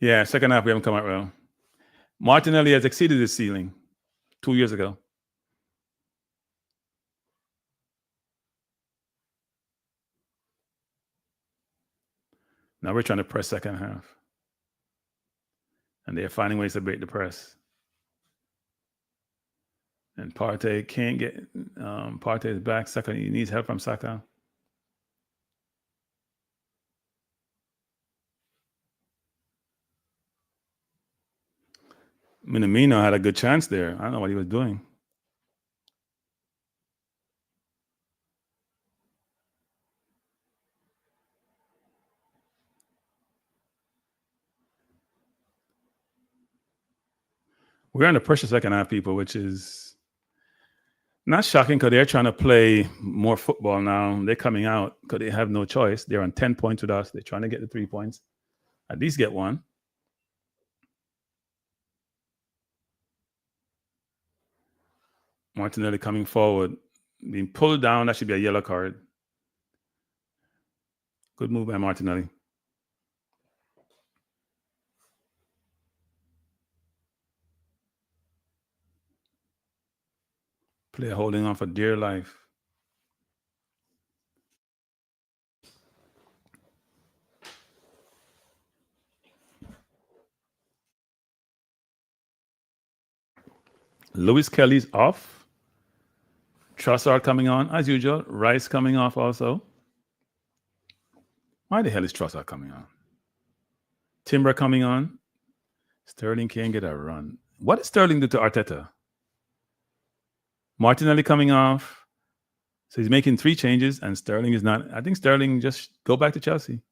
Speaker 2: Yeah, second half we haven't come out well. Martinelli has exceeded his ceiling 2 years ago. Now we're trying to press second half. And they're finding ways to break the press. And Partey can't get Partey is back. Saka, he needs help from Saka. Minamino had a good chance there. I don't know what he was doing. We're under pressure second half, people, which is not shocking because they're trying to play more football now. They're coming out because they have no choice. They're on 10 points with us. They're trying to get the 3 points. At least get one. Martinelli coming forward, being pulled down. That should be a yellow card. Good move by Martinelli. Player holding on for dear life. Lewis Kelly's off. Trossard coming on as usual. Rice coming off also. Why the hell is Trossard coming on? Timber coming on. Sterling can't get a run. What did Sterling do to Arteta? Martinelli coming off. So he's making 3 changes and Sterling is not. I think Sterling just go back to Chelsea.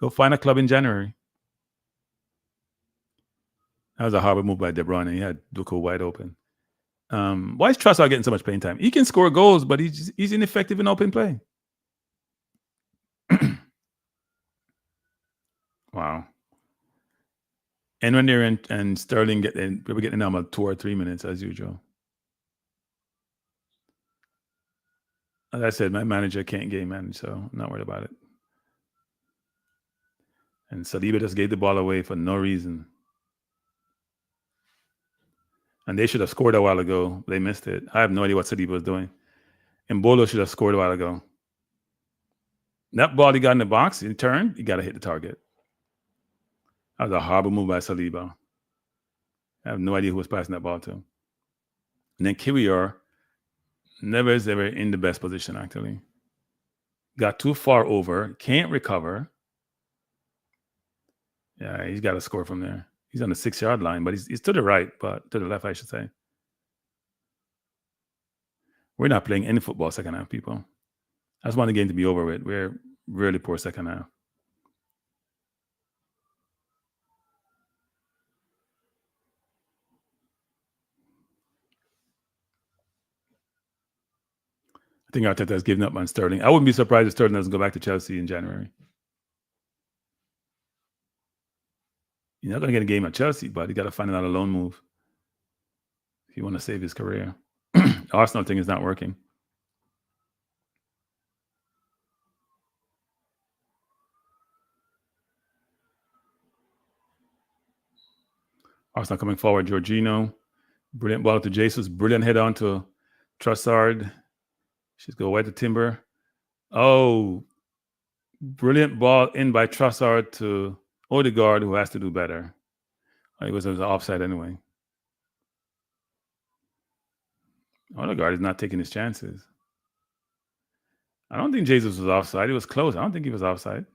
Speaker 2: Go find a club in January. That was a horrible move by De Bruyne. He had Duco wide open. Why is Trossard getting so much playing time? He can score goals, but he's ineffective in open play. Wow. And when they're in, and Sterling we're getting them about 2 or 3 minutes as usual. As I said, my manager can't game manage, so I'm not worried about it. And Saliba just gave the ball away for no reason. And they should have scored a while ago. They missed it. I have no idea what Saliba was doing. And Bolo should have scored a while ago. That ball he got in the box, in turn, he got to hit the target. That was a horrible move by Saliba. I have no idea who was passing that ball to. And then Kiwior never is ever in the best position, actually. Got too far over, can't recover. Yeah, he's got to score from there. He's on the 6-yard line, but he's to the right, but to the left, I should say. We're not playing any football second half, people. I just want the game to be over with. We're really poor second half. I think Arteta has given up on Sterling. I wouldn't be surprised if Sterling doesn't go back to Chelsea in January. You're not going to get a game at Chelsea, but you got to find another loan move if you want to save his career. Arsenal thing is not working. Arsenal coming forward. Jorginho, brilliant ball to Jesus. Brilliant head on to Trossard. She's go wide to Timber. Oh, brilliant ball in by Trossard to Odegaard, who has to do better. It was offside anyway. Odegaard is not taking his chances. I don't think Jesus was offside. It was close. I don't think he was offside.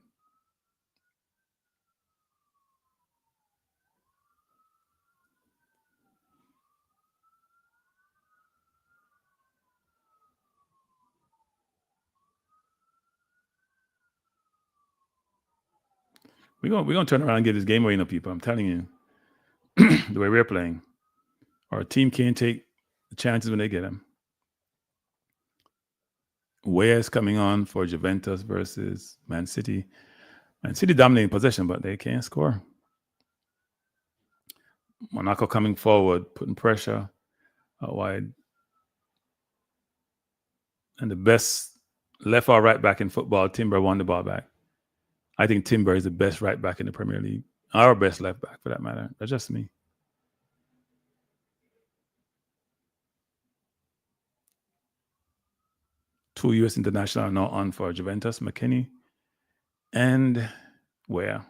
Speaker 2: We're gonna turn around and give this game away, people. I'm telling you. The way we're playing. Our team can't take the chances when they get them. Woes coming on for Juventus versus Man City. Man City dominating possession, but they can't score. Monaco coming forward, putting pressure out wide. And the best left or right back in football, Timber won the ball back. I think Timber is the best right back in the Premier League. Our best left back, for that matter. That's just me. Two U.S. international now on for Juventus, McKinney and Ware.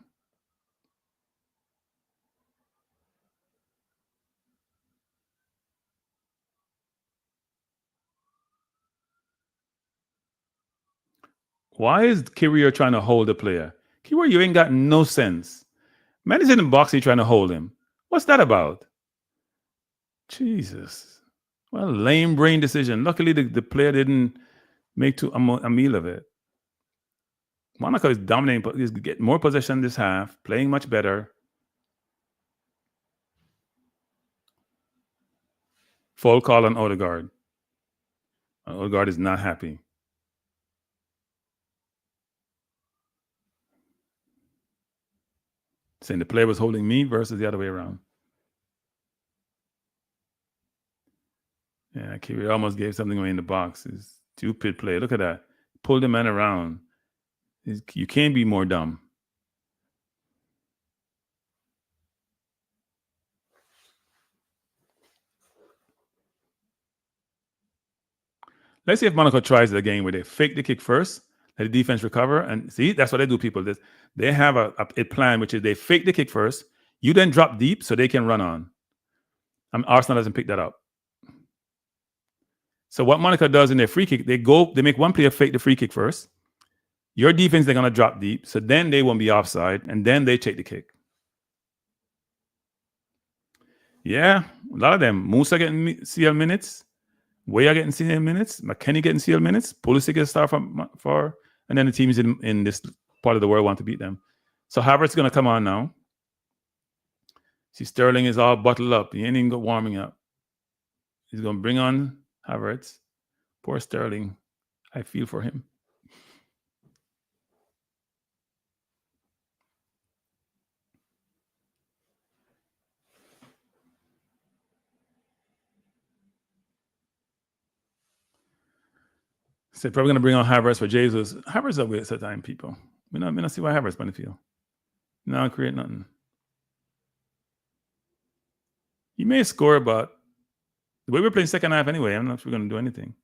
Speaker 2: Why is Kyrier trying to hold the player? Kyrier, you ain't got no sense. Man is in the box, he's trying to hold him. What's that about? Jesus. Well, lame brain decision. Luckily, the player didn't make a meal of it. Monaco is dominating, is getting more possession this half, playing much better. Full call on Odegaard. Odegaard is not happy. Saying the player was holding me versus the other way around. Yeah, Kyrier almost gave something away in the box. It's stupid play. Look at that. Pulled the man around. You can't be more dumb. Let's see if Monaco tries it again where they fake the kick first, let the defense recover. And see, that's what they do, people. They have a plan, which is they fake the kick first. You then drop deep so they can run on. Arsenal doesn't pick that up. So what Monaco does in their free kick, they make one player fake the free kick first. Your defense, they're going to drop deep. So then they won't be offside. And then they take the kick. Yeah, a lot of them. Musa getting CL minutes. Weah getting CL minutes. McKennie getting CL minutes. Pulisic gets start for, and then the teams in this part of the world want to beat them. So Havertz going to come on now. See, Sterling is all bottled up. He ain't even got warming up. He's going to bring on Havertz. Poor Sterling. I feel for him. So probably going to bring on Havertz for Jesus. Havertz a waste of time, people. We not see why Havertz on the field. Now create nothing. He may score, but the way we're playing second half anyway, I'm not sure we're going to do anything.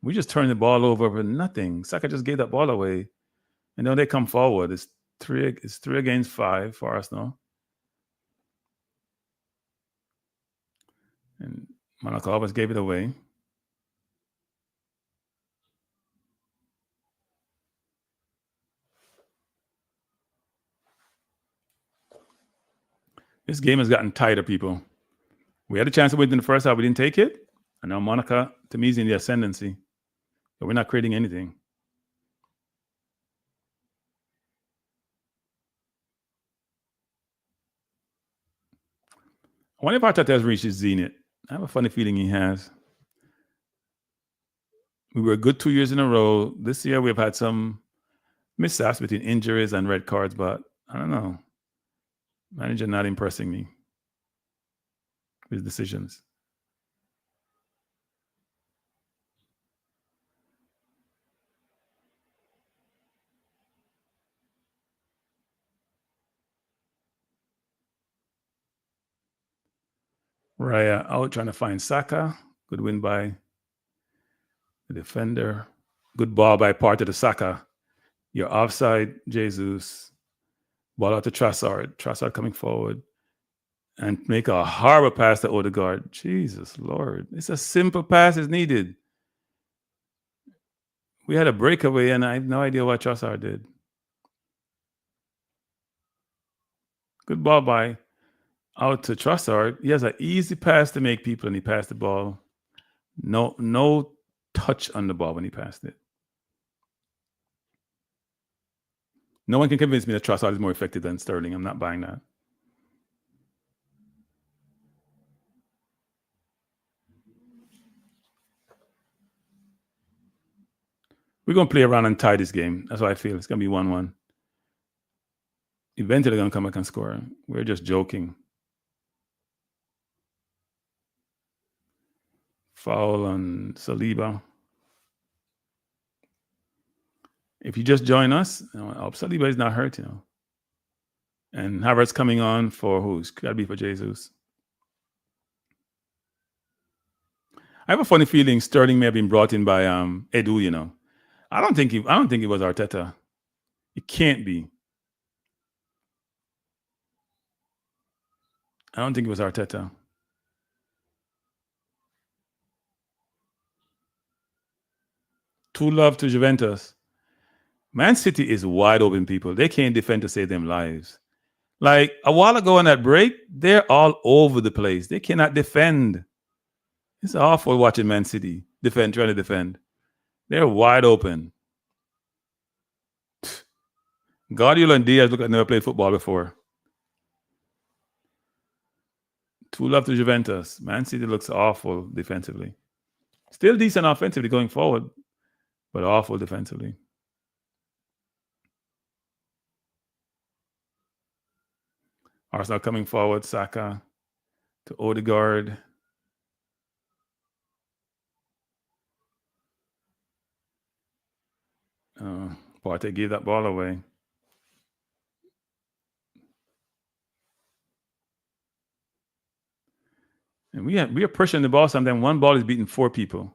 Speaker 2: We just turned the ball over for nothing. Saka just gave that ball away. And then they come forward. It's three against 5 for Arsenal. And Monaco always gave it away. This game has gotten tighter, people. We had a chance to win in the first half. We didn't take it. And now Monaco, to me, is in the ascendancy. But we're not creating anything. I wonder if Arteta has reached his zenith. I have a funny feeling he has. We were good 2 years in a row. This year we've had some mishaps between injuries and red cards, but I don't know. Manager not impressing me. His decisions. Raya out trying to find Saka. Good win by the defender. Good ball by Partey to Saka. You're offside, Jesus. Ball out to Trossard. Trossard coming forward. And make a horrible pass to Odegaard. Jesus Lord. It's a simple pass is needed. We had a breakaway and I have no idea what Trossard did. Good ball by out to Trossard. He has an easy pass to make people and he passed the ball. No touch on the ball when he passed it. No one can convince me that Trossard is more effective than Sterling. I'm not buying that. We're going to play around and tie this game. That's what I feel. It's going to be 1-1. Eventually, they're going to come back and score. We're just joking. Foul on Saliba. If you just join us, Saliba is not hurt, And Havertz coming on for who's got to be for Jesus. I have a funny feeling Sterling may have been brought in by Edu, I don't think it was Arteta. It can't be. I don't think it was Arteta. True love to Juventus. Man City is wide open, people. They can't defend to save them lives. Like a while ago on that break, they're all over the place. They cannot defend. It's awful watching Man City trying to defend. They're wide open. Guardiola and Diaz look like never played football before. True love to Juventus. Man City looks awful defensively. Still decent offensively going forward, but awful defensively. Arsenal coming forward. Saka to Odegaard. Partey gave that ball away. And we are pushing the ball sometimes. One ball is beating 4 people.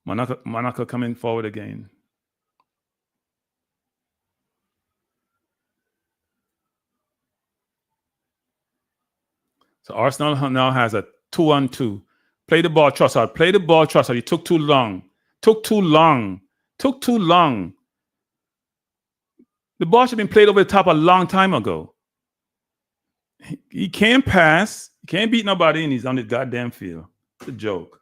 Speaker 2: Monaco coming forward again. So Arsenal now has a 2-on-2. Play the ball, Trossard. Play the ball, Trossard. You took too long. Took too long. The ball should have been played over the top a long time ago. He can't pass. He can't beat nobody, and he's on the goddamn field. It's a joke.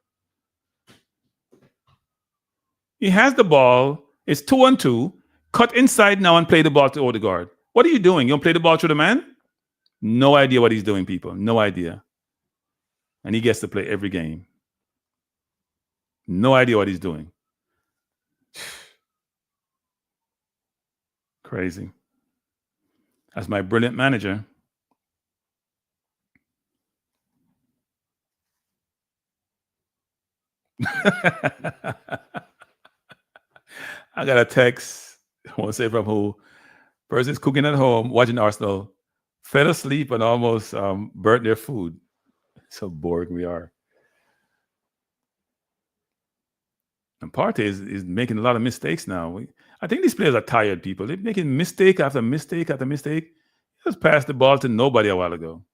Speaker 2: He has the ball. It's 2-on-2. Cut inside now and play the ball to Odegaard. What are you doing? You don't play the ball through the man? No idea what he's doing, people. No idea. And he gets to play every game. No idea what he's doing. Crazy. That's my brilliant manager. I got a text. I won't say from who. Person's cooking at home, watching Arsenal, fell asleep and almost burnt their food. So boring we are. And Partey is making a lot of mistakes now. I think these players are tired, people. They're making mistake after mistake after mistake. Just passed the ball to nobody a while ago.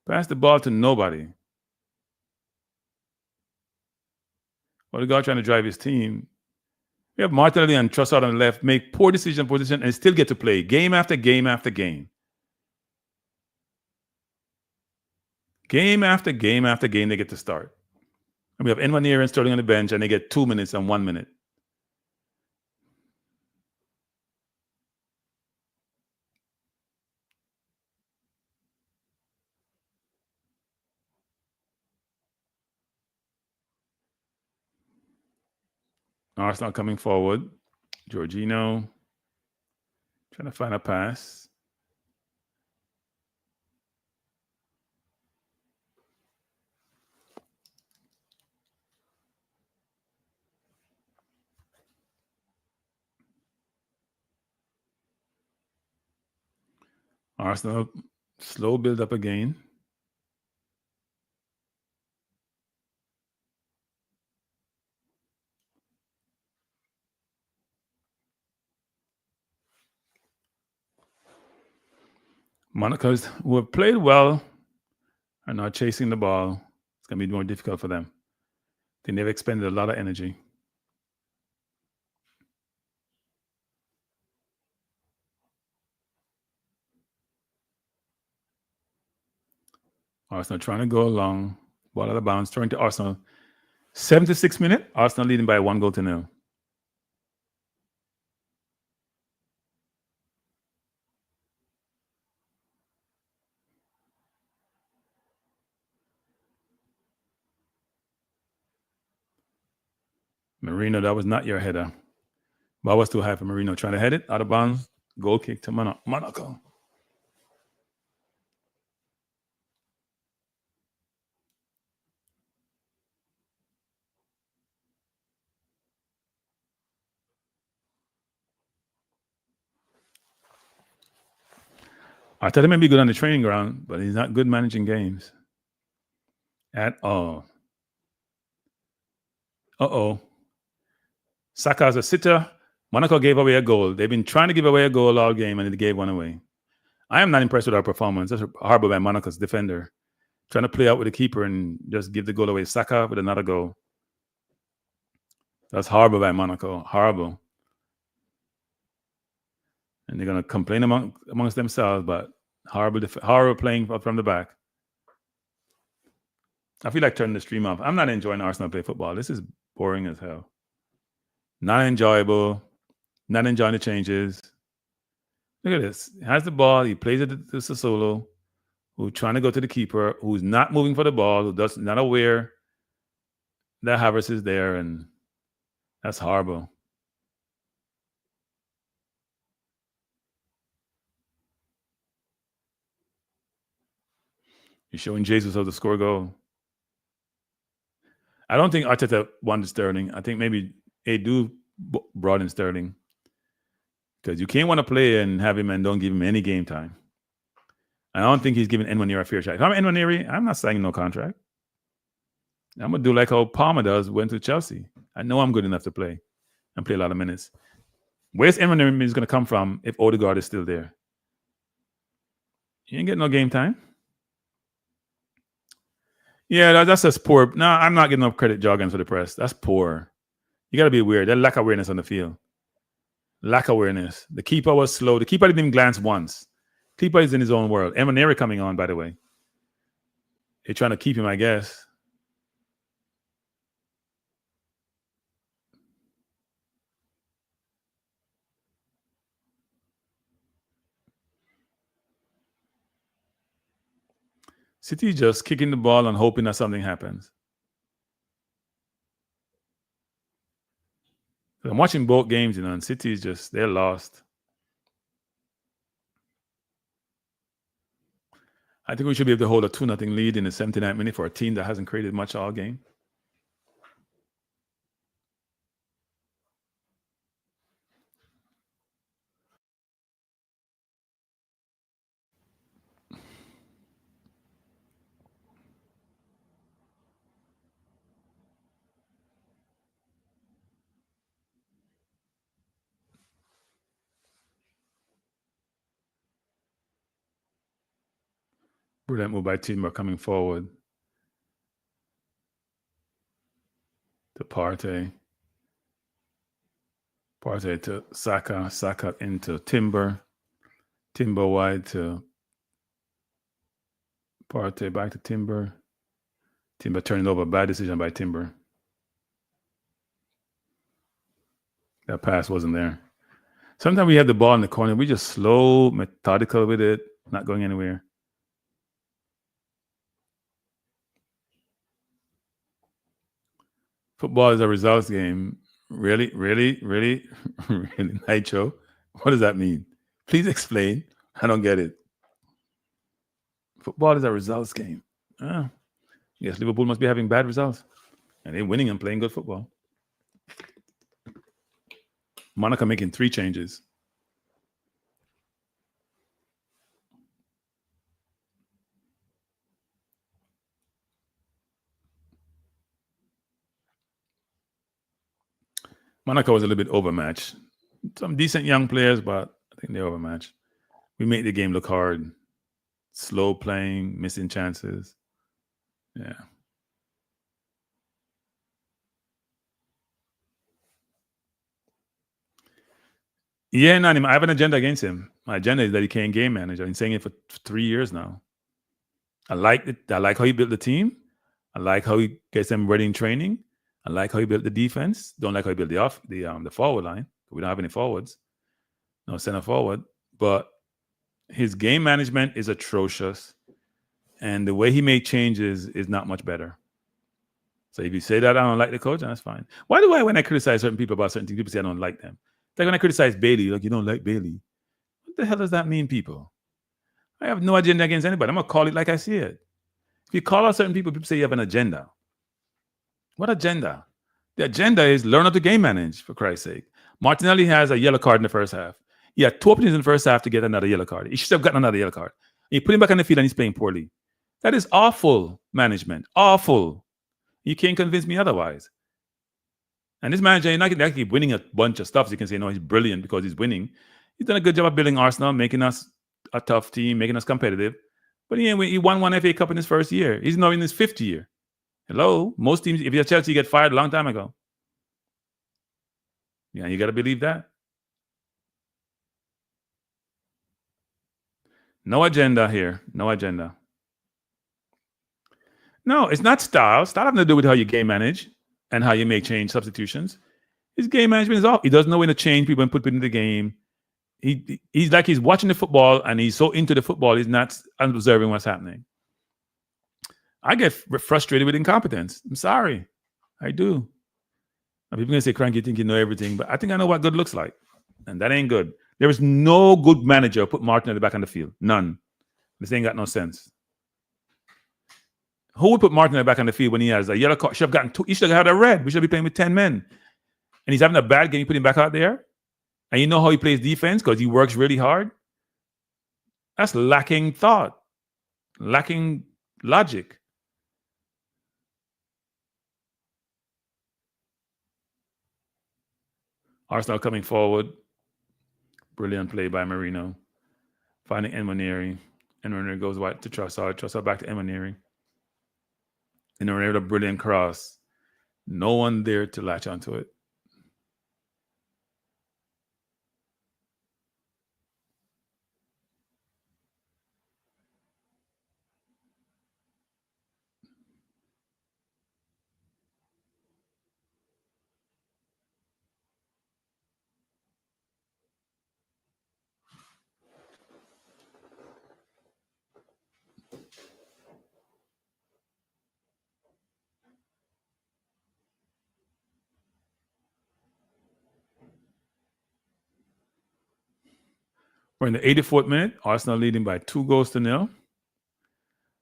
Speaker 2: Passed the ball to nobody. Odegaard trying to drive his team. We have Martinelli and Trossard on the left, make poor decision, and still get to play game after game after game. Game after game after game, they get to start. And we have Nwaneri and Sterling on the bench, and they get 2 minutes and 1 minute. Arsenal coming forward. Jorginho trying to find a pass. Arsenal slow build up again. Monaco's, who have played well, are now chasing the ball. It's going to be more difficult for them. I think they've expended a lot of energy. Arsenal trying to go along. Ball out of bounds, throwing to Arsenal. 76th minute, Arsenal leading by 1-0. Marino, that was not your header. Ball was too high for Marino. Trying to head it out of bounds. Goal kick to Monaco. I thought he may be good on the training ground, but he's not good managing games at all. Saka's a sitter. Monaco gave away a goal. They've been trying to give away a goal all game, and they gave one away. I am not impressed with our performance. That's horrible by Monaco's defender. Trying to play out with the keeper and just give the goal away. Saka with another goal. That's horrible by Monaco. Horrible. And they're going to complain amongst themselves, but horrible playing from the back. I feel like turning the stream off. I'm not enjoying Arsenal play football. This is boring as hell. Not enjoyable. Not enjoying the changes. Look at this. He has the ball. He plays it to Sassuolo, who's trying to go to the keeper, who's not moving for the ball, who's not aware that Havertz is there, and that's horrible. You're showing Jesus how to score a goal. I don't think Arteta wanted Sterling. I think maybe Edu brought in Sterling. Because you can't want to play and have him and don't give him any game time. I don't think he's giving anyone near a fair shot. If I'm Nwaneri, I'm not signing no contract. I'm going to do like how Palmer does, went to Chelsea. I know I'm good enough to play and play a lot of minutes. Where's Nwaneri is going to come from if Odegaard is still there? You ain't getting no game time. Yeah, that's just poor. No, I'm not getting enough credit, Joggins, for the press. That's poor. You got to be weird. There's lack of awareness on the field. Lack of awareness. The keeper was slow. The keeper didn't even glance once. Keeper is in his own world. Emaneri coming on, by the way. They're trying to keep him, I guess. City just kicking the ball and hoping that something happens. I'm watching both games, and City is just, they're lost. I think we should be able to hold a 2-0 lead in the 79th minute for a team that hasn't created much all game. Brilliant move by Timber coming forward. To Partey. Partey to Saka. Saka into Timber. Timber wide to Partey, back to Timber. Timber turning over. Bad decision by Timber. That pass wasn't there. Sometimes we have the ball in the corner. We just slow, methodical with it, not going anywhere. Football is a results game. Really, really, really, really, Nitro? What does that mean? Please explain. I don't get it. Football is a results game. Ah, yes, Liverpool must be having bad results. And they're winning and playing good football. Monaco making 3 changes. Monaco was a little bit overmatched. Some decent young players, but I think they're overmatched. We made the game look hard. Slow playing, missing chances. Yeah. Yeah, no, I have an agenda against him. My agenda is that he can't game manage. I've been saying it for 3 years now. I like it. I like how he built the team. I like how he gets them ready in training. I like how he built the defense. Don't like how he built the forward line. We don't have any forwards. No center forward. But his game management is atrocious. And the way he made changes is not much better. So if you say that I don't like the coach, that's fine. Why do I, when I criticize certain people about certain things, people say I don't like them? Like when I criticize Bailey, like you don't like Bailey. What the hell does that mean, people? I have no agenda against anybody. I'm going to call it like I see it. If you call out certain people, people say you have an agenda. What agenda? The agenda is learn how to game manage, for Christ's sake. Martinelli has a yellow card in the first half. He had 2 opportunities in the first half to get another yellow card. He should have gotten another yellow card. You put him back on the field and he's playing poorly. That is awful management. Awful. You can't convince me otherwise. And this manager, you're not going to keep winning a bunch of stuff. So you can say, no, he's brilliant because he's winning. He's done a good job of building Arsenal, making us a tough team, making us competitive. But he won 1 FA Cup in his first year. He's now in his 5th year. Hello? Most teams, if you're Chelsea, you get fired a long time ago. Yeah, you got to believe that. No agenda here. No agenda. No, it's not style. Style having to do with how you game manage and how you make change substitutions. His game management is off. He doesn't know when to change people and put people in the game. He's like he's watching the football and he's so into the football, he's not observing what's happening. I get frustrated with incompetence. I'm sorry. I do. Now, people are going to say, Cranky, you think you know everything, but I think I know what good looks like. And that ain't good. There is no good manager who put Martin at the back on the field. None. This ain't got no sense. Who would put Martin at the back on the field when he has a yellow card? Should have gotten 2. He should have had a red. We should be playing with 10 men. And he's having a bad game. You put him back out there. And you know how he plays defense because he works really hard. That's lacking thought. Lacking logic. Arsenal coming forward. Brilliant play by Marino. Finding Emaneri. Emaneri goes wide to Trossard. Trossard back to Emaneri. And Emaneri with a brilliant cross. No one there to latch onto it. We're in the 84th minute. Arsenal leading by 2-0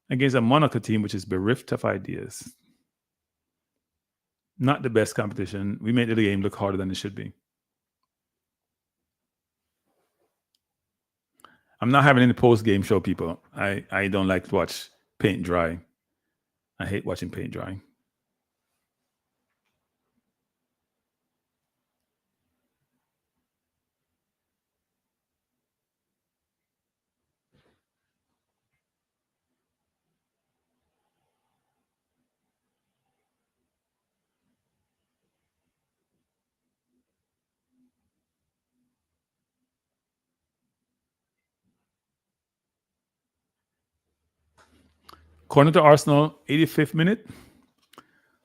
Speaker 2: against a Monaco team which is bereft of ideas. Not the best competition. We made the game look harder than it should be. I'm not having any post-game show, people. I don't like to watch paint dry. I hate watching paint dry. Corner to Arsenal, 85th minute.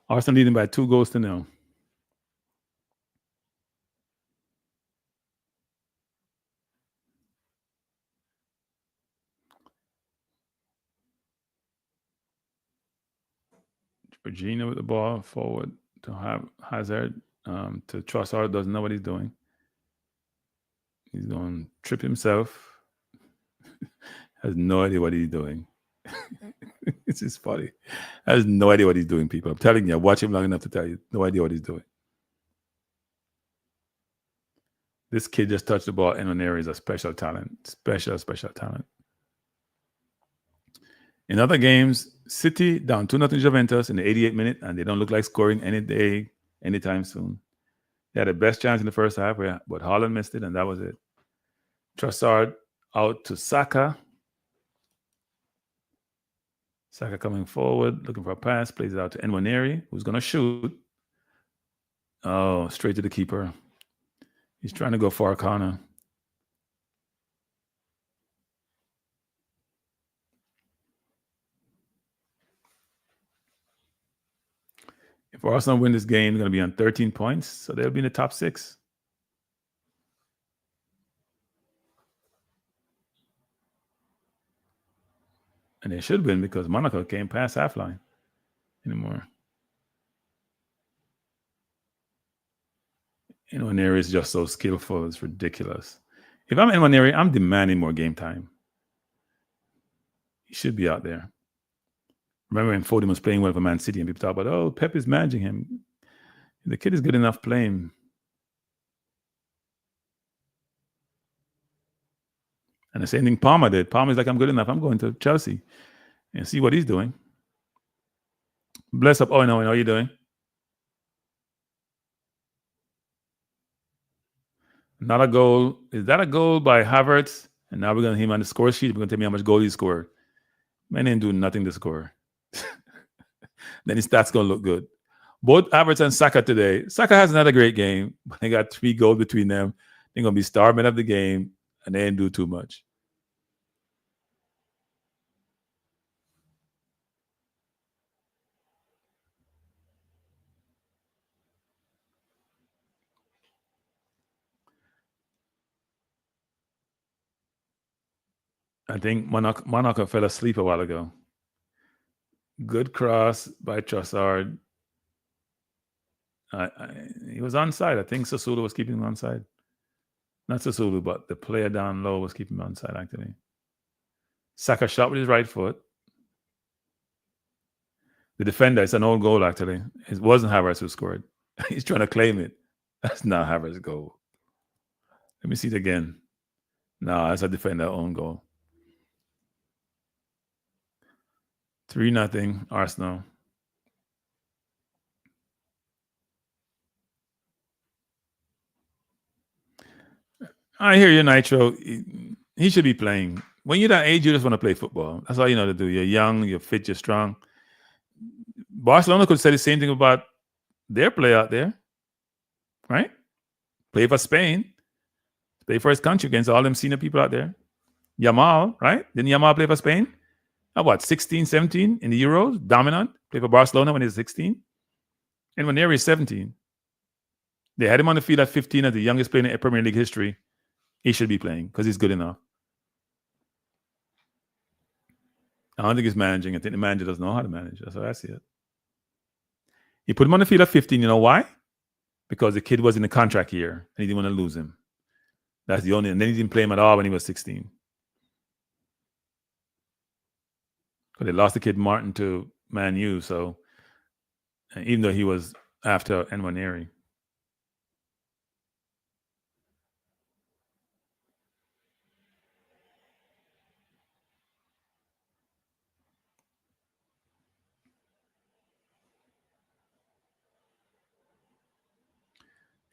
Speaker 2: Arsenal leading by 2-0. Virginia with the ball forward to have Hazard. to Trossard. Doesn't know what he's doing. He's going to trip himself. Has no idea what he's doing. It's just funny. Has no idea what he's doing, people. I'm telling you, I watch him long enough to tell you. No idea what he's doing. This kid just touched the ball. Enoneri is a special talent. Special talent. In other games, City down 2-0 Juventus in the 88th minute, and they don't look like scoring any day, anytime soon. They had the best chance in the first half, but Haaland missed it, and that was it. Trossard out to Saka. Saka coming forward, looking for a pass, plays it out to Enoneri, who's going to shoot. Oh, straight to the keeper. He's trying to go for a corner. If Arsenal win this game, they're going to be on 13 points, so they'll be in the top 6. And they should win because Monaco can't pass half line anymore. Enoneri is just so skillful. It's ridiculous. If I'm Enoneri, I'm demanding more game time. He should be out there. Remember when Foden was playing well for Man City and people talk about, oh, Pep is managing him. The kid is good enough playing. And the same thing Palmer did. Palmer's like, I'm good enough. I'm going to Chelsea and see what he's doing. Bless up. Oh, no, how are you doing? Not a goal. Is that a goal by Havertz? And now we're going to him on the score sheet. We're going to tell me how much goal he scored. Man ain't doing nothing to score. Then his stats going to look good. Both Havertz and Saka today. Saka has another great game, but they got 3 goals between them. They're going to be starving of the game, and they didn't do too much. I think Monaco fell asleep a while ago. Good cross by Trossard. He was onside. I think Sassuolo was keeping him onside. Not Sassuolo, but the player down low was keeping him onside, actually. Saka shot with his right foot. The defender, it's an old goal, actually. It wasn't Havertz who scored. He's trying to claim it. That's not Havertz's goal. Let me see it again. No, that's a defender own goal. 3-0 Arsenal. I hear you, Nitro. He should be playing. When you're that age, you just want to play football. That's all you know to do. You're young, you're fit, you're strong. Barcelona could say the same thing about their play out there, right? Play for Spain. Play for his country against all them senior people out there. Yamal, right? Didn't Yamal play for Spain? At what, 16, 17 in the Euros? Dominant. Play for Barcelona when he was 16. And when they were 17. They had him on the field at 15 as the youngest player in Premier League history. He should be playing because he's good enough. I don't think he's managing. I think the manager doesn't know how to manage. That's how I see it. He put him on the field at 15. You know why? Because the kid was in the contract year and he didn't want to lose him. That's the only. And then he didn't play him at all when he was 16. Because they lost the kid Martin to Man U. So even though he was after Enwaneri.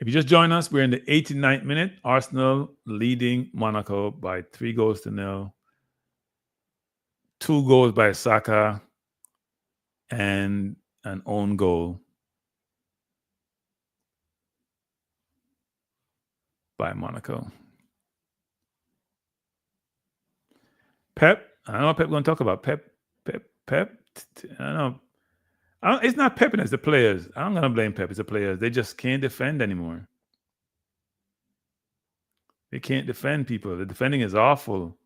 Speaker 2: If you just join us, we're in the 89th minute. Arsenal leading Monaco by 3-0. 2 goals by Saka and an own goal by Monaco. Pep, I don't know what Pep going to talk about. Pep. I don't know. It's not Pep, it's the players. I'm going to blame Pep. It's the players. They just can't defend anymore. They can't defend people. The defending is awful.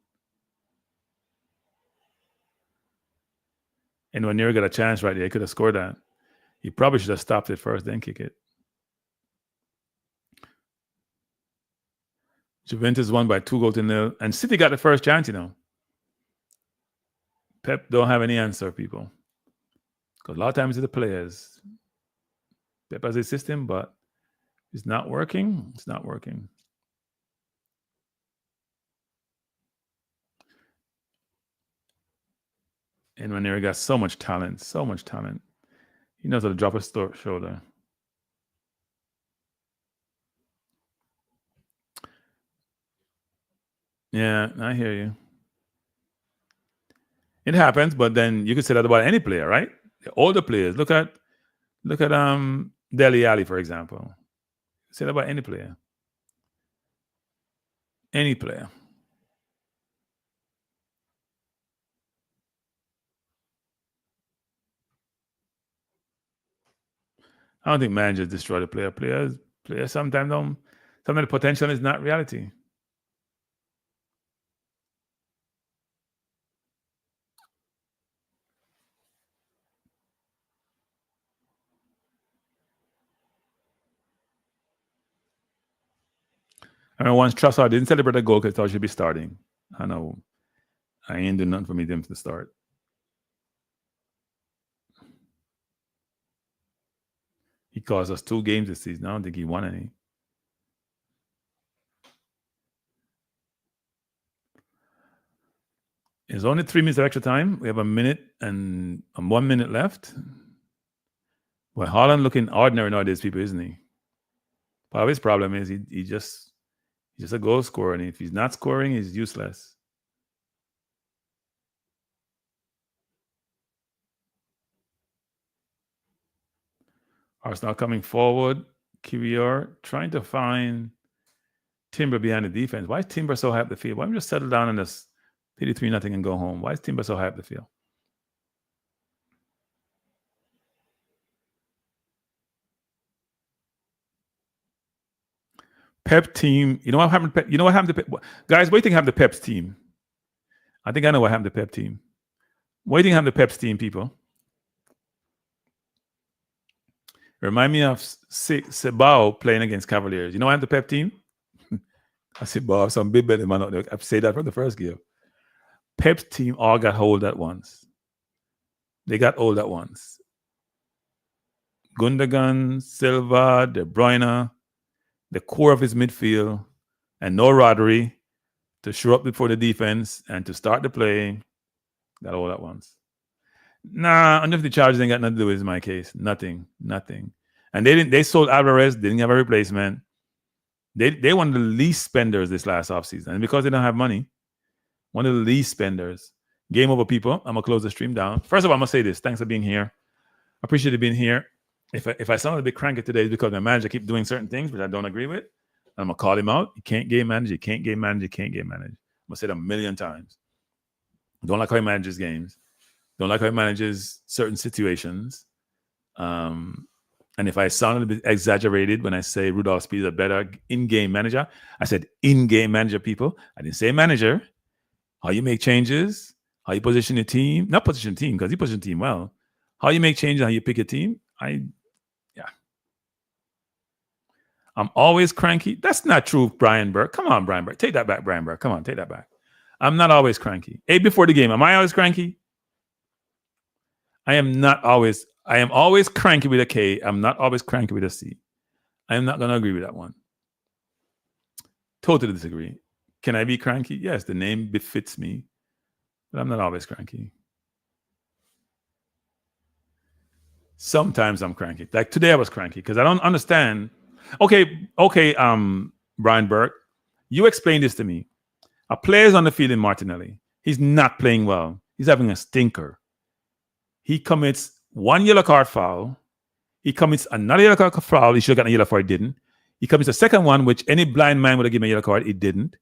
Speaker 2: And when Nero got a chance right there, he could have scored that. He probably should have stopped it first, then kick it. Juventus won by 2-0, and City got the first chance, you know. Pep don't have any answer, people. Because a lot of times it's the players. Pep has a system, but it's not working. It's not working. And when got so much talent, he knows how to drop a shoulder. Yeah, I hear you. It happens, but then you could say that about any player, right? The older players. Look at Dele Alli, for example. Say that about any player. Any player. I don't think managers destroy the player. Players sometimes don't. Sometimes the potential is not reality. I mean, once Trossard didn't celebrate a goal because he thought he should be starting. I know. I ain't doing nothing for me them to start. He caused us 2 games this season. I don't think he won any. It's only 3 minutes of extra time. We have a minute and 1 minute left. Well, Haaland looking ordinary nowadays, people, isn't he? Part of his problem is he's just a goal scorer, and if he's not scoring, he's useless. Arsenal coming forward. Kiwior trying to find Timber behind the defense. Why is Timber so high up the field? Why don't we just settle down and just 3-0 and go home? Why is Timber so high up the field? Pep team. You know what happened? You know what happened to Pep? Guys, what do you think happened to Pep's team? I think I know what happened to Pep team. What do you think happened to Pep's team, people? Remind me of Sebao playing against Cavaliers. You know what happened to Pep team? I said, Bob, some big better man out there. I've said that from the first game. Pep's team all got hold at once. They got old at once. Gundogan, Silva, De Bruyne, the core of his midfield, and no Rodri to show up before the defense and to start the play. Got all at once. Nah, under the charges ain't got nothing to do with it in my case. Nothing. And they sold Alvarez, didn't have a replacement. They one of the least spenders this last offseason. And because they don't have money, one of the least spenders. Game over, people. I'm gonna close the stream down. First of all, I'm gonna say this. Thanks for being here. I appreciate you being here. If I sound a bit cranky today, it's because my manager keep doing certain things which I don't agree with. I'm gonna call him out. You can't game manage. You can't game manage. You can't game manage. I'm gonna say it a million times. Don't like how he manages games. Don't like how he manages certain situations. And if I sound a bit exaggerated when I say Rudolph Speed is a better in-game manager, I said in-game manager, people. I didn't say manager. How you make changes, how you position your team. Not position team, because you position the team well. How you make changes, how you pick a team. I'm always cranky. That's not true, Brian Burke. Come on, Brian Burke. Take that back, Brian Burke. Come on, take that back. I'm not always cranky. Hey, before the game, am I always cranky? I am always cranky with a K. I'm not always cranky with a C. I am not going to agree with that one. Totally disagree. Can I be cranky? Yes, the name befits me, but I'm not always cranky. Sometimes I'm cranky. Like today I was cranky because I don't understand. Okay, Brian Burke, you explain this to me. A player's on the field in Martinelli. He's not playing well. He's having a stinker. He commits one yellow card foul. He commits another yellow card foul. He should have gotten a yellow card. He didn't. He commits a second one, which any blind man would have given a yellow card. He didn't.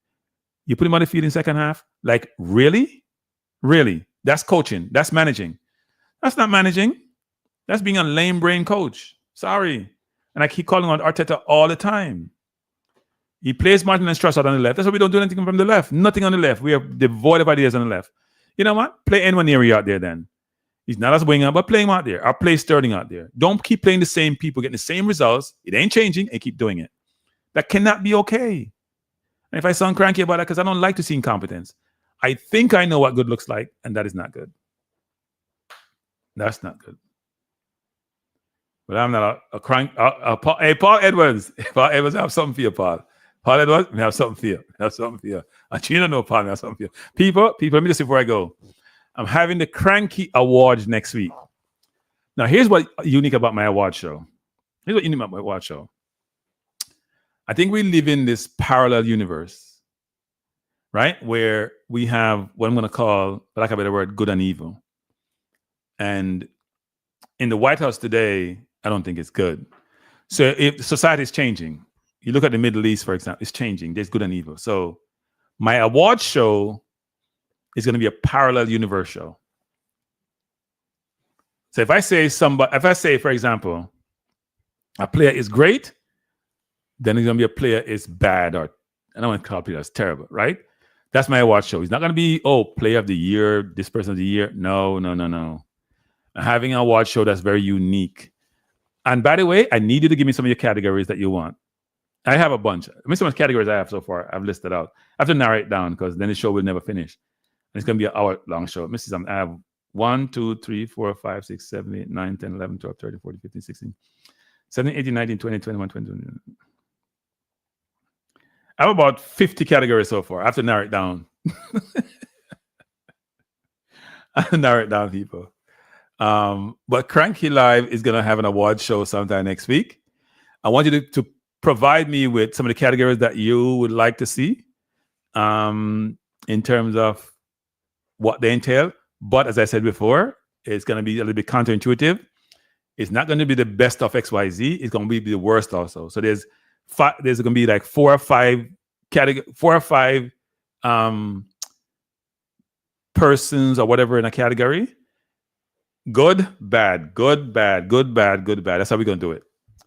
Speaker 2: You put him on the field in second half? Like, really? Really? That's coaching. That's managing. That's not managing. That's being a lame brain coach. Sorry. And I keep calling on Arteta all the time. He plays Martin and Trossard on the left. That's why we don't do anything from the left. Nothing on the left. We are devoid of ideas on the left. You know what? Play Nwaneri out there then. He's not as winger, but play him out there. Or play Sterling out there. Don't keep playing the same people, getting the same results. It ain't changing, and keep doing it. That cannot be okay. And if I sound cranky about that, because I don't like to see incompetence, I think I know what good looks like, and that is not good. That's not good. But I'm not a crank. Hey, Paul Edwards. Paul Edwards, I have something for you, Paul. Paul Edwards, we have something for you. I have something for you. You don't know, Paul, I have something for you. People, let me just say before I go. I'm having the Cranky Awards next week. Now, here's what unique about my award show. Here's what unique about my award show. I think we live in this parallel universe, right? Where we have what I'm going to call, for lack of a better word, good and evil. And in the White House today, I don't think it's good. So if society is changing, you look at the Middle East, for example, it's changing. There's good and evil. So my award show is going to be a parallel universe show. So if I say, for example, a player is great, then it's going to be a player is bad, or I don't want to call player as terrible, right? That's my award show. It's not going to be, player of the year, this person of the year. No. I'm having an award show that's very unique. And by the way, I need you to give me some of your categories that you want. I have a bunch. Let me see how much categories I have so far. I've listed out. I have to narrow it down because then the show will never finish. And it's going to be an hour-long show. Let me see something. I have 1, 2, 3, 4, 5, 6, 7, 8, 9, 10, 11, 12, 13, 14, 15, 16, 17, 18, 19, 20, 21, 22. I have about 50 categories so far. I have to narrow it down. I have to narrow it down, people. But Cranky Live is going to have an award show sometime next week. I want you to provide me with some of the categories that you would like to see in terms of what they entail. But as I said before, it's going to be a little bit counterintuitive. It's not going to be the best of XYZ. It's going to be the worst also. So there's going to be like 4 or 5 persons or whatever in a category. Good, bad, good, bad, good, bad, good, bad. That's how we're going to do it.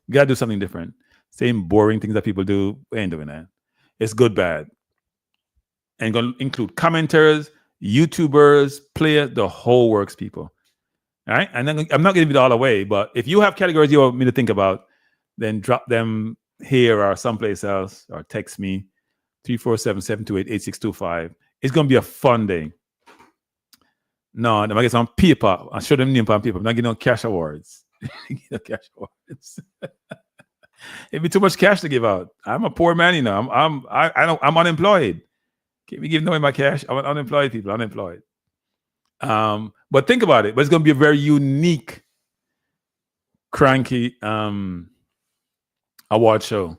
Speaker 2: We got to do something different. Same boring things that people do. We ain't doing that. It's good, bad. And going to include commenters, YouTubers, players, the whole works, people. All right? And then I'm not going to give it all away, but if you have categories you want me to think about, then drop them here or someplace else or text me 347-728-8625. It's going to be a fun day. No, I'm going to get some paper. I'll show them name on paper. I'm not getting no cash awards. Cash awards. It'd be too much cash to give out. I'm a poor man, you know. I'm unemployed. Can't be giving away my cash. I'm unemployed, people. Unemployed. But think about it. But it's going to be a very unique, Cranky award show.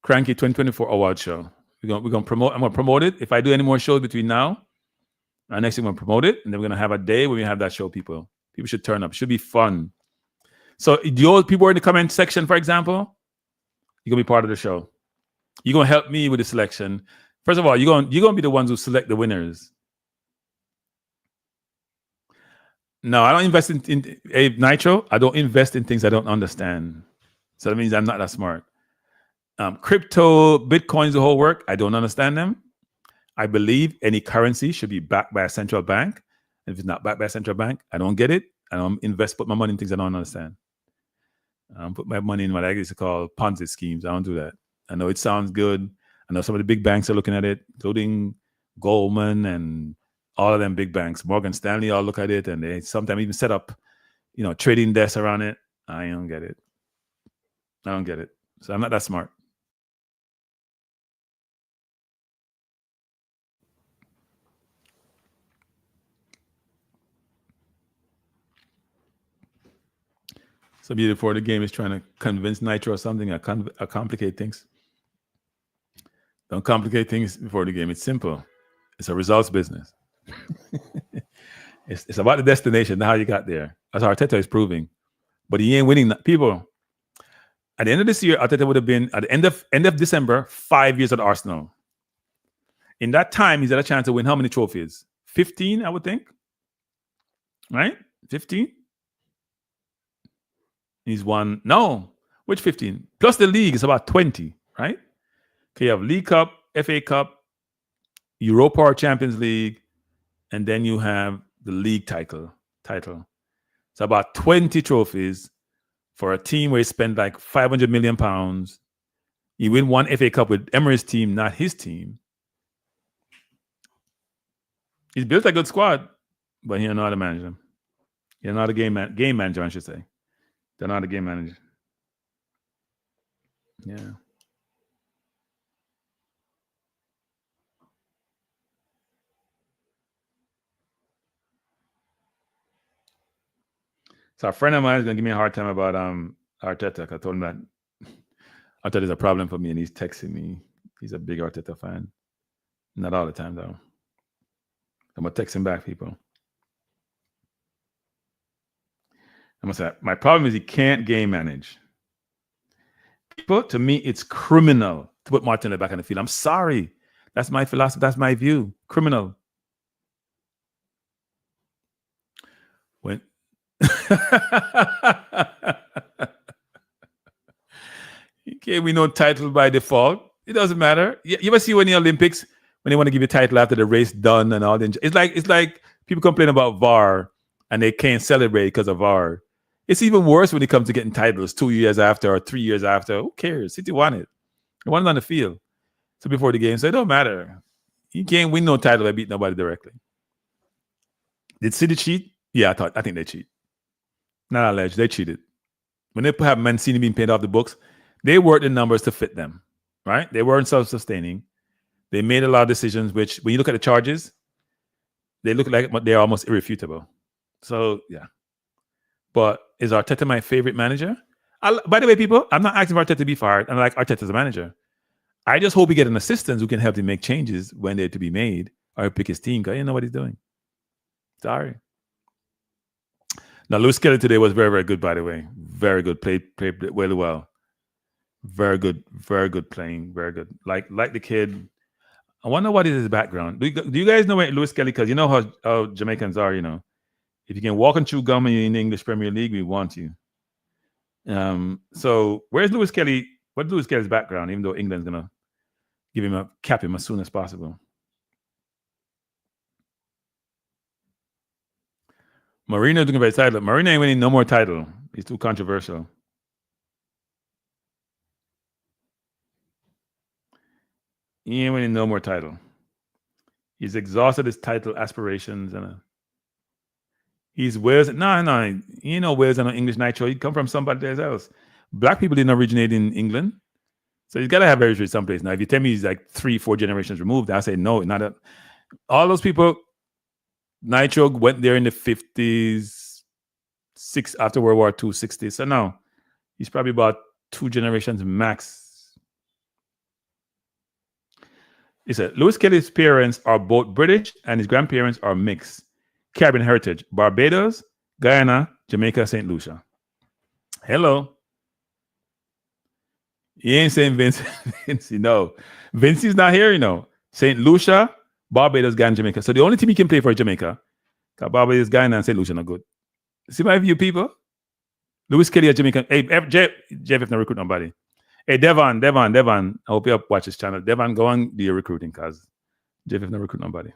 Speaker 2: Cranky 2024 award show. We're going to promote. I'm going to promote it. If I do any more shows between now and next week, I'm going to promote it. And then we're going to have a day when we have that show, people. People should turn up. It should be fun. So the old people in the comment section, for example, you're going to be part of the show. You're going to help me with the selection. First of all, you're going to be the ones who select the winners. No, I don't invest in Nitro. I don't invest in things I don't understand. So that means I'm not that smart. Crypto, Bitcoins, the whole work, I don't understand them. I believe any currency should be backed by a central bank. And if it's not backed by a central bank, I don't get it. I don't put my money in things I don't understand. I don't put my money in what I used to call Ponzi schemes. I don't do that. I know it sounds good. I know some of the big banks are looking at it, including Goldman and all of them big banks. Morgan Stanley all look at it, and they sometimes even set up, trading desks around it. I don't get it. I don't get it. So I'm not that smart. So before the game is trying to convince Nitro or something, or complicate things. Don't complicate things before the game. It's simple. It's a results business. It's about the destination, not how you got there. That's how Arteta is proving. But he ain't winning. People, at the end of this year, Arteta would have been, at the end of December, 5 years at Arsenal. In that time, he's had a chance to win how many trophies? 15, I would think. Right? 15? He's won, no, which 15? Plus the league is about 20, right? Okay, you have League Cup, FA Cup, Europa or Champions League, and then you have the league title. It's about 20 trophies for a team where you spend like £500 million He win one FA Cup with Emery's team, not his team. He's built a good squad, but he don't know how to manage them. He's not a game manager, I should say. They're not a game manager. Yeah. So a friend of mine is gonna give me a hard time about Arteta. I told him that Arteta is a problem for me, and he's texting me. He's a big Arteta fan. Not all the time though. I'm gonna text him back, people. I'm gonna say my problem is he can't game manage. People, to me, it's criminal to put Martinelli back on the field. I'm sorry. That's my philosophy. That's my view. Criminal. When you can't win no title by default. It doesn't matter. You ever see when the Olympics, when they want to give you a title after the race done and all, it's like people complain about VAR and they can't celebrate because of VAR. It's even worse when it comes to getting titles 2 years after or 3 years after. Who cares? City won it. They won it on the field. So before the game, so it don't matter. You can't win no title by beating nobody directly. Did City cheat? Yeah, I think they cheat. Not alleged. They cheated. When they have Mancini being paid off the books, they worked the numbers to fit them, right? They weren't self-sustaining. They made a lot of decisions, which when you look at the charges, they look like they're almost irrefutable. So, yeah. But is Arteta my favorite manager? By the way, people, I'm not asking for Arteta to be fired. I like Arteta as a manager. I just hope he get an assistant who can help him make changes when they're to be made or pick his team because he doesn't know what he's doing. Sorry. Now, Lewis Kelly today was very, very good, by the way. Very good. Played really well. Very good playing. Very good. Like the kid. I wonder what is his background. Do you guys know where Lewis Kelly? Because you know how Jamaicans are, you know. If you can walk and chew gum in the English Premier League, we want you. So where's Lewis Kelly? What's Lewis Kelly's background? Even though England's gonna cap him as soon as possible. Mourinho's looking for a title. Mourinho ain't winning no more title. He's too controversial. He ain't winning no more title. He's exhausted his title aspirations and he's Wales. No, he ain't no Wales and no English nitro. He come from somebody else. Black people didn't originate in England, so he's got to have heritage someplace. Now, if you tell me he's like 3-4 generations removed, I say no. Not that. All those people. Nitro went there in the 50s, after World War II, 60s. So no, he's probably about 2 generations max. He said, Lewis Kelly's parents are both British and his grandparents are mixed. Caribbean heritage, Barbados, Guyana, Jamaica, St. Lucia. Hello. He ain't saying Vinci, no. Vinci's not here, you know. St. Lucia, Barbados, Guyana, Jamaica. So the only team he can play for is Jamaica. Because Barbados, Guyana, and St. Lucia not good. See my view, people? Lewis Kelly at Jamaica. Hey, Jeff if not recruit nobody. Hey, Devon. I hope you watch this channel. Devon, go on do your recruiting because Jeff if not recruit nobody.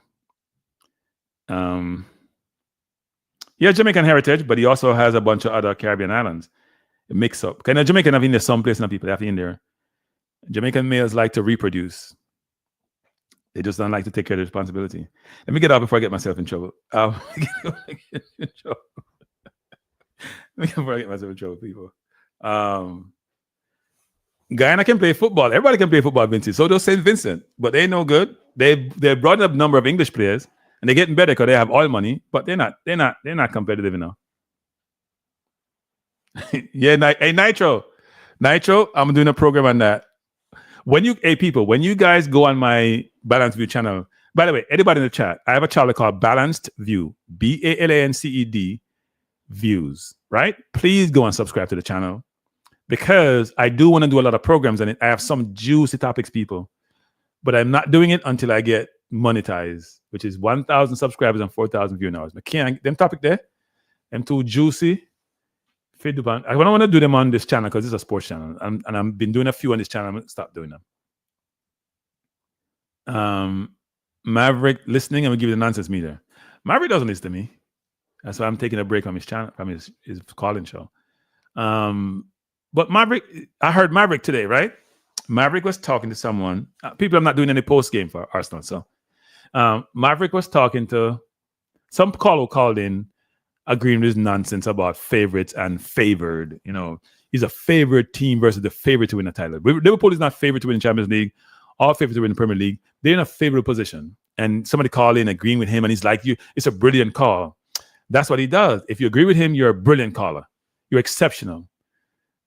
Speaker 2: He has Jamaican heritage, but he also has a bunch of other Caribbean islands. A mix up. Because Jamaican have in there some place, not people have in there. Jamaican males like to reproduce. They just don't like to take care of the responsibility. Let me get out before I get myself in trouble. Before I get myself in trouble, people. Guyana can play football. Everybody can play football, Vincent. So does St. Vincent. But they no good. They brought up a number of English players, and they're getting better because they have oil money. But they're not competitive enough. Yeah, hey Nitro, I'm doing a program on that. When you guys go on my Balanced View channel, by the way, anybody in the chat, I have a channel called Balanced View, BALANCED views, right? Please go and subscribe to the channel because I do want to do a lot of programs and I have some juicy topics, people, but I'm not doing it until I get monetized, which is 1,000 subscribers and 4,000 view hours. Them topic there, them too juicy. I don't want to do them on this channel because it's a sports channel, and I've been doing a few on this channel. I'm going to stop doing them. Maverick listening, I'm going to give you the nonsense meter. Maverick doesn't listen to me. That's why I'm taking a break from his channel, from his calling show. But Maverick, I heard Maverick today, right? Maverick was talking to someone. People, I'm not doing any post game for Arsenal. So Maverick was talking to some caller called in, agreeing with his nonsense about favorites and favored. You know, he's a favorite team versus the favorite to win the title. Liverpool is not favorite to win the Champions League, or favorite to win the Premier League. They're in a favorable position. And somebody called in agreeing with him, and he's like, it's a brilliant call. That's what he does. If you agree with him, you're a brilliant caller. You're exceptional.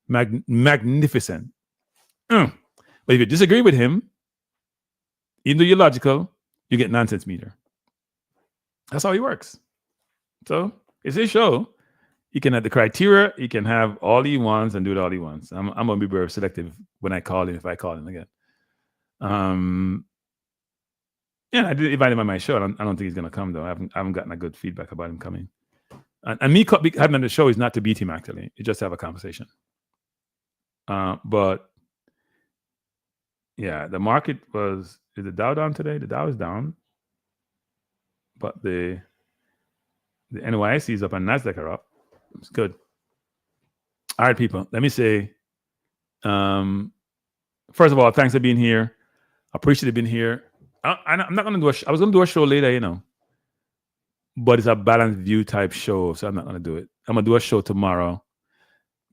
Speaker 2: Magnificent. But if you disagree with him, even though you're logical, you get nonsense meter. That's how he works. So it's his show. He can have the criteria. He can have all he wants and do it all he wants. I'm going to be very selective when I call him, if I call him again. Yeah, I did invite him on my show. I don't think he's going to come, though. I haven't gotten a good feedback about him coming. And me having him on the show is not to beat him, actually. It's just to have a conversation. But yeah, the market is the Dow down today? The Dow is down. But the NYSE is up and NASDAQ are up. It's good. All right, people. Let me say, first of all, thanks for being here. I appreciate you being here. I'm not going to do I was going to do a show later, you know. But it's a balanced view type show, so I'm not going to do it. I'm going to do a show tomorrow.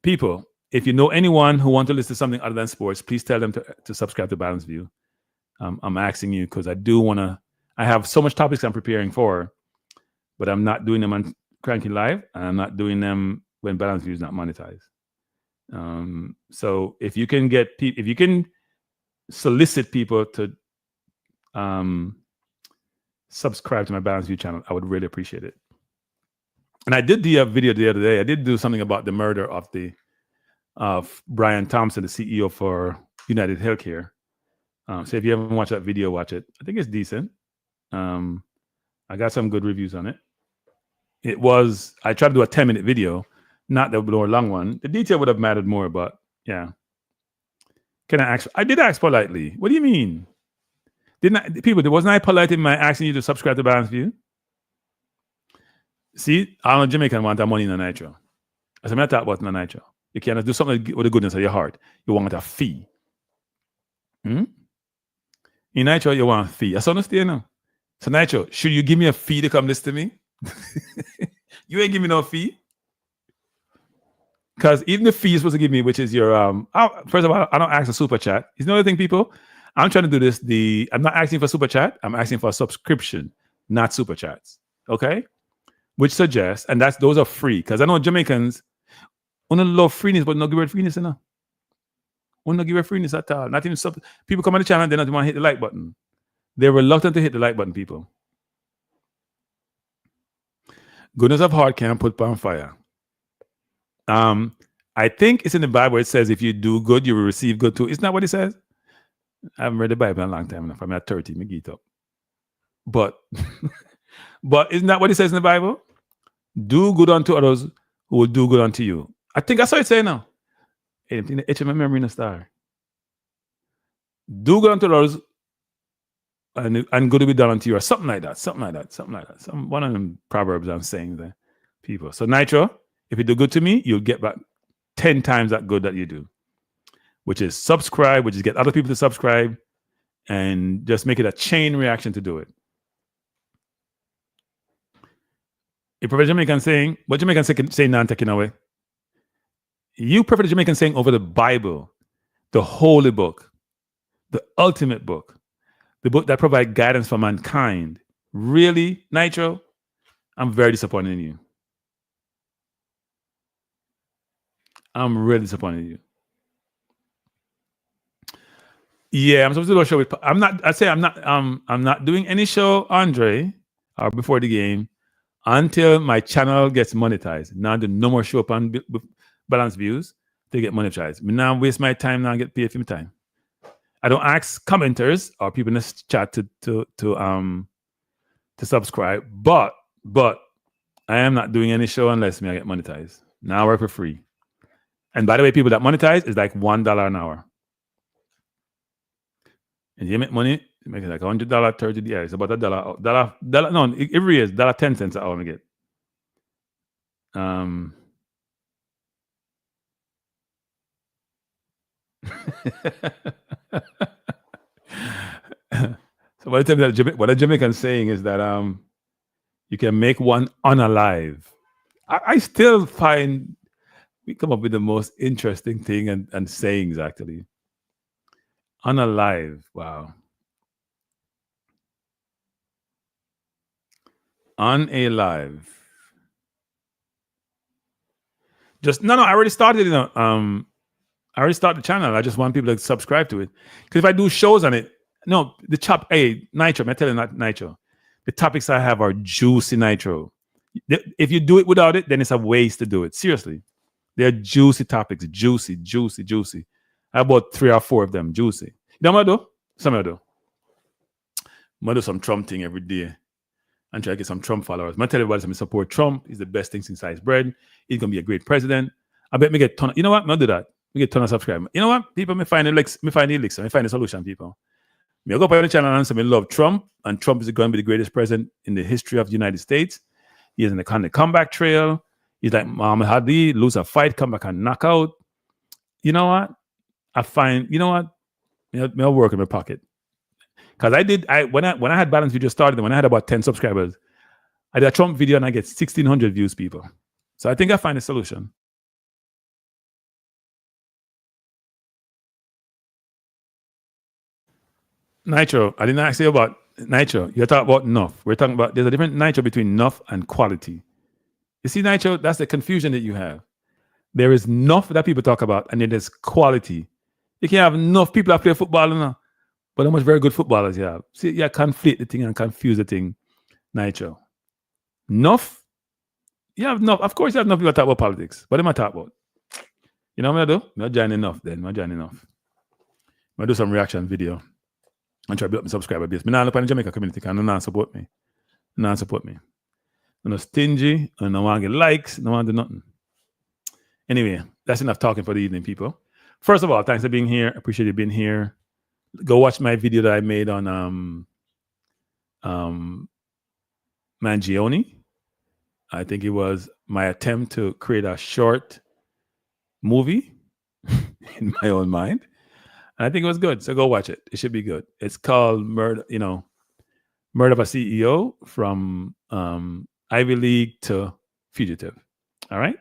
Speaker 2: People, if you know anyone who wants to listen to something other than sports, please tell them to subscribe to Balanced View. I'm asking you because I do want to. I have so much topics I'm preparing for, but I'm not doing them on Cranky Live, and I'm not doing them when Balanced View is not monetized. So if you can if you can solicit people to subscribe to my Balanced View channel, I would really appreciate it. And I did the video the other day. I did do something about the murder of Brian Thompson, the CEO for United Healthcare. So if you haven't watched that video, watch it. I think it's decent. I got some good reviews on it. I tried to do a 10-minute video, not the more long one. The detail would have mattered more, but yeah. I did ask politely. What do you mean? Wasn't I polite in my asking you to subscribe to Balanced View? See, I'm a Jamaican want that money in the nitro. As I'm not talking about in the nitro. You cannot do something with the goodness of your heart. You want a fee. In nitro, you want a fee. That's honest, you know. So nitro, should you give me a fee to come listen to me? You ain't give me no fee. Because even the fee you're supposed to give me, which is your first of all, I don't ask for super chat. It's another thing, people. I'm trying to do this. I'm not asking for super chat. I'm asking for a subscription, not super chats. Okay? Which suggests, and those are free. Because I know Jamaicans want to love freeness, but not give it freeness, you know. Want to give it freeness at all. Not even people come on the channel, they don't want to hit the like button. They're reluctant to hit the like button, people. Goodness of heart can't put on fire. I think it's in the Bible. It says if you do good, you will receive good too. Isn't that what it says? I haven't read the Bible in a long time enough. I'm at 30, me get up. But isn't that what it says in the Bible? Do good unto others who will do good unto you. I think that's what it's saying now. Anything the itch of my memory in a star. Do good unto others and good will be done unto you, or something like that. One of them proverbs I'm saying there, people. So Nitro, if you do good to me, you'll get back 10 times that good that you do. Which is subscribe, which is get other people to subscribe, and just make it a chain reaction to do it. You prefer Jamaican saying, what Jamaican saying now taking away? You prefer the Jamaican saying over the Bible, the holy book, the ultimate book, the book that provides guidance for mankind. Really, Nitro? I'm very disappointed in you. I'm really disappointed in you. Yeah, I'm supposed to do a show with. I'm not doing any show, Andre, or before the game, until my channel gets monetized. Now do no more show up on Balanced Views to get monetized. Me now waste my time now and get paid for my time. I don't ask commenters or people in this chat to subscribe, but I am not doing any show unless I get monetized. Now I work for free. And by the way, people that monetize is like $1 an hour. And you make money, you make it like $100, $30. Yeah, it's about $1. No, every year it's $1.10 an hour I get. So what a Jamaican saying is that you can make one unalive. I still find we come up with the most interesting thing and sayings actually. Unalive. Wow. Unalive. Just no. I already started. I already started the channel. I just want people to subscribe to it. Because if I do shows on it, no, Nitro. I'm telling you, not Nitro. The topics I have are juicy, Nitro. If you do it without it, then it's a waste to do it. Seriously, they're juicy topics. Juicy. I have about 3 or 4 of them. Juicy. You know what I do? Some I do. I'm gonna do some Trump thing every day and try to get some Trump followers. I'm gonna tell everybody to support Trump. He's the best thing since sliced bread. He's gonna be a great president. I bet me get ton. You know what? I'm gonna do that. We get ton of subscribers. You know what? People may find the elixir, may find the solution, people. Me go up on the channel and say me love Trump, and Trump is going to be the greatest president in the history of the United States. He is in the comeback trail. He's like Muhammad Hadi, lose a fight, come back and knock out. You know what? I'll work in my pocket. Because when I had Balance Video started, when I had about 10 subscribers, I did a Trump video and I get 1,600 views, people. So I think I find a solution. Nitro, I didn't ask you about Nitro. You're talking about enough. We're talking about, there's a different Nitro between enough and quality. You see, Nitro, that's the confusion that you have. There is enough that people talk about, and then there's quality. You can have enough people that play football, but how much very good footballers you have. See, you conflate the thing and confuse the thing, Nitro. Enough? You have enough. Of course, you have enough people that talk about politics. What am I talking about? You know what I do? I'm not joining enough then. I'm going to do some reaction video and try to build up my subscriber base. I'm not up in the Jamaica community because no one support me. I'm not stingy. I don't want to get likes. I don't want to do nothing. Anyway, that's enough talking for the evening, people. First of all, thanks for being here. Appreciate you being here. Go watch my video that I made on Mangione. I think it was my attempt to create a short movie in my own mind. And I think it was good. So go watch it. It should be good. It's called Murder of a CEO from Ivy League to Fugitive. All right.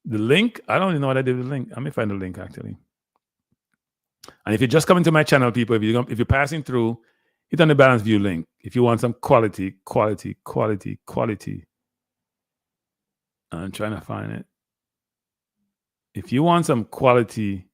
Speaker 2: The link, I don't even know what I did with the link. I may find the link actually. And if you're just coming to my channel, people, if you're passing through, hit on the Balance View link. If you want some quality. I'm trying to find it. If you want some quality,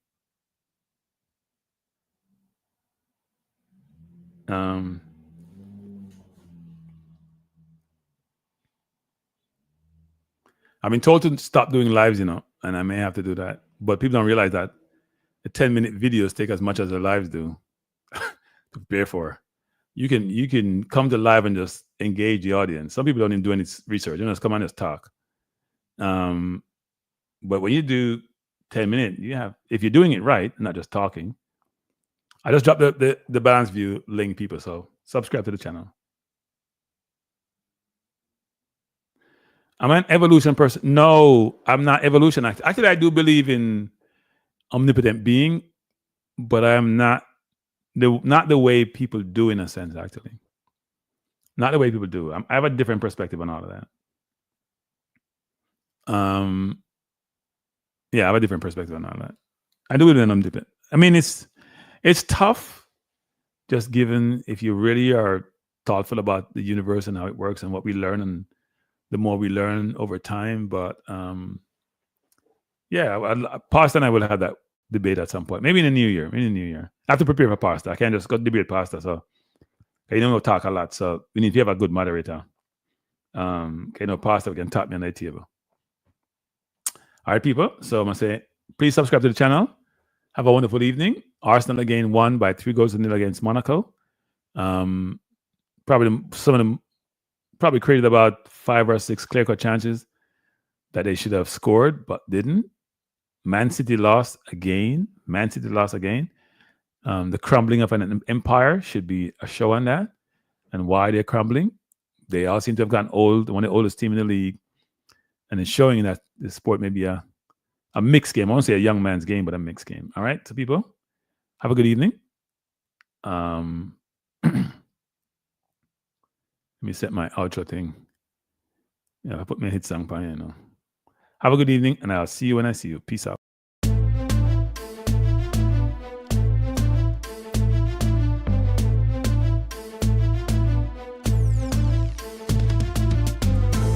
Speaker 2: I've been told to stop doing lives, and I may have to do that. But people don't realize that the 10-minute videos take as much as the lives do to prepare for. You can come to live and just engage the audience. Some people don't even do any research. Just come on and just talk. But when you do 10 minutes, if you're doing it right, not just talking. I just dropped the Balance View link, people. So subscribe to the channel. Am I an evolution person? No, I'm not evolution. Actually, I do believe in omnipotent being, but I am not the way people do, in a sense, actually. Not the way people do. I have a different perspective on all of that. Yeah, I have a different perspective on all that. I do believe in omnipotent. I mean, it's tough, just given if you really are thoughtful about the universe and how it works and what we learn, and the more we learn over time. But Pasta and I will have that debate at some point. Maybe in the new year. I have to prepare for Pasta. I can't just go debate Pasta. So we'll talk a lot. So we need to have a good moderator. Pasta, we can tap me on the table. All right, people. So I'm gonna say, please subscribe to the channel. Have a wonderful evening. Arsenal again won by 3-0 against Monaco. Probably some of them created about 5 or 6 clear-cut chances that they should have scored, but didn't. Man City lost again. The crumbling of an empire should be a show on that and why they're crumbling. They all seem to have gotten old, one of the oldest team in the league. And it's showing that the sport may be a mixed game. I won't say a young man's game, but a mixed game. All right, so people, Have a good evening. Let me set my outro thing. Yeah, I put my hit song on here now. Have a good evening, and I'll see you when I see you. Peace out.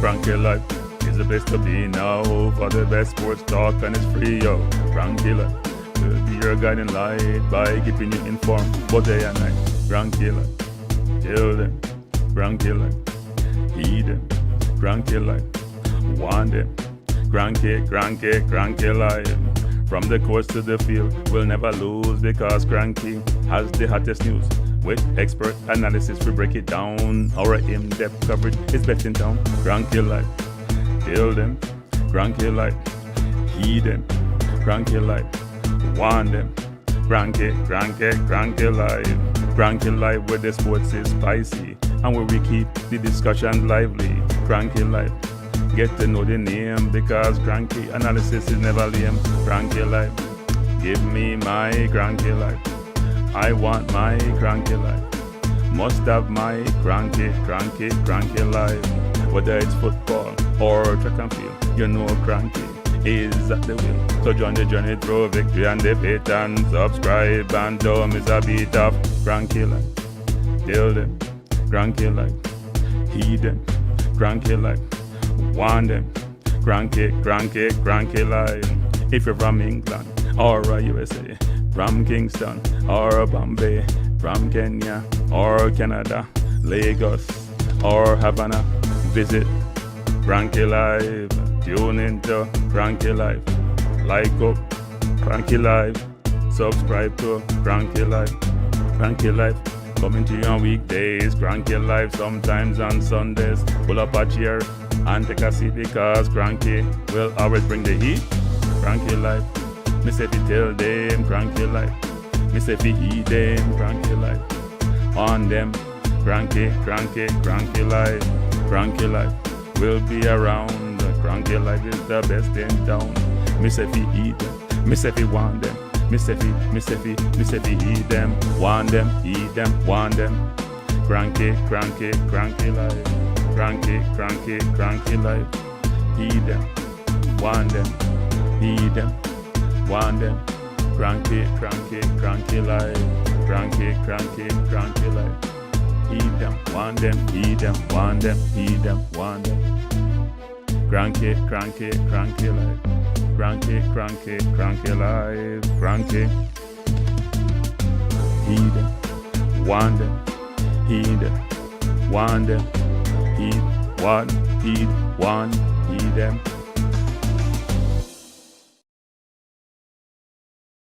Speaker 2: Cranky life is the best to be now. For the best sports talk, and it's free, yo. Cranky life will be your guiding light by keeping you informed both day and night. Cranky life, tell them. Cranky life, heed them. Cranky life, want them. Cranky life. From the course to the field, we'll never lose because Cranky has the hottest news. With expert analysis, we break it down. Our in-depth coverage is best in town. Cranky life, tell them. Cranky life, heed them. Cranky life, want them. Cranky life. Cranky life where the sports is spicy and where we keep the discussion lively. Cranky life, get to know the name because Cranky analysis is never lame. Cranky life, give me my Cranky life. I want my Cranky life. Must have my Cranky life. Whether it's football or track and field, you know Cranky is at the wheel. So join the journey through victory and defeat and subscribe and don't miss a beat of Cranky life. Tell them, Cranky life. Heed them, Cranky life. Want them, Cranky life. If you're from England or USA, from Kingston or Bombay, from Kenya or Canada, Lagos or Havana, visit Cranky Live. Tune into Cranky Live. Like up Cranky Live. Subscribe to Cranky Live. Cranky Live coming to you on weekdays. Cranky Live sometimes on Sundays. Pull up a chair and take a seat because Cranky will always bring the heat. Cranky Live. Me say fi tell them Cranky life. Me say fi heed them Cranky life. On them Cranky life. Cranky life will be around. Cranky life is the best in town. Me say fi heed them. Me say fi want them. Me say fi heed them. Want them, heed them, want them. Cranky life. Cranky life. Heed them, want them, heed them. Want them, Cranky life. Cranky life. Heed them, want them, heed them, want them, heed them, want them. Cranky life. Cranky life. Cranky. Heed them, want them, heed them, want them, heed, want, heed them.